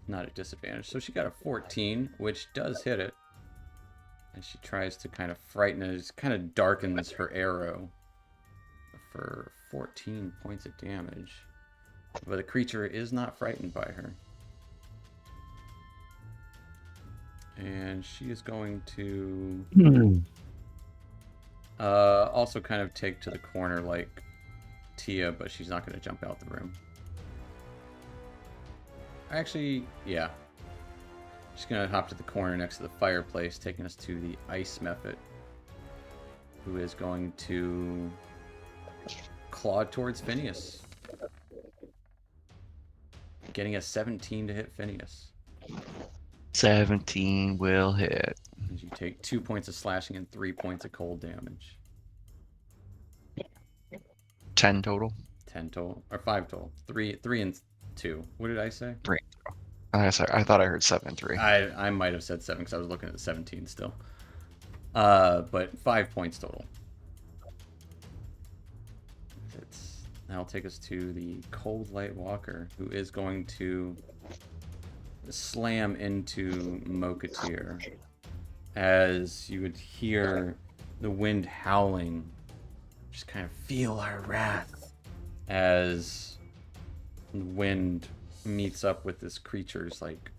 Not at disadvantage. So she got a 14, which does hit it. And she tries to kind of frighten it. It kind of darkens her arrow for 14 points of damage. But the creature is not frightened by her. And she is going to also kind of take to the corner like Tia, but she's not going to jump out the room. Actually, yeah. She's going to hop to the corner next to the fireplace, taking us to the ice method, who is going to claw towards Phineas. Getting a 17 to hit Phineas. 17 will hit. As you take 2 points of slashing and 3 points of cold damage. 10 total. 10 total. Or 5 total. 3 and 2. What did I say? I thought I heard 7 and 3. I might have said 7 because I was looking at the 17 still. But 5 points total. That'll take us to the Cold Light Walker, who is going to slam into Mokatir as you would hear the wind howling. Just kind of feel our wrath as the wind meets up with this creature's, like,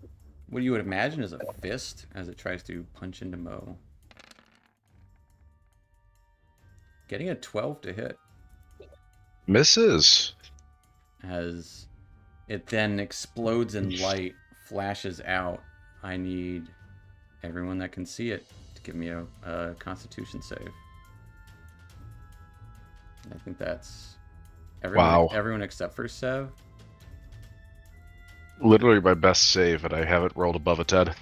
what you would imagine is a fist as it tries to punch into Mo. Getting a 12 to hit. Misses. As it then explodes in light, flashes out. I need everyone that can see it to give me a Constitution save. I think that's everyone. Wow. Everyone except for Sev. Literally my best save, and I haven't rolled above a 10.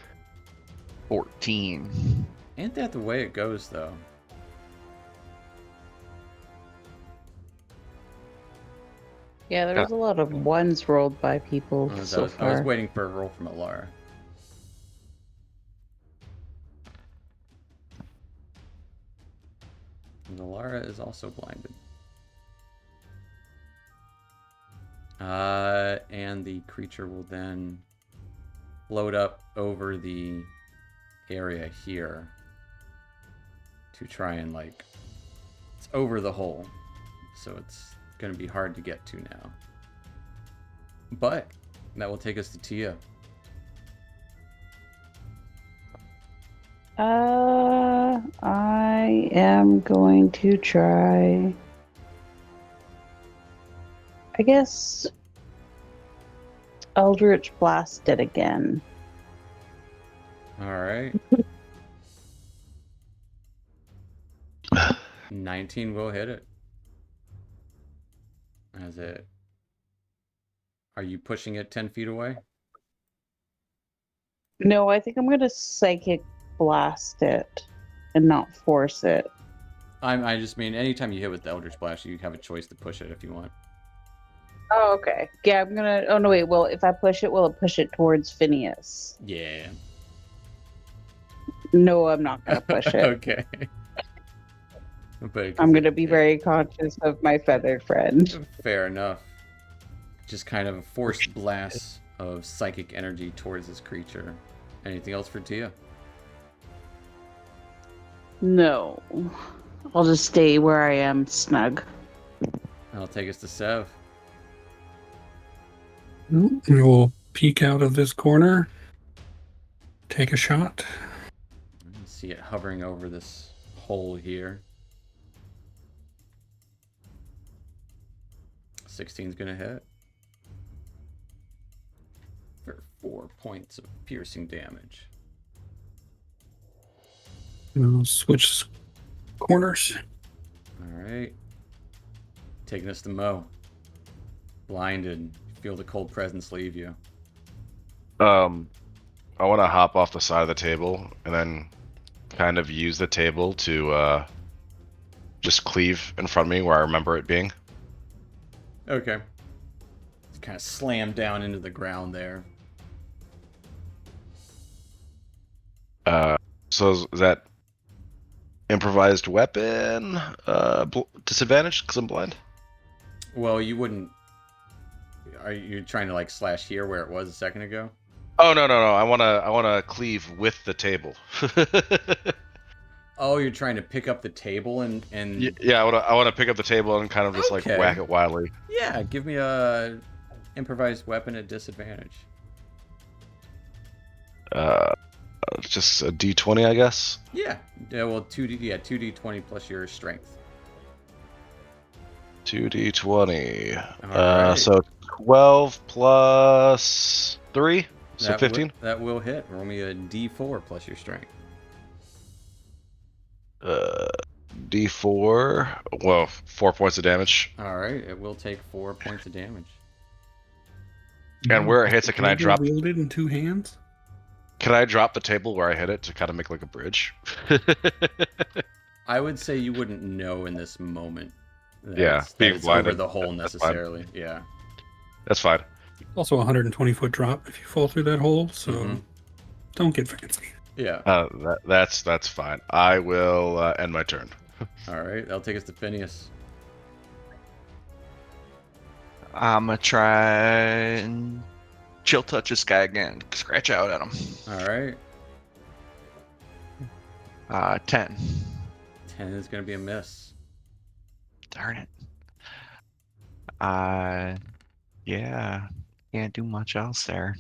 14. Ain't that the way it goes, though? Yeah, there was a lot of ones rolled by people I was, so I was far. waiting for a roll from Alara. And Alara is also blinded. And the creature will then float up over the area here to try and, like, it's over the hole, so it's going to be hard to get to now. But that will take us to Tia. I am going to try. I guess Eldritch Blast it again. All right. 19 will hit it. As it... Are you pushing it 10 feet away? No, I think I'm gonna Psychic Blast it and not force it. I just mean, anytime you hit with the Eldritch Blast, you have a choice to push it if you want. Oh, okay. Yeah, I'm gonna. Oh no, wait. Well, if I push it, will it push it towards Phineas? Yeah. No, I'm not gonna push it. Okay. But I'm gonna be very conscious of my feathered friend. Fair enough. Just kind of a forced blast of psychic energy towards this creature. Anything else for Tia? No, I'll just stay where I am, snug. That'll take us to Sev. We'll peek out of this corner, take a shot. See it hovering over this hole here. 16's gonna hit. For 4 points of piercing damage. We'll switch corners. Alright. Taking us to Mo. Blinded. Feel the cold presence leave you. I want to hop off the side of the table and then kind of use the table to just cleave in front of me where I remember it being. Okay. Kind of slam down into the ground there. So is that improvised weapon disadvantage because I'm blind? Well, you wouldn't... Are you trying to, like, slash here where it was a second ago? Oh no. I wanna cleave with the table. Oh, you're trying to pick up the table and... Yeah, I wanna pick up the table and kind of just Okay. like whack it wildly. Yeah, give me a improvised weapon at disadvantage. Just a D20, I guess. Yeah. Well, 2d20 plus your strength. 2D20. Alright. So 12 plus 3, so 15. That will hit. Roll me a d4 plus your strength. D4. Well, 4 points of damage. Alright, it will take 4 points of damage. And where it hits it, can I drop? Wielded in two hands. Can I drop the table where I hit it to kind of make like a bridge? I would say you wouldn't know in this moment. Yeah, being it's blinded. over the hole That's fine. necessarily. Yeah. That's fine. Also, a 120-foot drop if you fall through that hole. So Mhm. don't get fancy. Yeah. That's fine. I will end my turn. All right. That'll take us to Phineas. I'm gonna try and chill touch this guy again. Scratch out at him. All right. 10. 10 is going to be a miss. Darn it. Yeah. Can't do much else there.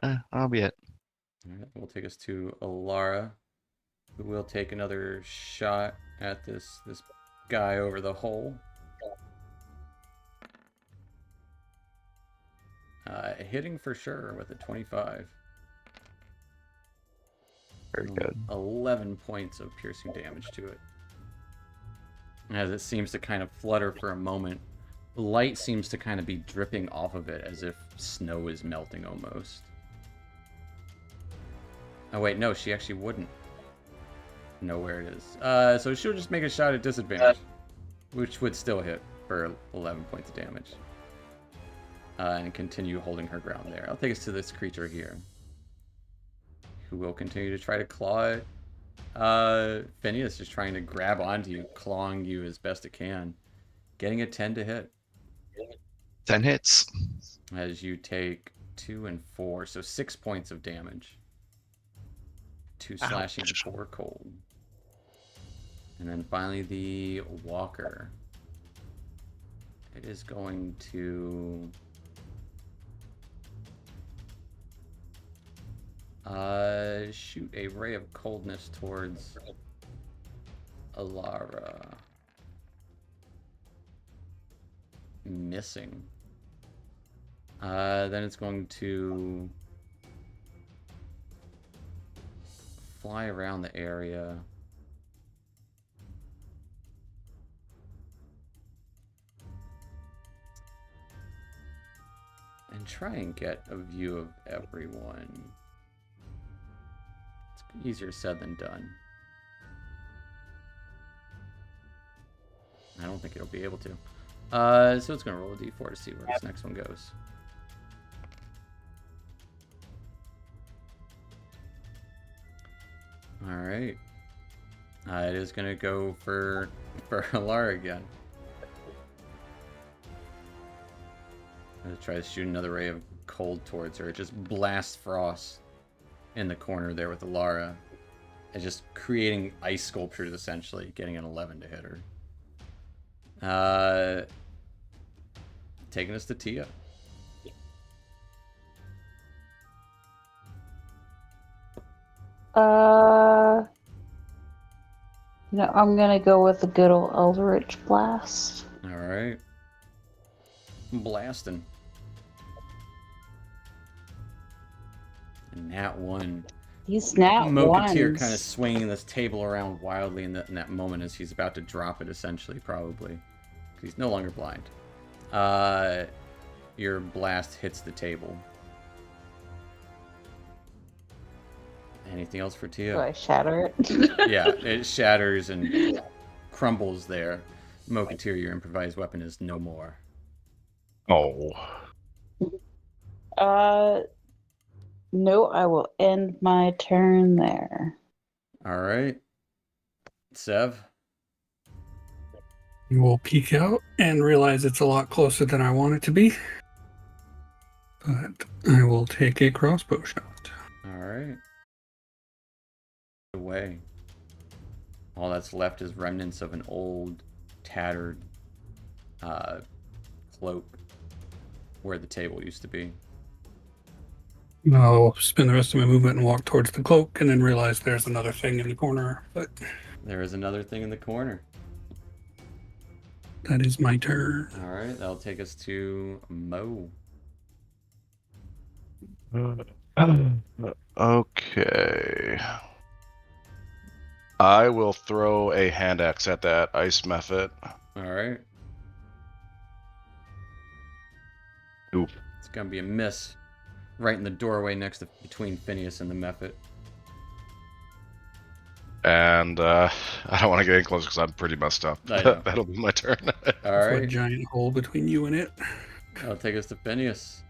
That'll be it. All right, we'll take us to Alara, who will take another shot at this guy over the hole. Hitting for sure with a 25. Very good. 11 points of piercing damage to it. As it seems to kind of flutter for a moment, light seems to kind of be dripping off of it as if snow is melting almost. Oh wait, no, she actually wouldn't know where it is. So she'll just make a shot at disadvantage, which would still hit for 11 points of damage. And continue holding her ground there. I'll take us to this creature here, who will continue to try to claw it. Phineas is trying to grab onto you, clawing you as best it can. Getting a 10 to hit. 10 hits. As you take 2 and 4, so 6 points of damage. 2 slashing and 4 cold. And then finally the walker. It is going to shoot a ray of coldness towards Alara. Missing. Then it's going to fly around the area. And try and get a view of everyone. It's easier said than done. I don't think it'll be able to. So it's going to roll a d4 to see where this next one goes. Alright. It is going to go for Alara again. I'm going to try to shoot another ray of cold towards her. It just blasts frost in the corner there with Alara. And just creating ice sculptures, essentially. Getting an 11 to hit her. Taking us to Tia. I'm gonna go with the good old Eldritch Blast. Alright. Blasting. And that one. He's nat Moketeer ones. kind of swinging this table around wildly in that moment as he's about to drop it, essentially, probably. He's no longer blind. Your blast hits the table. Anything else for Tia? Do I shatter it? Yeah, it shatters and crumbles there. Moketeer, your improvised weapon is no more. Oh. No, I will end my turn there. Alright. Sev? You will peek out and realize it's a lot closer than I want it to be. But I will take a crossbow shot. Alright. Away. All that's left is remnants of an old, tattered cloak where the table used to be. I'll spend the rest of my movement and walk towards the cloak and then realize there's another thing in the corner. But There is another thing in the corner. that is my turn. Alright, that'll take us to Mo. Okay. I will throw a hand axe at that ice mephit. Alright. Ooh. It's gonna be a miss. Right in the doorway between Phineas and the Mephit. And I don't want to get in close because I'm pretty messed up. I know. That'll be my turn. There's a Alright. giant hole between you and it. That'll take us to Phineas.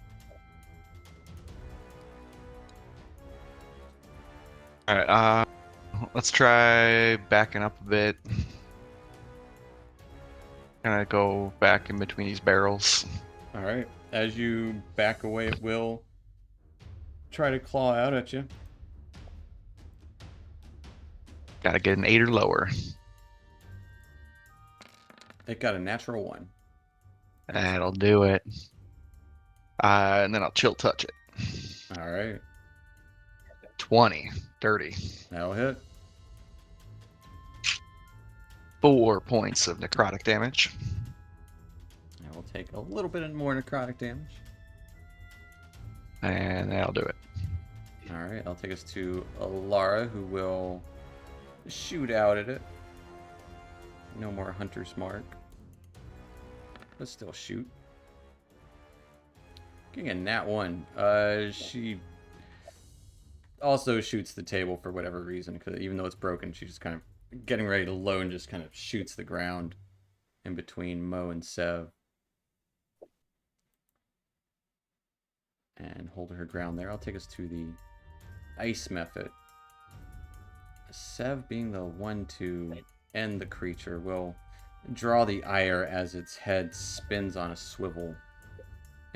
Alright, let's try backing up a bit. Gonna go back in between these barrels. All right. As you back away, it will try to claw out at you. Gotta get an 8 or lower. It got a natural 1. That'll do it. And then I'll chill touch it. All right. 20. Dirty. That'll hit. 4 points of necrotic damage. I will take a little bit more necrotic damage. And that'll do it. All right. I'll take us to Alara, who will shoot out at it. No more Hunter's Mark. But still shoot. Getting a nat 1. She also shoots the table for whatever reason, because even though it's broken, she's just kind of getting ready to load and just kind of shoots the ground in between Mo and Sev. And hold her ground there. I'll take us to the ice method. Sev, being the one to end the creature, will draw the ire as its head spins on a swivel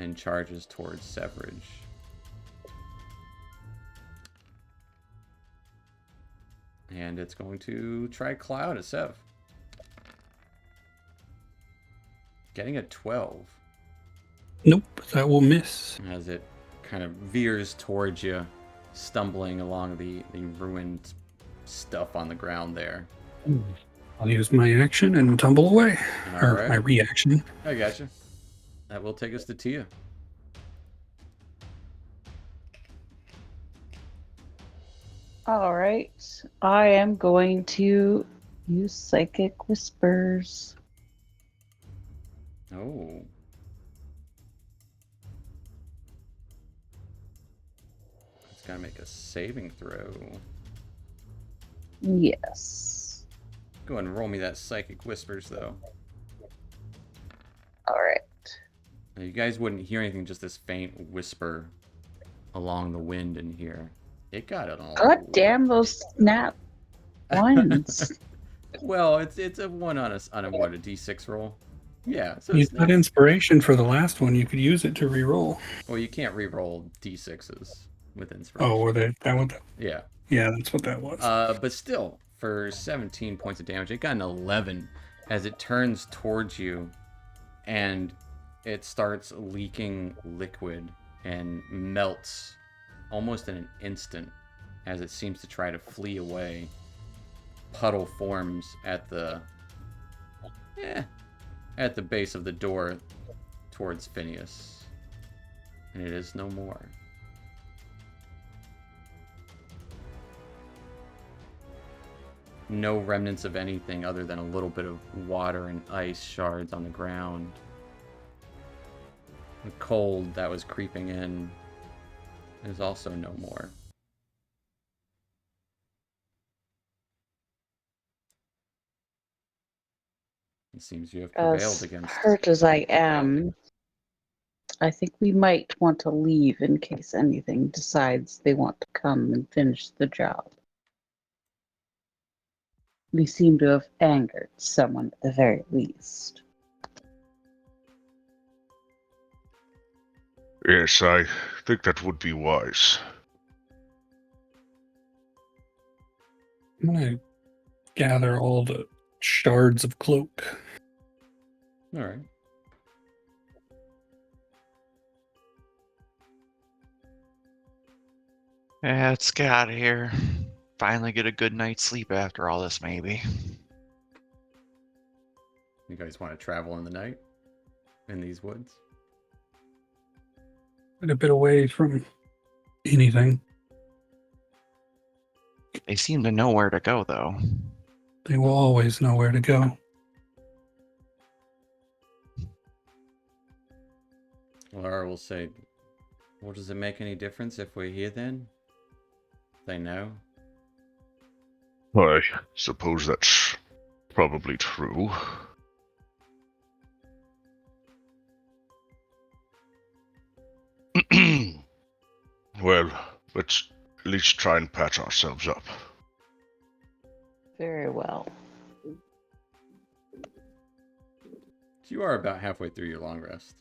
and charges towards Severidge. And it's going to try Cloud at Sev. Getting a 12. Nope, that will miss. As it kind of veers towards you, stumbling along the ruined stuff on the ground there. I'll use my action and tumble away. All Or right. my reaction. I gotcha. That will take us to Tia. All right. I am going to use Psychic Whispers. Oh. It's got to make a saving throw. Yes. Go ahead and roll me that Psychic Whispers, though. All right. Now, you guys wouldn't hear anything, just this faint whisper along the wind in here. It got it all. God damn those snap ones. Well, it's a 1 on a what, a D6 roll? Yeah. So You it's got not, inspiration for the last one. You could use it to re-roll. well, you can't re-roll D6s with inspiration. Oh, were they? That would. Yeah. Yeah, that's what that was. But still, for 17 points of damage, it got an 11 as it turns towards you, and it starts leaking liquid and melts almost in an instant as it seems to try to flee away. Puddle forms at the base of the door towards Phineas, and it is no more. No remnants of anything other than a little bit of water and ice shards on the ground. The cold that was creeping in is also no more. It seems you have prevailed As against. hurt as I am, I think we might want to leave in case anything decides they want to come and finish the job. We seem to have angered someone at the very least. Yes, I think that would be wise. I'm gonna gather all the shards of cloak. All right. Yeah, let's get out of here. Finally get a good night's sleep after all this, maybe. You guys want to travel in the night in these woods? Quite a bit away from anything. They seem to know where to go, though. They will always know where to go. Laura will say, well, does it make any difference if we're here then? They know. I suppose that's probably true. Well, let's at least try and patch ourselves up. Very well. You are about halfway through your long rest.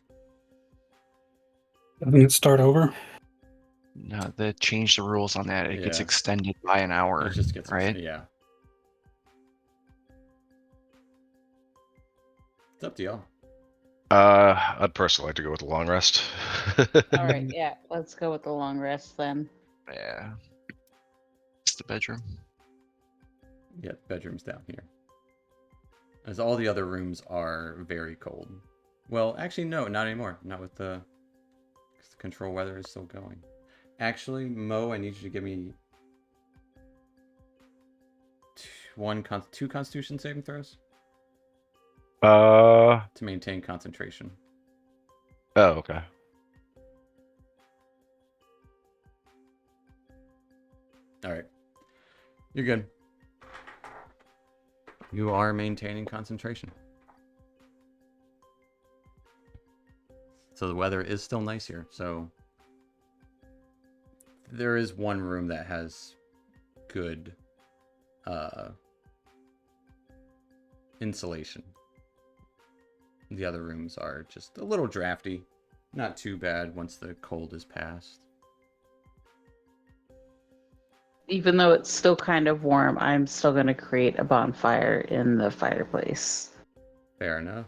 Doesn't it start over? No, they changed the rules on that. It gets Yeah. extended by an hour, It just gets right? yeah. It's up to y'all. I'd personally like to go with the long rest. All right, yeah, let's go with the long rest then. Yeah. It's the bedroom. Yeah, the bedroom's down here. As all the other rooms are very cold. Well, actually, no, not anymore. Not with the control weather is still going. Actually, Mo, I need you to give me two Constitution saving throws Oh, to maintain concentration. okay. All right, you're good. You are maintaining concentration. So the weather is still nice here. So there is one room that has good insulation. The other rooms are just a little drafty. Not too bad once the cold is past. Even though it's still kind of warm, I'm still going to create a bonfire in the fireplace. Fair enough.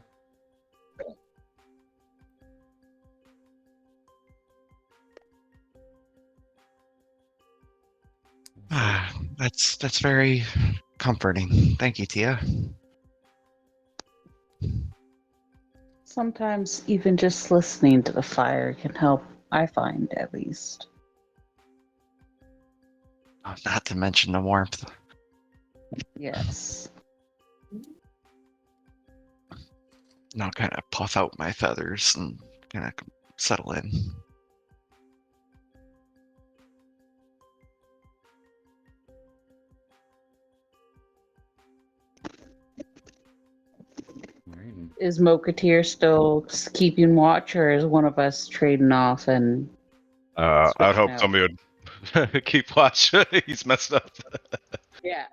Ah, that's very comforting. Thank you, Tia. Sometimes even just listening to the fire can help, I find at least. Oh, not to mention the warmth. Yes. Now kind of puff out my feathers and kind of settle in. All right. Is Mokatir still keeping watch, or is one of us trading off and I'd switching hope out? somebody would keep watch. He's messed up. Yeah.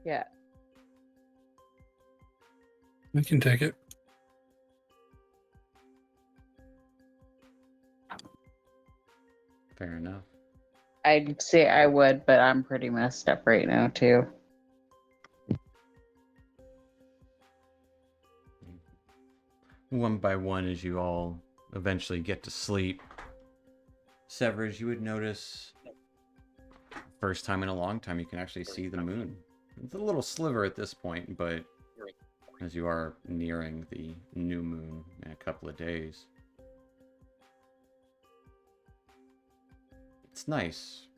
Yeah. We can take it. Fair enough. I'd say I would, but I'm pretty messed up right now too. One by one, as you all eventually get to sleep, Severus, you would notice, first time in a long time, you can actually see the moon. It's a little sliver at this point, but as you are nearing the new moon in a couple of days, it's nice.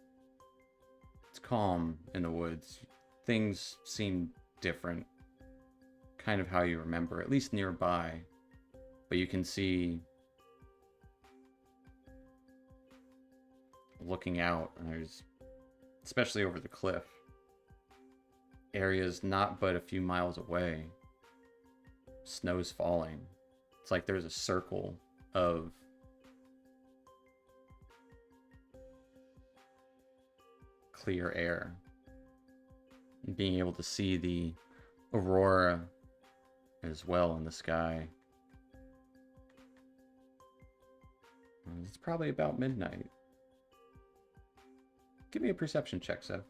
It's calm in the woods. Things seem different, kind of how you remember, at least nearby. But you can see, looking out, and there's, especially over the cliff, areas not but a few miles away. Snow's falling. It's like there's a circle of clear air. And being able to see the aurora as well in the sky. It's probably about midnight. Give me a perception check, Sev.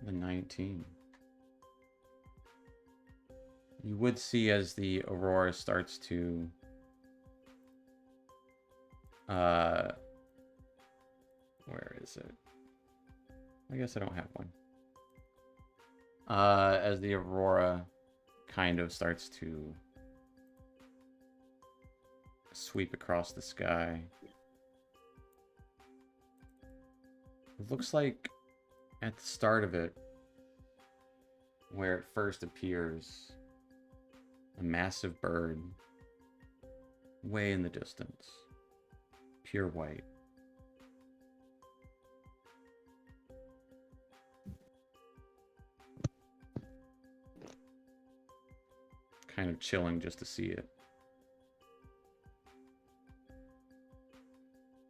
The 19. You would see as the aurora starts to where is it? I guess I don't have one. As the aurora kind of starts to sweep across the sky, it looks like at the start of it, where it first appears, a massive bird way in the distance, pure white. Kind of chilling just to see it.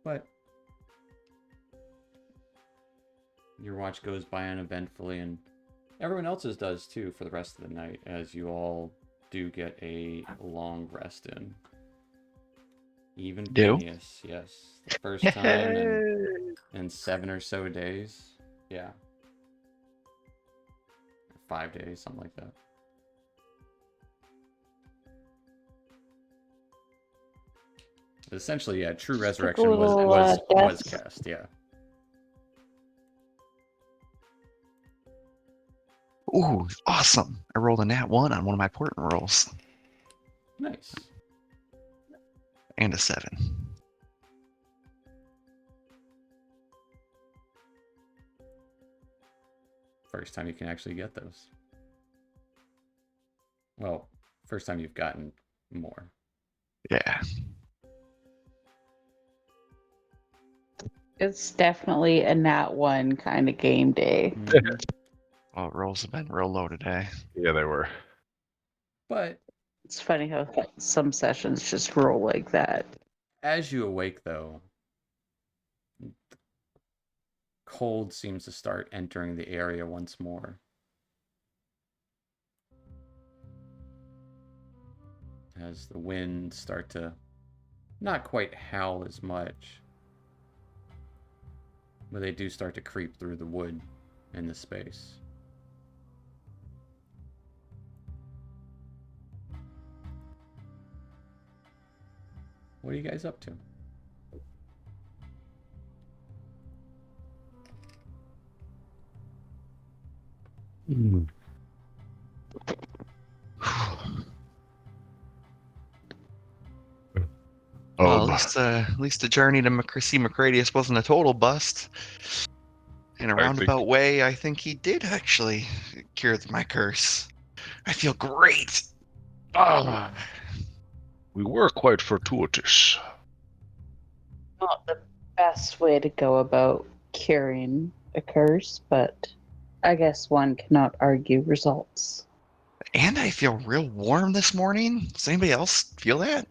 But your watch goes by uneventfully, and Everyone else's does too for the rest of the night, as you all do get a long rest in. Even Do? Phineas, yes. The first time in 7 or so days. Yeah. 5 days, something like that. Essentially, yeah, True Resurrection was death. cast, yeah. Ooh, awesome. I rolled a nat 1 on one of my portent rolls. Nice. And a 7. First time you can actually get those. Well, first time you've gotten more. Yeah. It's definitely a nat 1 kind of game day. Mhm. Well, rolls have been real low today. Yeah, they were. But It's funny how some sessions just roll like that. as you awake, though, cold seems to start entering the area once more. As the winds start to not quite howl as much, but they do start to creep through the wood in the space. What are you guys up to? Well, at least the journey to see Macradius wasn't a total bust. In a I think- roundabout way, I think he did actually cure my curse. I feel great. Oh. we were quite fortuitous. Not the best way to go about curing a curse, but I guess one cannot argue results. And I feel real warm this morning. Does anybody else feel that?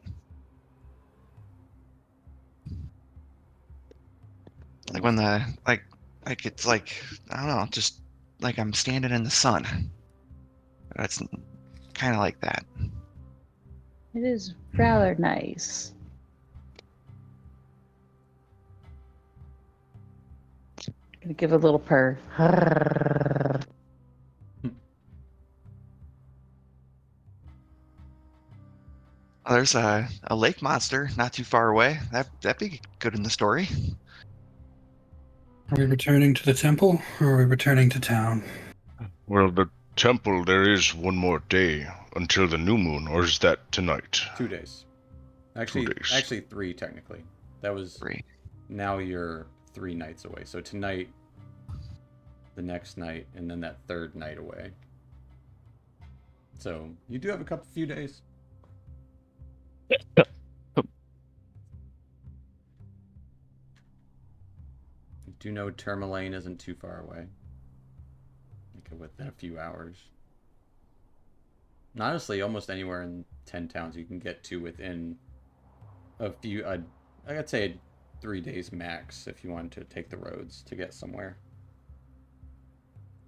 Like when like it's like, I don't know, just like I'm standing in the sun. It's kind of like that. It is rather nice. Gonna give a little purr. Oh, there's a lake monster not too far away. That'd be good in the story. Are we returning to the temple, or are we returning to town? Well, the temple, there is one more day until the new moon, or is that tonight? 2 days. Actually, 2 days. actually 3 technically. That was 3. now you're 3 nights away. So tonight, the next night, and then that third night away. So you do have a few days. You do know Tourmaline isn't too far away. Like within a few hours. And honestly, almost anywhere in 10 towns you can get to within a few, I'd say 3 days max if you wanted to take the roads to get somewhere.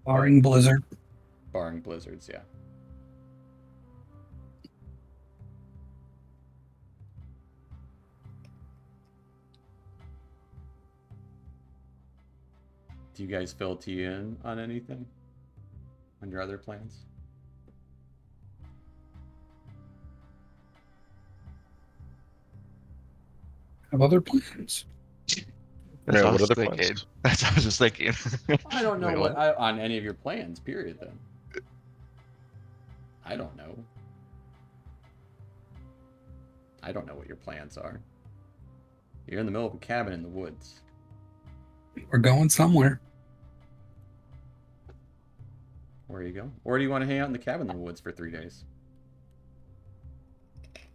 Barring blizzard. Barring blizzards, yeah. Do you guys fill tea in on anything? On your other plans? Have other plans? That's Yeah, what I what was other thinking. plans? That's what I was just thinking. I don't know Wait, what on any of your plans, period, then. I don't know. I don't know what your plans are. You're in the middle of a cabin in the woods. We're going somewhere. Where you go? Or do you want to hang out in the cabin in the woods for 3 days?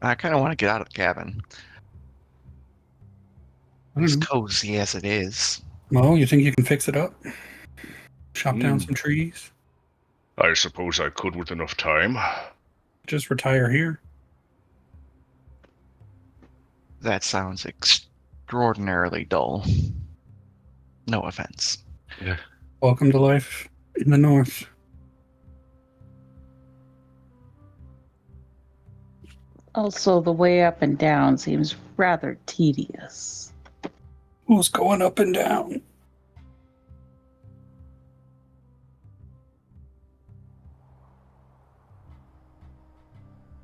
I kind of want to get out of the cabin. I don't As know. cozy as it is. Well, you think you can fix it up? Chop down Hmm. some trees? I suppose I could with enough time. Just retire here? That sounds extraordinarily dull. No offense. Welcome to life in the north. Also, the way up and down seems rather tedious. Who's going up and down?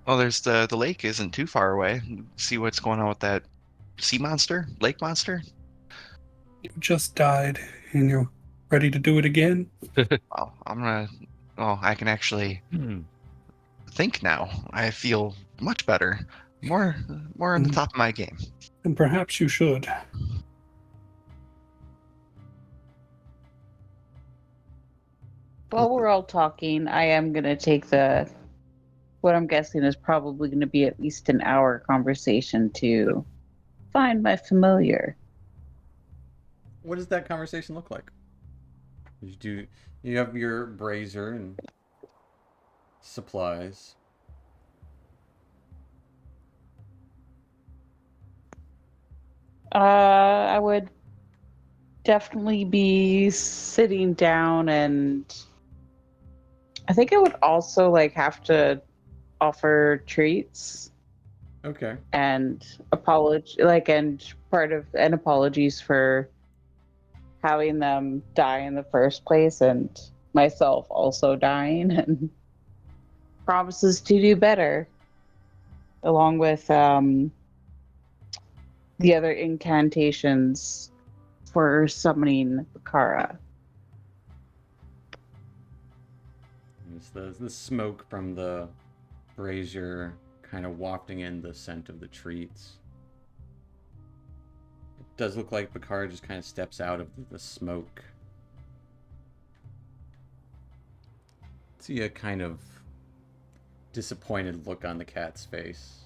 Oh, there's the lake isn't too far away. See what's going on with that sea monster, lake monster? You just died, and you're ready to do it again? Oh, I can actually think now. I feel much better. More on the top of my game. And perhaps you should. While we're all talking, I am going to take what I'm guessing is probably going to be at least an hour conversation to find my familiar. What does that conversation look like? You have your brazier and supplies. I would definitely be sitting down, and I think I would also like have to offer treats Okay. and apologies for having them die in the first place, and myself also dying, and promises to do better, along with the other incantations for summoning Bakara. It's the smoke from the brazier kind of wafting in the scent of the treats. It does look like Bakara just kind of steps out of the smoke. See a kind of disappointed look on the cat's face.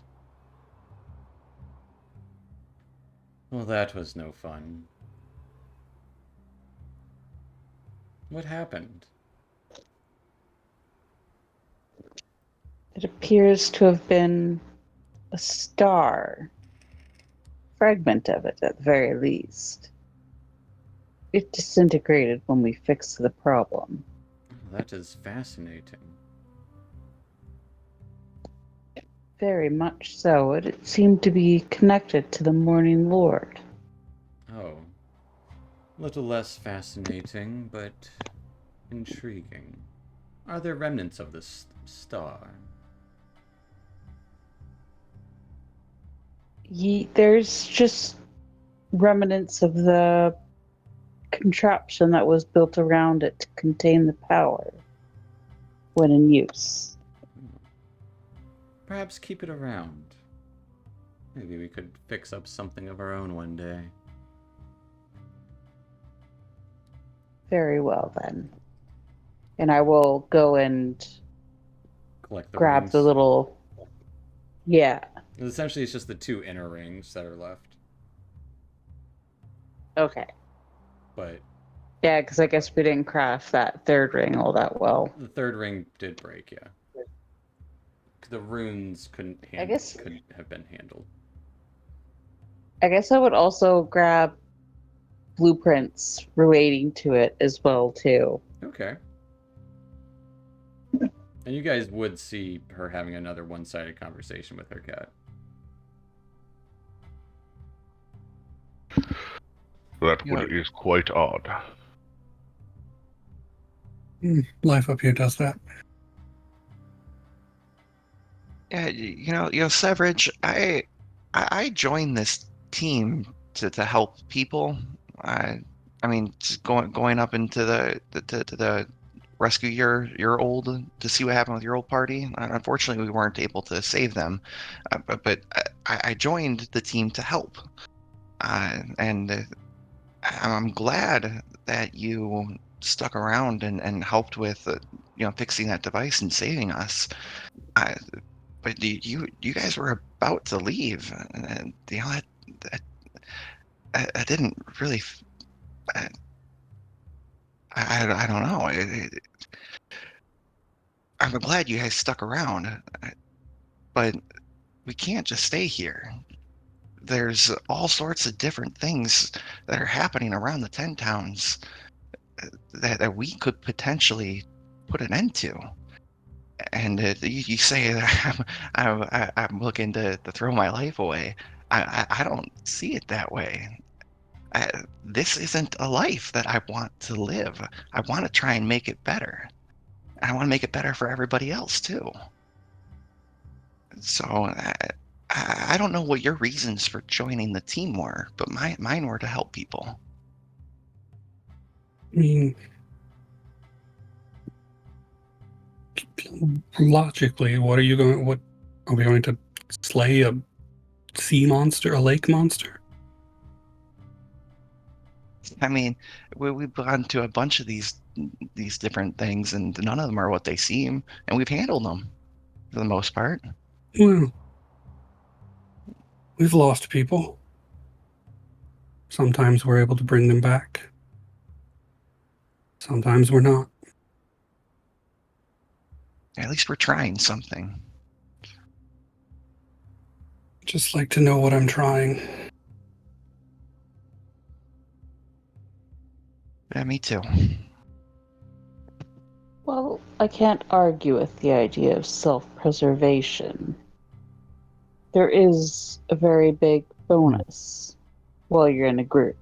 Well, that was no fun. What happened? It appears to have been a star, fragment of it at the very least. It disintegrated when we fixed the problem. That is fascinating. Very much so. It seemed to be connected to the Morning Lord. Oh. A little less fascinating, but intriguing. Are there remnants of this star? There's just remnants of the contraption that was built around it to contain the power when in use. Perhaps keep it around. Maybe we could fix up something of our own one day. Very well, then. And I will go and Collect the grab rings. the little. Yeah. Essentially, it's just the two inner rings that are left. Okay. But Yeah, because I guess we didn't craft that third ring all that well. the third ring did break, yeah. The runes couldn't have been handled. I guess I would also grab blueprints relating to it as well too. Okay. And you guys would see her having another one-sided conversation with her cat. That is quite odd. Life up here does that. Yeah, Severage, I joined this team to help people. I mean, just going up into the rescue your old to see what happened with your old party. Unfortunately, we weren't able to save them, but I joined the team to help, and I'm glad that you stuck around and helped with fixing that device and saving us. But you guys were about to leave, and that, I didn't really. I don't know. I'm glad you guys stuck around, but we can't just stay here. There's all sorts of different things that are happening around the 10 towns that we could potentially put an end to. And you say that I'm looking to throw my life away. I don't see it that way. This isn't a life that I want to live. I want to try and make it better. And I want to make it better for everybody else too. So I don't know what your reasons for joining the team were, but mine were to help people. I mean, logically, what are we going to slay a sea monster, a lake monster? I mean, we've gone to a bunch of these different things, and none of them are what they seem, and we've handled them for the most part. Well, we've lost people. Sometimes we're able to bring them back. Sometimes we're not. At least we're trying something. Just like to know what I'm trying. Yeah, me too. Well, I can't argue with the idea of self-preservation. There is a very big bonus while you're in a group.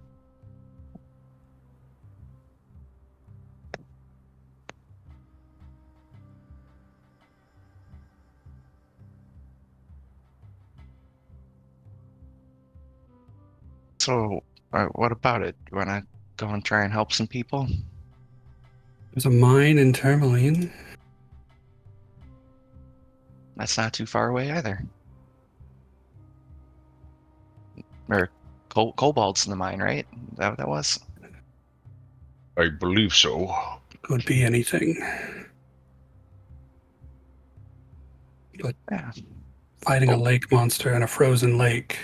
So, what about it? You want to go and try and help some people? There's a mine in Tourmaline. That's not too far away either. Or cobalt's in the mine, right? That what that was? I believe so. Could be anything. But Yeah. fighting a lake monster in a frozen lake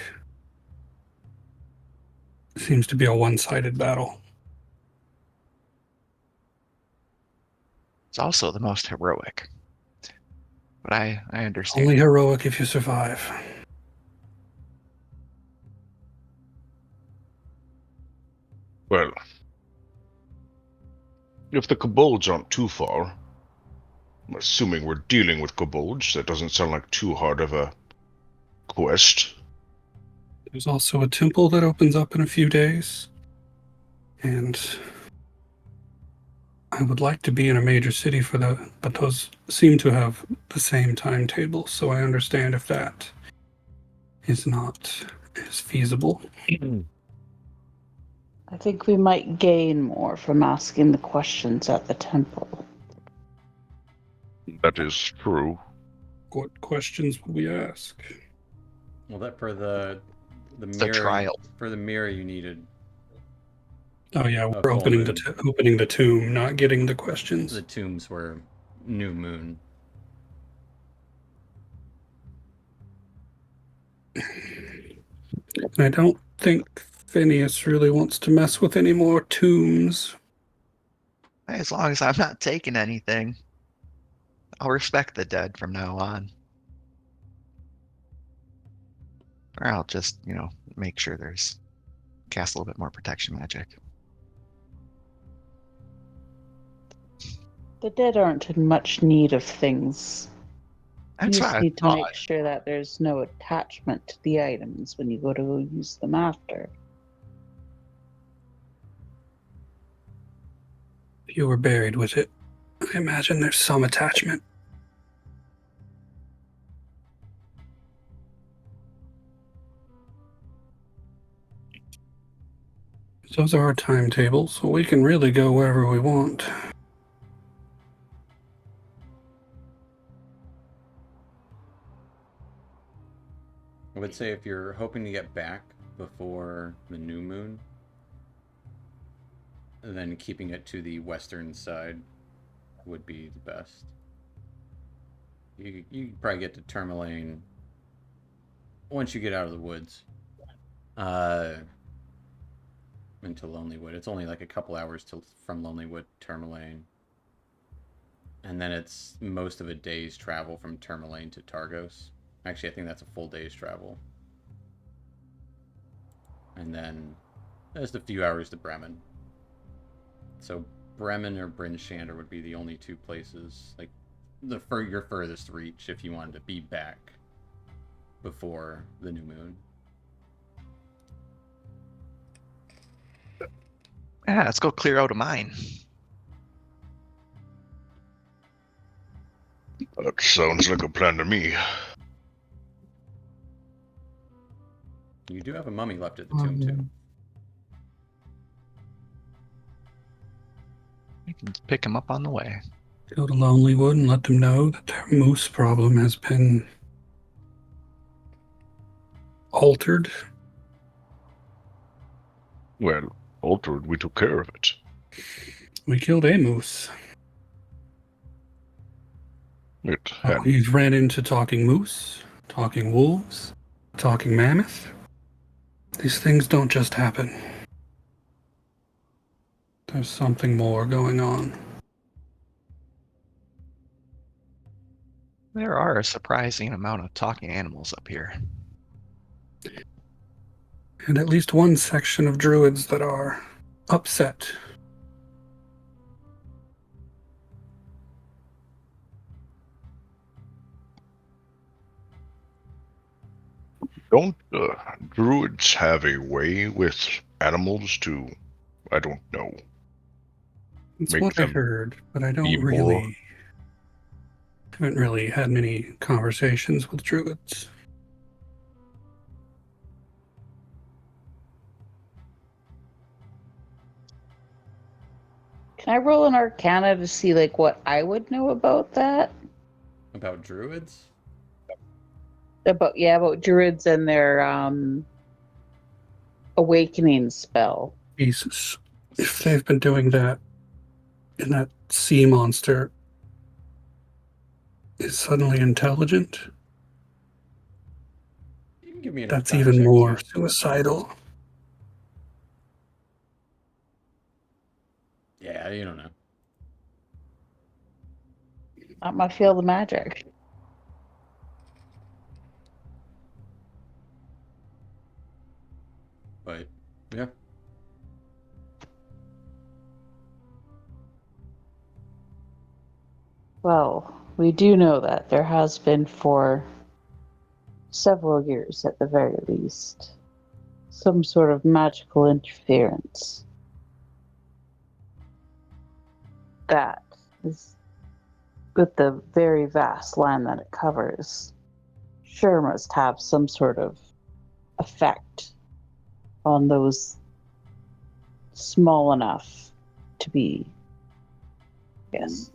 seems to be a one-sided battle. It's also the most heroic. But I understand. Only heroic if you survive. Well, if the kobolds aren't too far, I'm assuming we're dealing with kobolds, that doesn't sound like too hard of a quest. There's also a temple that opens up in a few days. And I would like to be in a major city for that, but those seem to have the same timetable, so I understand if that is not as feasible. I think we might gain more from asking the questions at the temple. That is true. What questions would we ask? Well, that for the The mirror trial. for the mirror you needed Oh yeah, a we're full opening moon. opening the tomb, not getting the questions. The tombs were new moon. And I don't think Phineas really wants to mess with any more tombs. As long as I'm not taking anything, I'll respect the dead from now on. Or I'll just, make sure there's cast a little bit more protection magic. The dead aren't in much need of things. You That's what just I need to thought. make sure that there's no attachment to the items when you go to use them after. If you were buried with it, I imagine there's some attachment. Those are our timetables, so we can really go wherever we want. I would say if you're hoping to get back before the new moon, then keeping it to the western side would be the best. You probably get to Tourmaline once you get out of the woods. Into Lonelywood. It's only like a couple hours from Lonelywood to Tourmaline. And then it's most of a day's travel from Tourmaline to Targos. Actually, I think that's a full day's travel. And then just a few hours to Bremen. So Bremen or Bryn Shander would be the only two places. Like your furthest reach if you wanted to be back before the new moon. Yeah, let's go clear out of mine. That sounds like a plan to me. You do have a mummy left at the tomb too. We can pick him up on the way. Go to Lonelywood and let them know that their moose problem has been altered. Well, altered, we took care of it. We killed a moose. It Oh, had he's ran into talking moose, talking wolves, talking mammoth. These things don't just happen. There's something more going on. There are a surprising amount of talking animals up here. And at least one section of druids that are upset. Don't druids have a way with animals to, I don't know, It's make what I them heard, but I be don't more? haven't really had many conversations with druids. Can I roll an Arcana to see like what I would know about that? About druids? About druids and their awakening spell. Jesus. If they've been doing that and that sea monster is suddenly intelligent, You can give me an that's Arcana even check more too. suicidal. Yeah, you don't know. Not my field of magic. But yeah. Well, we do know that there has been for several years at the very least some sort of magical interference that is with the very vast land that it covers sure must have some sort of effect on those small enough to be, yes,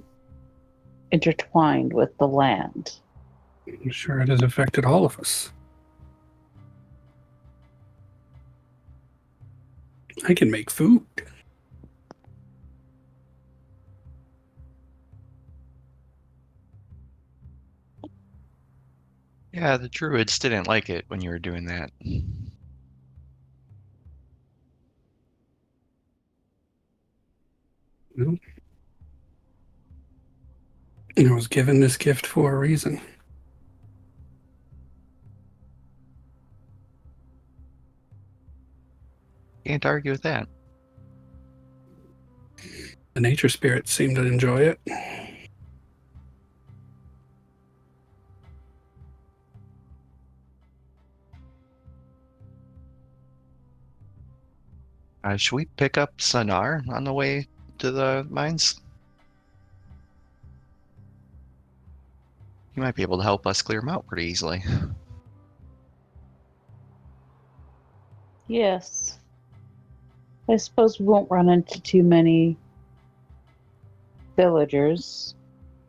intertwined with the land. I'm sure it has affected all of us. I can make food. Yeah, the druids didn't like it when you were doing that. Well, I was given this gift for a reason. Can't argue with that. The nature spirits seem to enjoy it. Should we pick up Sonar on the way to the mines? He might be able to help us clear them out pretty easily. Yes. I suppose we won't run into too many villagers.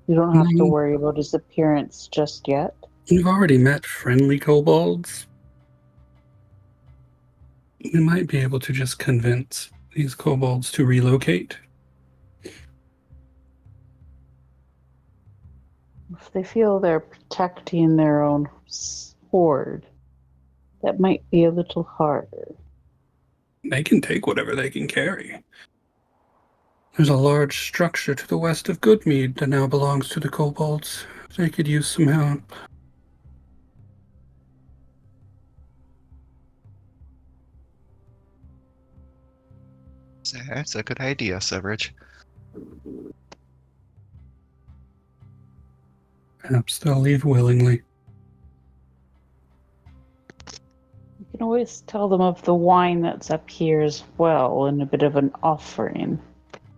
We don't have to worry about his appearance just yet. You've already met friendly kobolds. We might be able to just convince these kobolds to relocate. If they feel they're protecting their own horde, that might be a little harder. They can take whatever they can carry. There's a large structure to the west of Goodmead that now belongs to the kobolds. They could use some help. That's a good idea, Severage. Perhaps they'll leave willingly. You can always tell them of the wine that's up here as well, and a bit of an offering.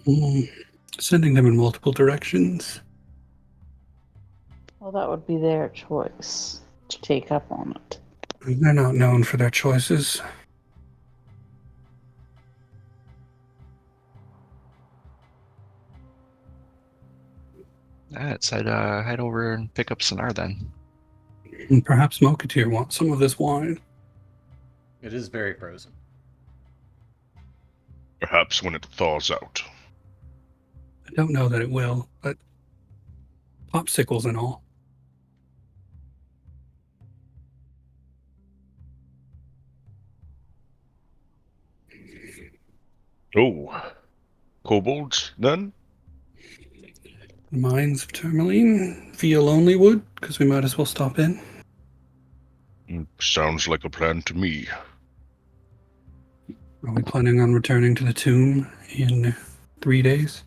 Hmm. Sending them in multiple directions. Well, that would be their choice to take up on it. They're not known for their choices. Alright, so I'd head over and pick up Sonar then. And perhaps Moketeer wants some of this wine. It is very frozen. Perhaps when it thaws out. I don't know that it will, but popsicles and all. Oh, kobolds then? The mines of Tourmaline via Lonely Wood, because we might as well stop in. Sounds like a plan to me. Are we planning on returning to the tomb in 3 days?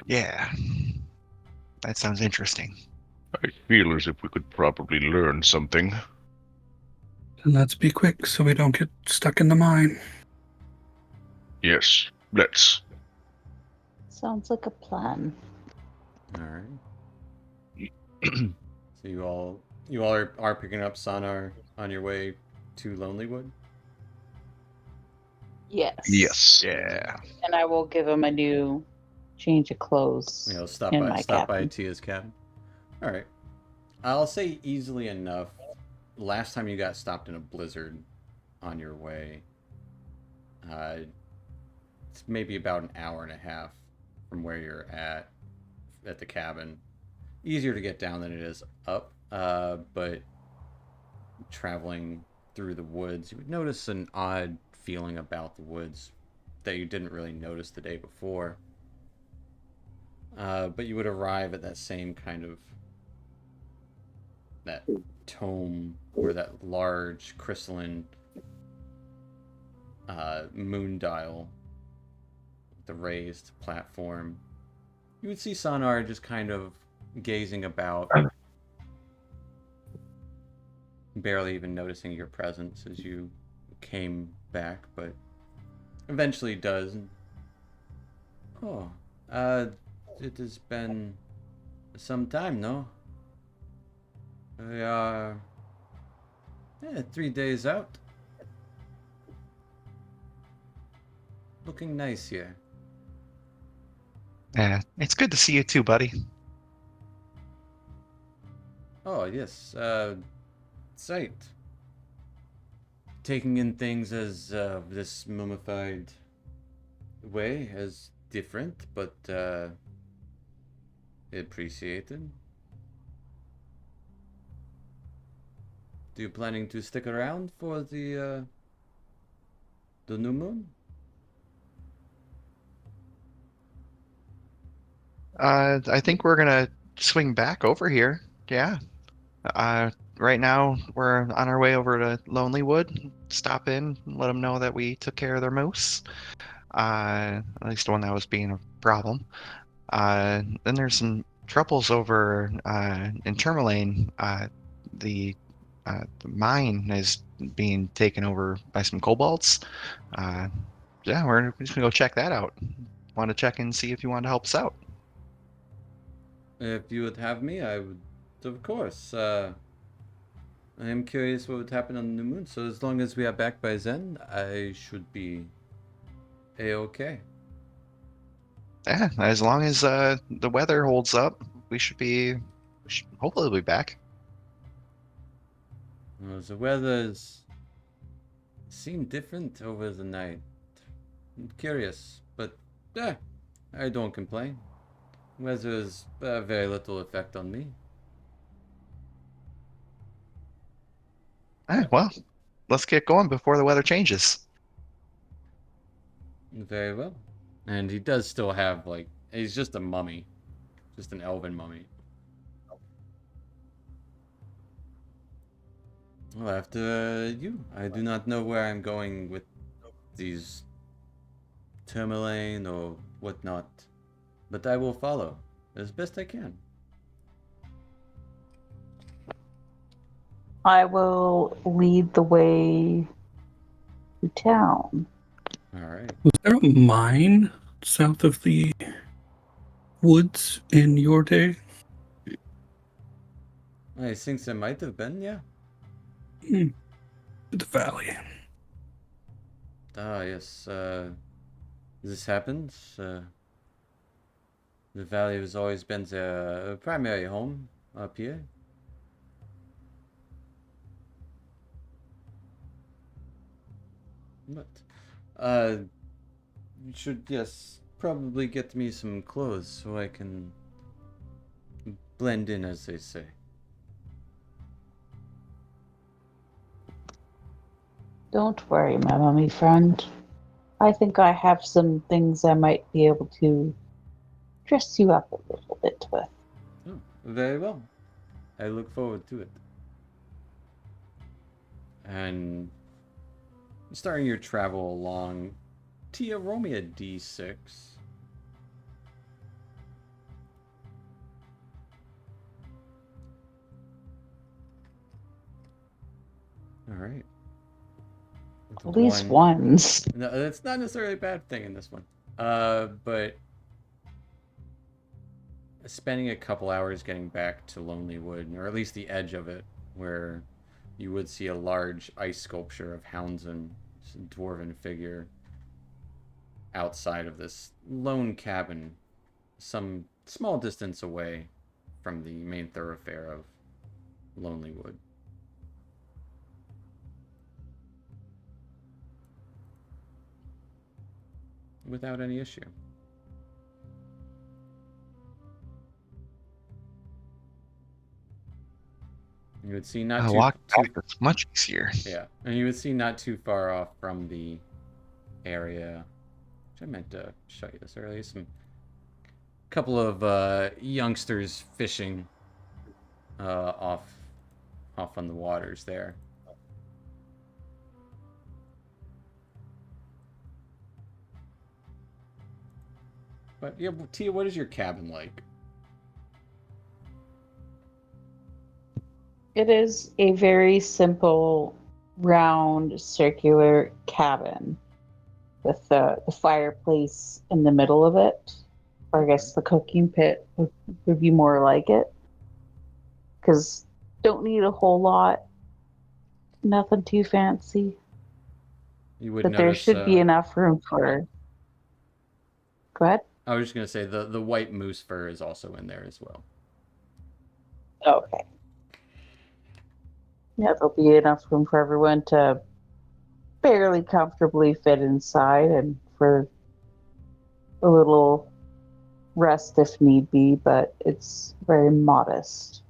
Yeah. That sounds interesting. I feel as if we could probably learn something. Then let's be quick so we don't get stuck in the mine. Yes, let's. Sounds like a plan. All right. So you all are picking up Sonar on your way to Lonelywood. Yes. Yes. Yeah. And I will give him a new change of clothes You know, stop in by my cabin. Tia's cabin. All right. I'll say easily enough. Last time you got stopped in a blizzard on your way, it's maybe about an hour and a half from where you're at the cabin. Easier to get down than it is up, but traveling through the woods, you would notice an odd feeling about the woods that you didn't really notice the day before. But you would arrive at that same kind of that tome or that large crystalline moon dial, the raised platform. You would see Sonar just kind of gazing about, barely even noticing your presence as you came back, but eventually does. Oh, it has been some time, no? We are 3 days out. Looking nice here. Yeah. It's good to see you too, buddy. Oh, yes, sight. Taking in things as this mummified way as different, but appreciated. Do you planning to stick around for the new moon? I think we're gonna swing back over here. Yeah. Right now we're on our way over to Lonelywood. Stop in, let them know that we took care of their moose. At least the one that was being a problem. Then there's some troubles over in Tourmaline. The mine is being taken over by some kobolds. Yeah, we're just gonna go check that out. Want to check and see if you want to help us out. If you would have me, I would, of course. I am curious what would happen on the new moon, so as long as we are back by then, I should be a-okay. Yeah, as long as the weather holds up, we should hopefully be back. Well, the weather's seemed different over the night. I'm curious, but yeah, I don't complain. Weather has very little effect on me. Well, let's get going before the weather changes. Very well. And he does still have, like, he's just a mummy. Just an elven mummy. Well, after you, I do not know where I'm going with these Tourmaline or whatnot, but I will follow. as best I can. I will lead the way to town. All right. Was there a mine south of the woods in your day? I think there might have been, yeah. The valley. Ah, yes. This happens. The valley has always been the primary home up here. But, you should, yes, probably get me some clothes so I can blend in, as they say. Don't worry, my mummy friend. I think I have some things I might be able to dress you up a little bit with. Oh, very well. I look forward to it. And starting your travel along, Tia, roll me a d6. All right. The At least one. ones. No, that's not necessarily a bad thing in this one. But spending a couple hours getting back to Lonely Wood, or at least the edge of it, where you would see a large ice sculpture of Houndsdon, dwarven figure, outside of this lone cabin, some small distance away from the main thoroughfare of Lonely Wood. Without any issue. You would see not too, Walking back is much easier. yeah, and you would see not too far off from the area. Which I meant to show you this earlier. Some couple of youngsters fishing off on the waters there. But yeah, Tia, what is your cabin like? It is a very simple, round, circular cabin with the fireplace in the middle of it. Or I guess the cooking pit would be more like it. Because don't need a whole lot. Nothing too fancy. You would But there notice. should be enough room for. Go ahead. I was just gonna say the white moose fur is also in there as well. Okay. Yeah, there'll be enough room for everyone to fairly comfortably fit inside and for a little rest if need be, but it's very modest.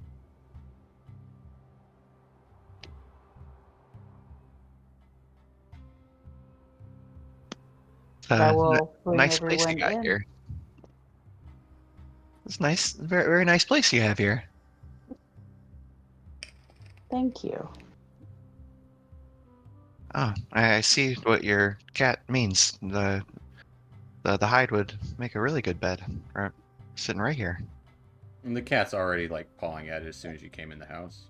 I will bring Nice place you everyone got in. here. It's nice, very very nice place you have here. Thank you. Oh, I see what your cat means. The hide would make a really good bed. Right, sitting right here. And the cat's already like pawing at it as soon as you came in the house.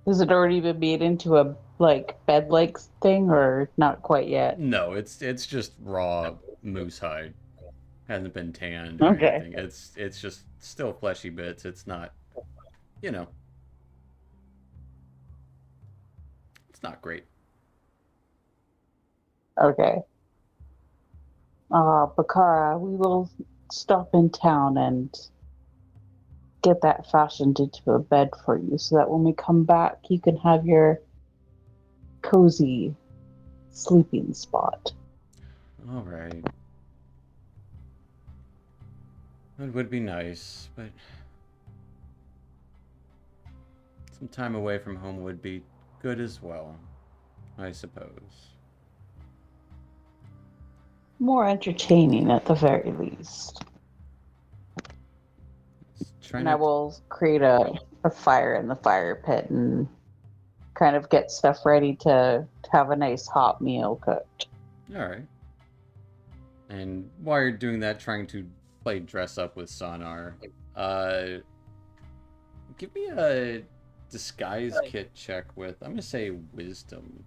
Has it already been made into a like bed-like thing, or not quite yet? No, it's just raw moose hide. Hasn't been tanned or Okay. anything. It's just still fleshy bits. It's not, you know, it's not great. Okay. Bakara, we will stop in town and get that fashioned into a bed for you so that when we come back, you can have your cozy sleeping spot. All right. It would be nice, but some time away from home would be good as well, I suppose. More entertaining at the very least. Try And I not. will create a fire in the fire pit and kind of get stuff ready to have a nice hot meal cooked. All right. And while you're doing that, trying to play dress up with Sonar, uh, give me a disguise kit check with, I'm gonna say wisdom.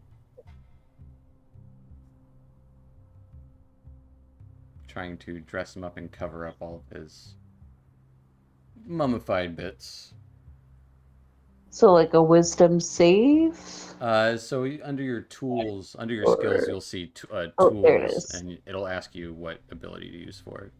Trying to dress him up and cover up all of his mummified bits. So like a wisdom save? So under your tools, under your skills, Or you'll see oh, there it tools, is. and it'll ask you what ability to use for it.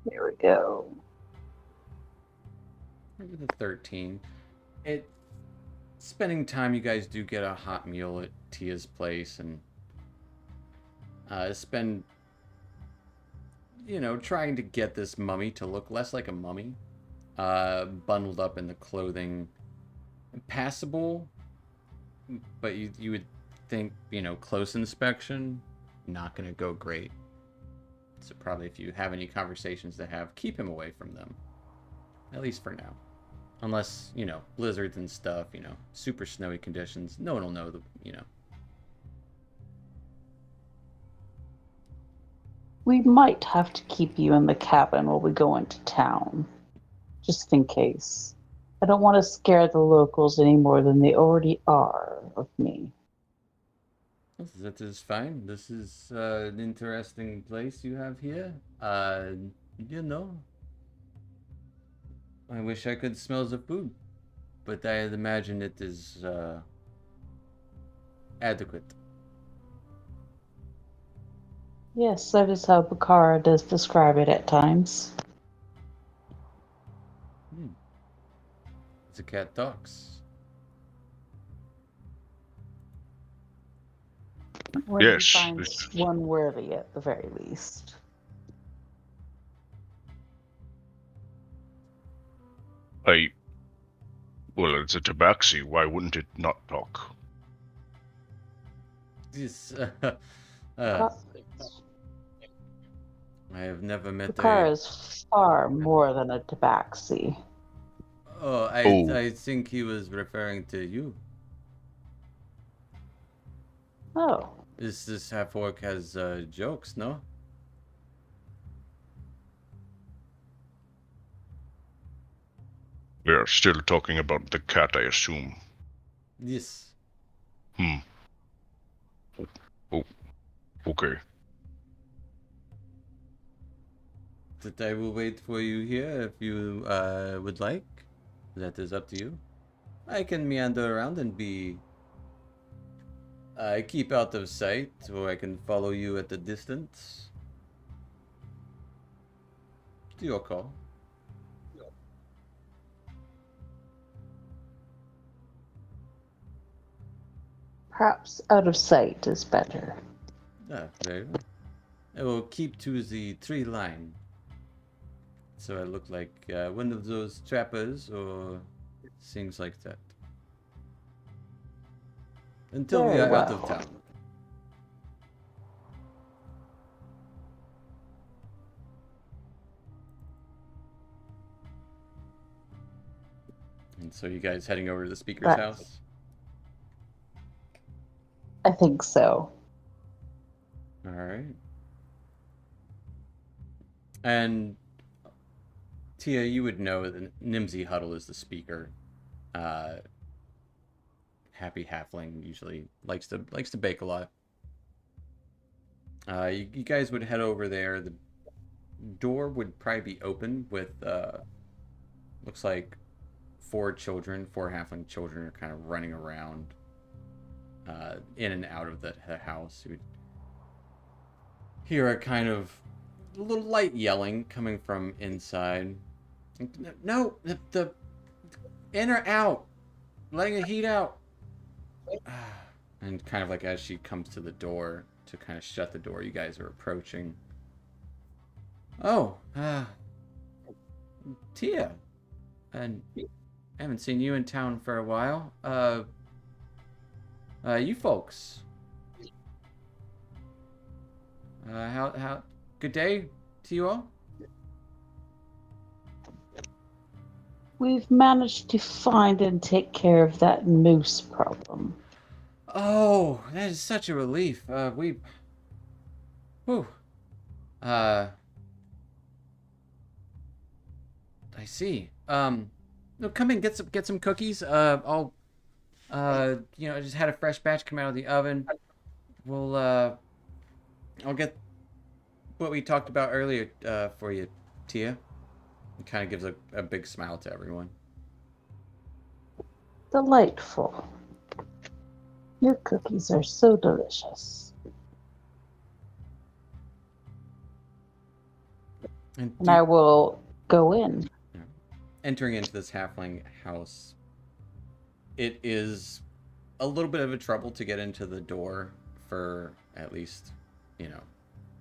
There we go. With a 13. Spending time, you guys do get a hot meal at Tia's place, and spend, trying to get this mummy to look less like a mummy, bundled up in the clothing, passable, but you would think, close inspection, not gonna go great. So probably if you have any conversations to have, keep him away from them, at least for now. Unless, blizzards and stuff, super snowy conditions, no one will know We might have to keep you in the cabin while we go into town, just in case. I don't want to scare the locals any more than they already are of me. That is fine. This is an interesting place you have here. You know, I wish I could smell the food, but I imagine it is adequate. Yes, that is how Bakara does describe it at times. The cat talks. When Yes, he finds one worthy at the very least. Well, it's a tabaxi. Why wouldn't it not talk? This, Ka- I have never met Bakara a. is far more than a tabaxi. Oh, Oh. I think he was referring to you. Oh, This half orc has jokes, no? We are still talking about the cat, I assume. Yes. Oh, okay. That I will wait for you here if you would like. That is up to you. I can meander around and be keep out of sight, or I can follow you at a distance. To your call. perhaps out of sight is better. Very well. I will keep to the tree line. So I look like one of those trappers or things like that. Until we Very are out of well. town. And so you guys heading over to the speaker's That- house? I think so. Alright. And Tia, you would know that Nimsy Huddle is the speaker. Happy halfling usually likes to bake a lot. You guys would head over there. The door would probably be open with looks like four halfling children are kind of running around in and out of the house. You would hear a kind of a little light yelling coming from inside. No, the in or out, letting the heat out. And kind of like as she comes to the door to kind of shut the door, you guys are approaching. Oh, Tia, and I haven't seen you in town for a while. You folks. How good day to you all. We've managed to find and take care of that moose problem. Oh, that is such a relief. Whew. Uh, I see. No, come in, get some cookies. I just had a fresh batch come out of the oven. We'll, I'll get what we talked about earlier, for you, Tia. It kind of gives a big smile to everyone. Delightful. Your cookies are so delicious. And And I will go in. entering into this halfling house, it is a little bit of a trouble to get into the door for at least, at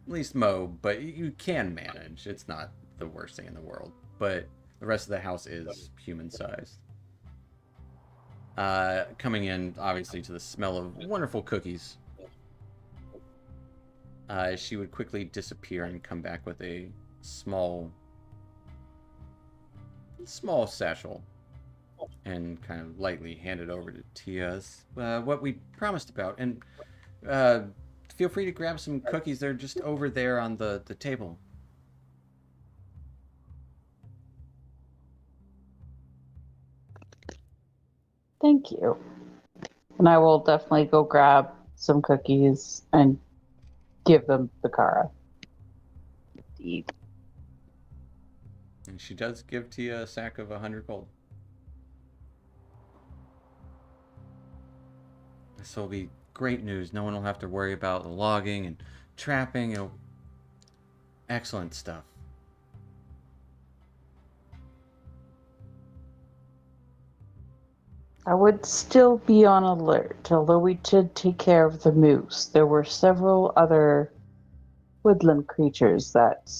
least Mo, but you can manage. It's not the worst thing in the world, but the rest of the house is human-sized. Coming in, obviously, to the smell of wonderful cookies, she would quickly disappear and come back with a small satchel and kind of lightly hand it over to Tia's, what we promised about. And uh, feel free to grab some cookies. They're just over there on the table. Thank you. And I will definitely go grab some cookies and give them to Kara to eat. And she does give Tia a sack of 100 gold. This will be great news. No one will have to worry about the logging and trapping. Excellent stuff. I would still be on alert, although we did take care of the moose. There were several other woodland creatures that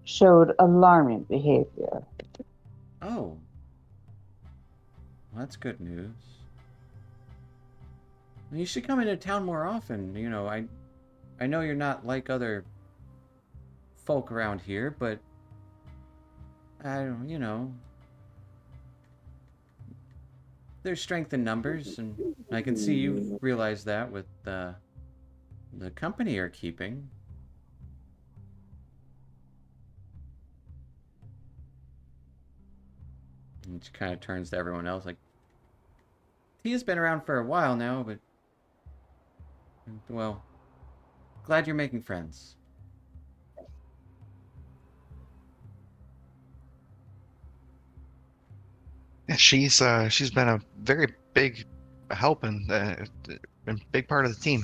showed alarming behavior. Oh. Well, that's good news. You should come into town more often. I know you're not like other folk around here, but I don't, there's strength in numbers, and I can see you realize that with the company you're keeping. And she kind of turns to everyone else like, Tia's been around for a while now, but, well, glad you're making friends. Yeah, she's been a very big help and big part of the team.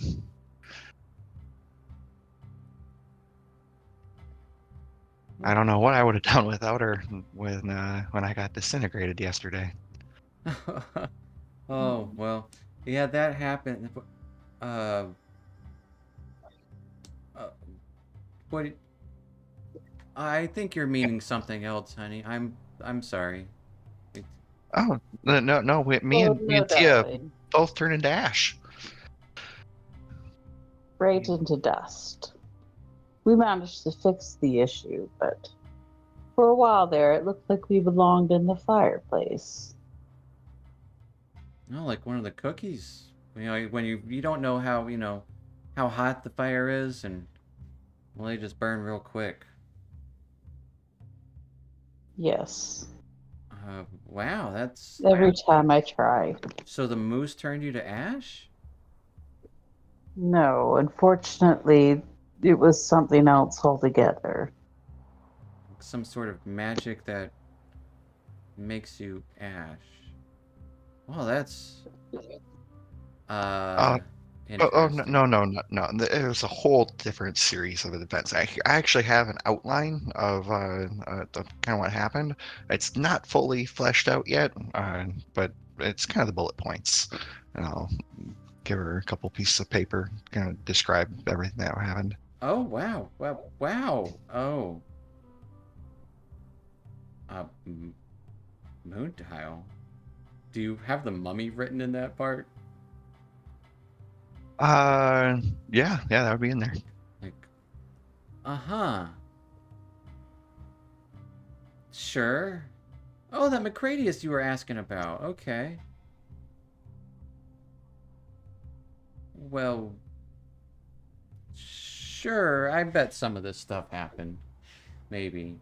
I don't know what I would have done without her when I got disintegrated yesterday. Oh, well, yeah, that happened. Uh, uh, what? I think you're meaning something else, honey. I'm sorry. It, Oh no, me Oh, and no, Tia darling. both turned into ash. Right into dust. We managed to fix the issue, but for a while there, it looked like we belonged in the fireplace. no, like one of the cookies. When you don't know how hot the fire is, and well, they just burn real quick. Yes. Wow, that's Every time I try. so the moose turned you to ash? No, unfortunately, it was something else altogether. Some sort of magic that makes you ash. Well, that's Uh, oh no, interesting. no. It was a whole different series of events. I actually have an outline of kind of what happened. It's not fully fleshed out yet, but it's kind of the bullet points. And I'll give her a couple pieces of paper, kind of describe everything that happened. Oh wow, wow. Oh, uh, m- moon tile. Do you have the mummy written in that part? Uh, yeah, that would be in there. Like, Uh-huh. Sure. Oh, that Macradius you were asking about. Okay. Well, sure. I bet some of this stuff happened. Maybe.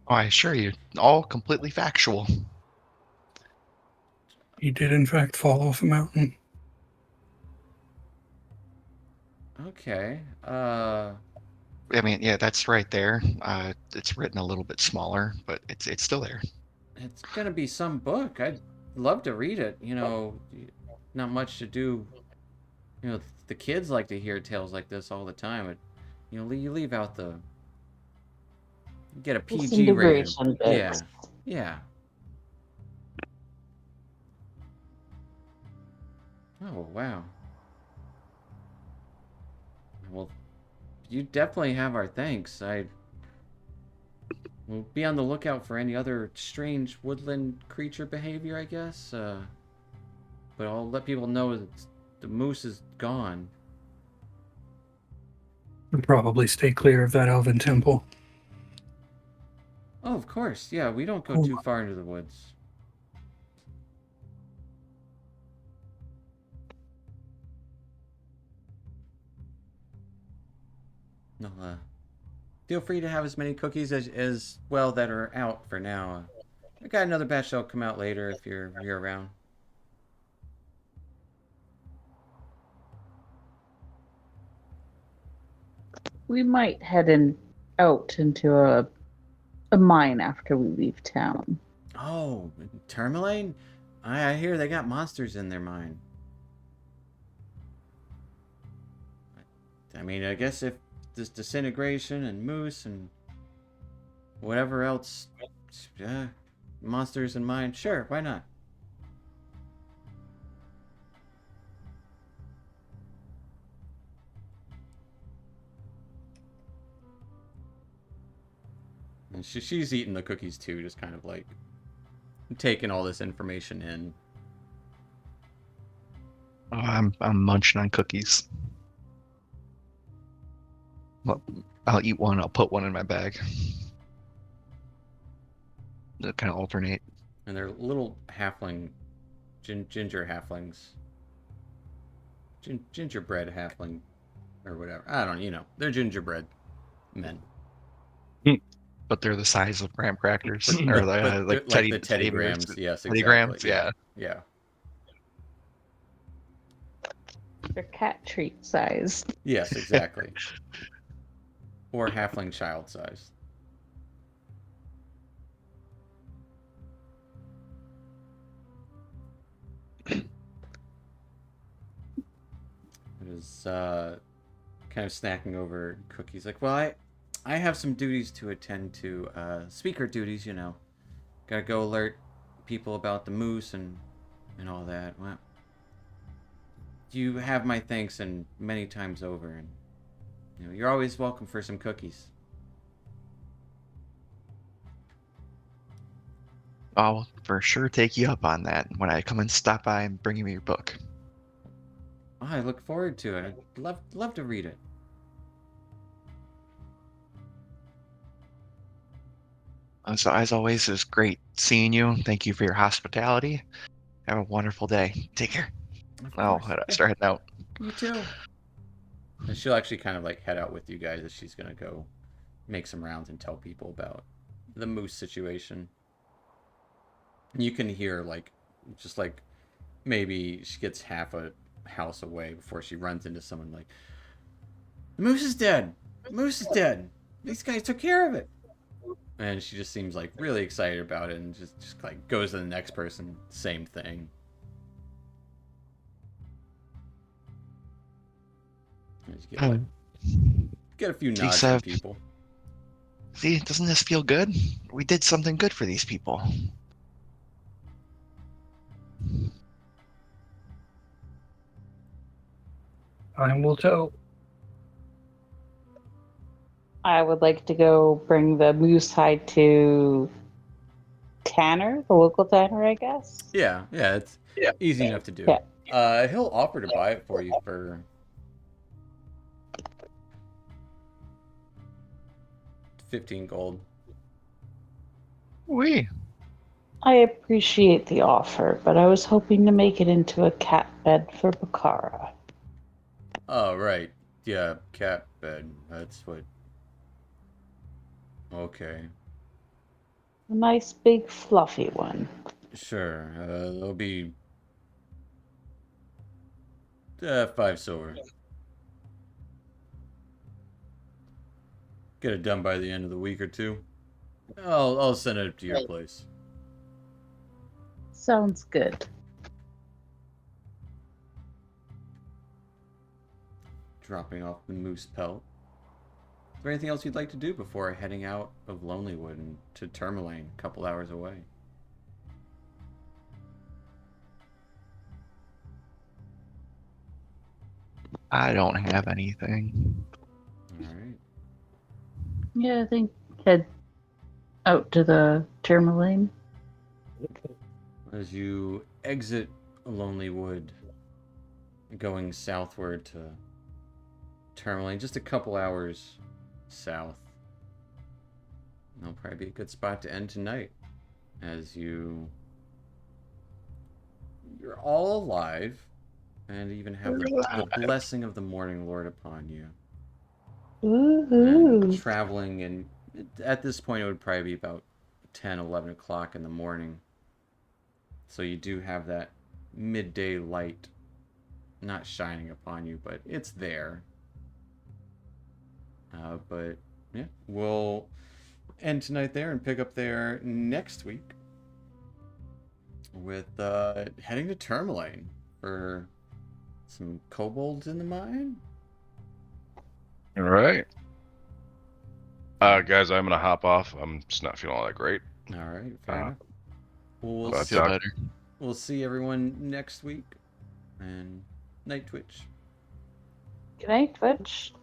Oh, I assure you, all completely factual. He did, in fact, fall off a mountain. Okay. I mean, yeah, that's right there. It's written a little bit smaller, but it's still there. It's gonna be some book. I'd love to read it. You know, not much to do. You know, the kids like to hear tales like this all the time. You know, you leave out the get a PG rated. Disintegration Yeah, bits. yeah. Oh wow. Well, you definitely have our thanks. I will be on the lookout for any other strange woodland creature behavior, I guess. But I'll let people know that the moose is gone. And probably stay clear of that elven temple. Oh, of course. Yeah, we don't go Oh. too far into the woods. No, feel free to have as many cookies as well that are out for now. I got another batch that'll come out later if you're around. We might head out into a mine after we leave town. Oh, Tourmaline? I hear they got monsters in their mine. I mean, I guess if this disintegration and moose and whatever else, monsters in mine, sure, why not? And she's eating the cookies too, just kind of like taking all this information in. Oh, I'm munching on cookies. Well, I'll eat one. I'll put one in my bag. They'll kind of alternate. And they're little halfling, ginger halflings. Gingerbread halfling, or whatever. I don't know, you know. They're gingerbread men. But they're the size of graham crackers, But, or but like like the Teddy bears. Grahams. Yes, Teddy exactly. Grahams, yeah. Yeah. They're cat treat size. Yes, exactly. Or halfling child size. It is kind of snacking over cookies. Like, well, I have some duties to attend to. Speaker duties, you know. Gotta go alert people about the moose and all that. Well, you have my thanks and many times over, and you know you're always welcome for some cookies. I'll for sure take you up on that when I come and stop by and bring you your book. Oh, I look forward to it. I'd love to read it. So as always, it was great seeing you. Thank you for your hospitality. Have a wonderful day. Take care. Of I'll course. Yeah, start heading out. you too. And she'll actually kind of like head out with you guys as she's gonna go make some rounds and tell people about the moose situation. You can hear like just like maybe she gets half a house away before she runs into someone like the moose is dead. The moose is dead. These guys took care of it. And she just seems like really excited about it and just like goes to the next person, same thing. And you get, like, get a few nods from people. See, doesn't this feel good? We did something good for these people. Time will tell. I would like to go bring the moose hide to Tanner, the local Tanner, I guess. Yeah, it's easy enough to do. Yeah. He'll offer to buy it for you for 15 gold. We. I appreciate the offer, but I was hoping to make it into a cat bed for Bakara. Oh, right. Yeah, cat bed. That's what. Okay. A nice big fluffy one. Sure. There'll be 5 silver. Get it done by the end of the week or two. I'll send it to your place. Sounds good. Dropping off the moose pelt. Is there anything else you'd like to do before heading out of Lonelywood and to Tourmaline, a couple hours away? I don't have anything. All right. Yeah, I think head out to the Tourmaline. As you exit Lonelywood, going southward to Tourmaline, just a couple hours south. That'll probably be a good spot to end tonight, as you're all alive, and even have the blessing of the Morning Lord upon you. Ooh. And traveling, and at this point it would probably be about 10, 11 o'clock in the morning. So you do have that midday light not shining upon you, but it's there. But yeah, we'll end tonight there and pick up there next week with heading to Tourmaline for some kobolds in the mine. All right. Guys, I'm gonna hop off. I'm just not feeling all that great. All right, fair enough. We'll But, Feel better. we'll see everyone next week, and night Twitch. Good night, Twitch.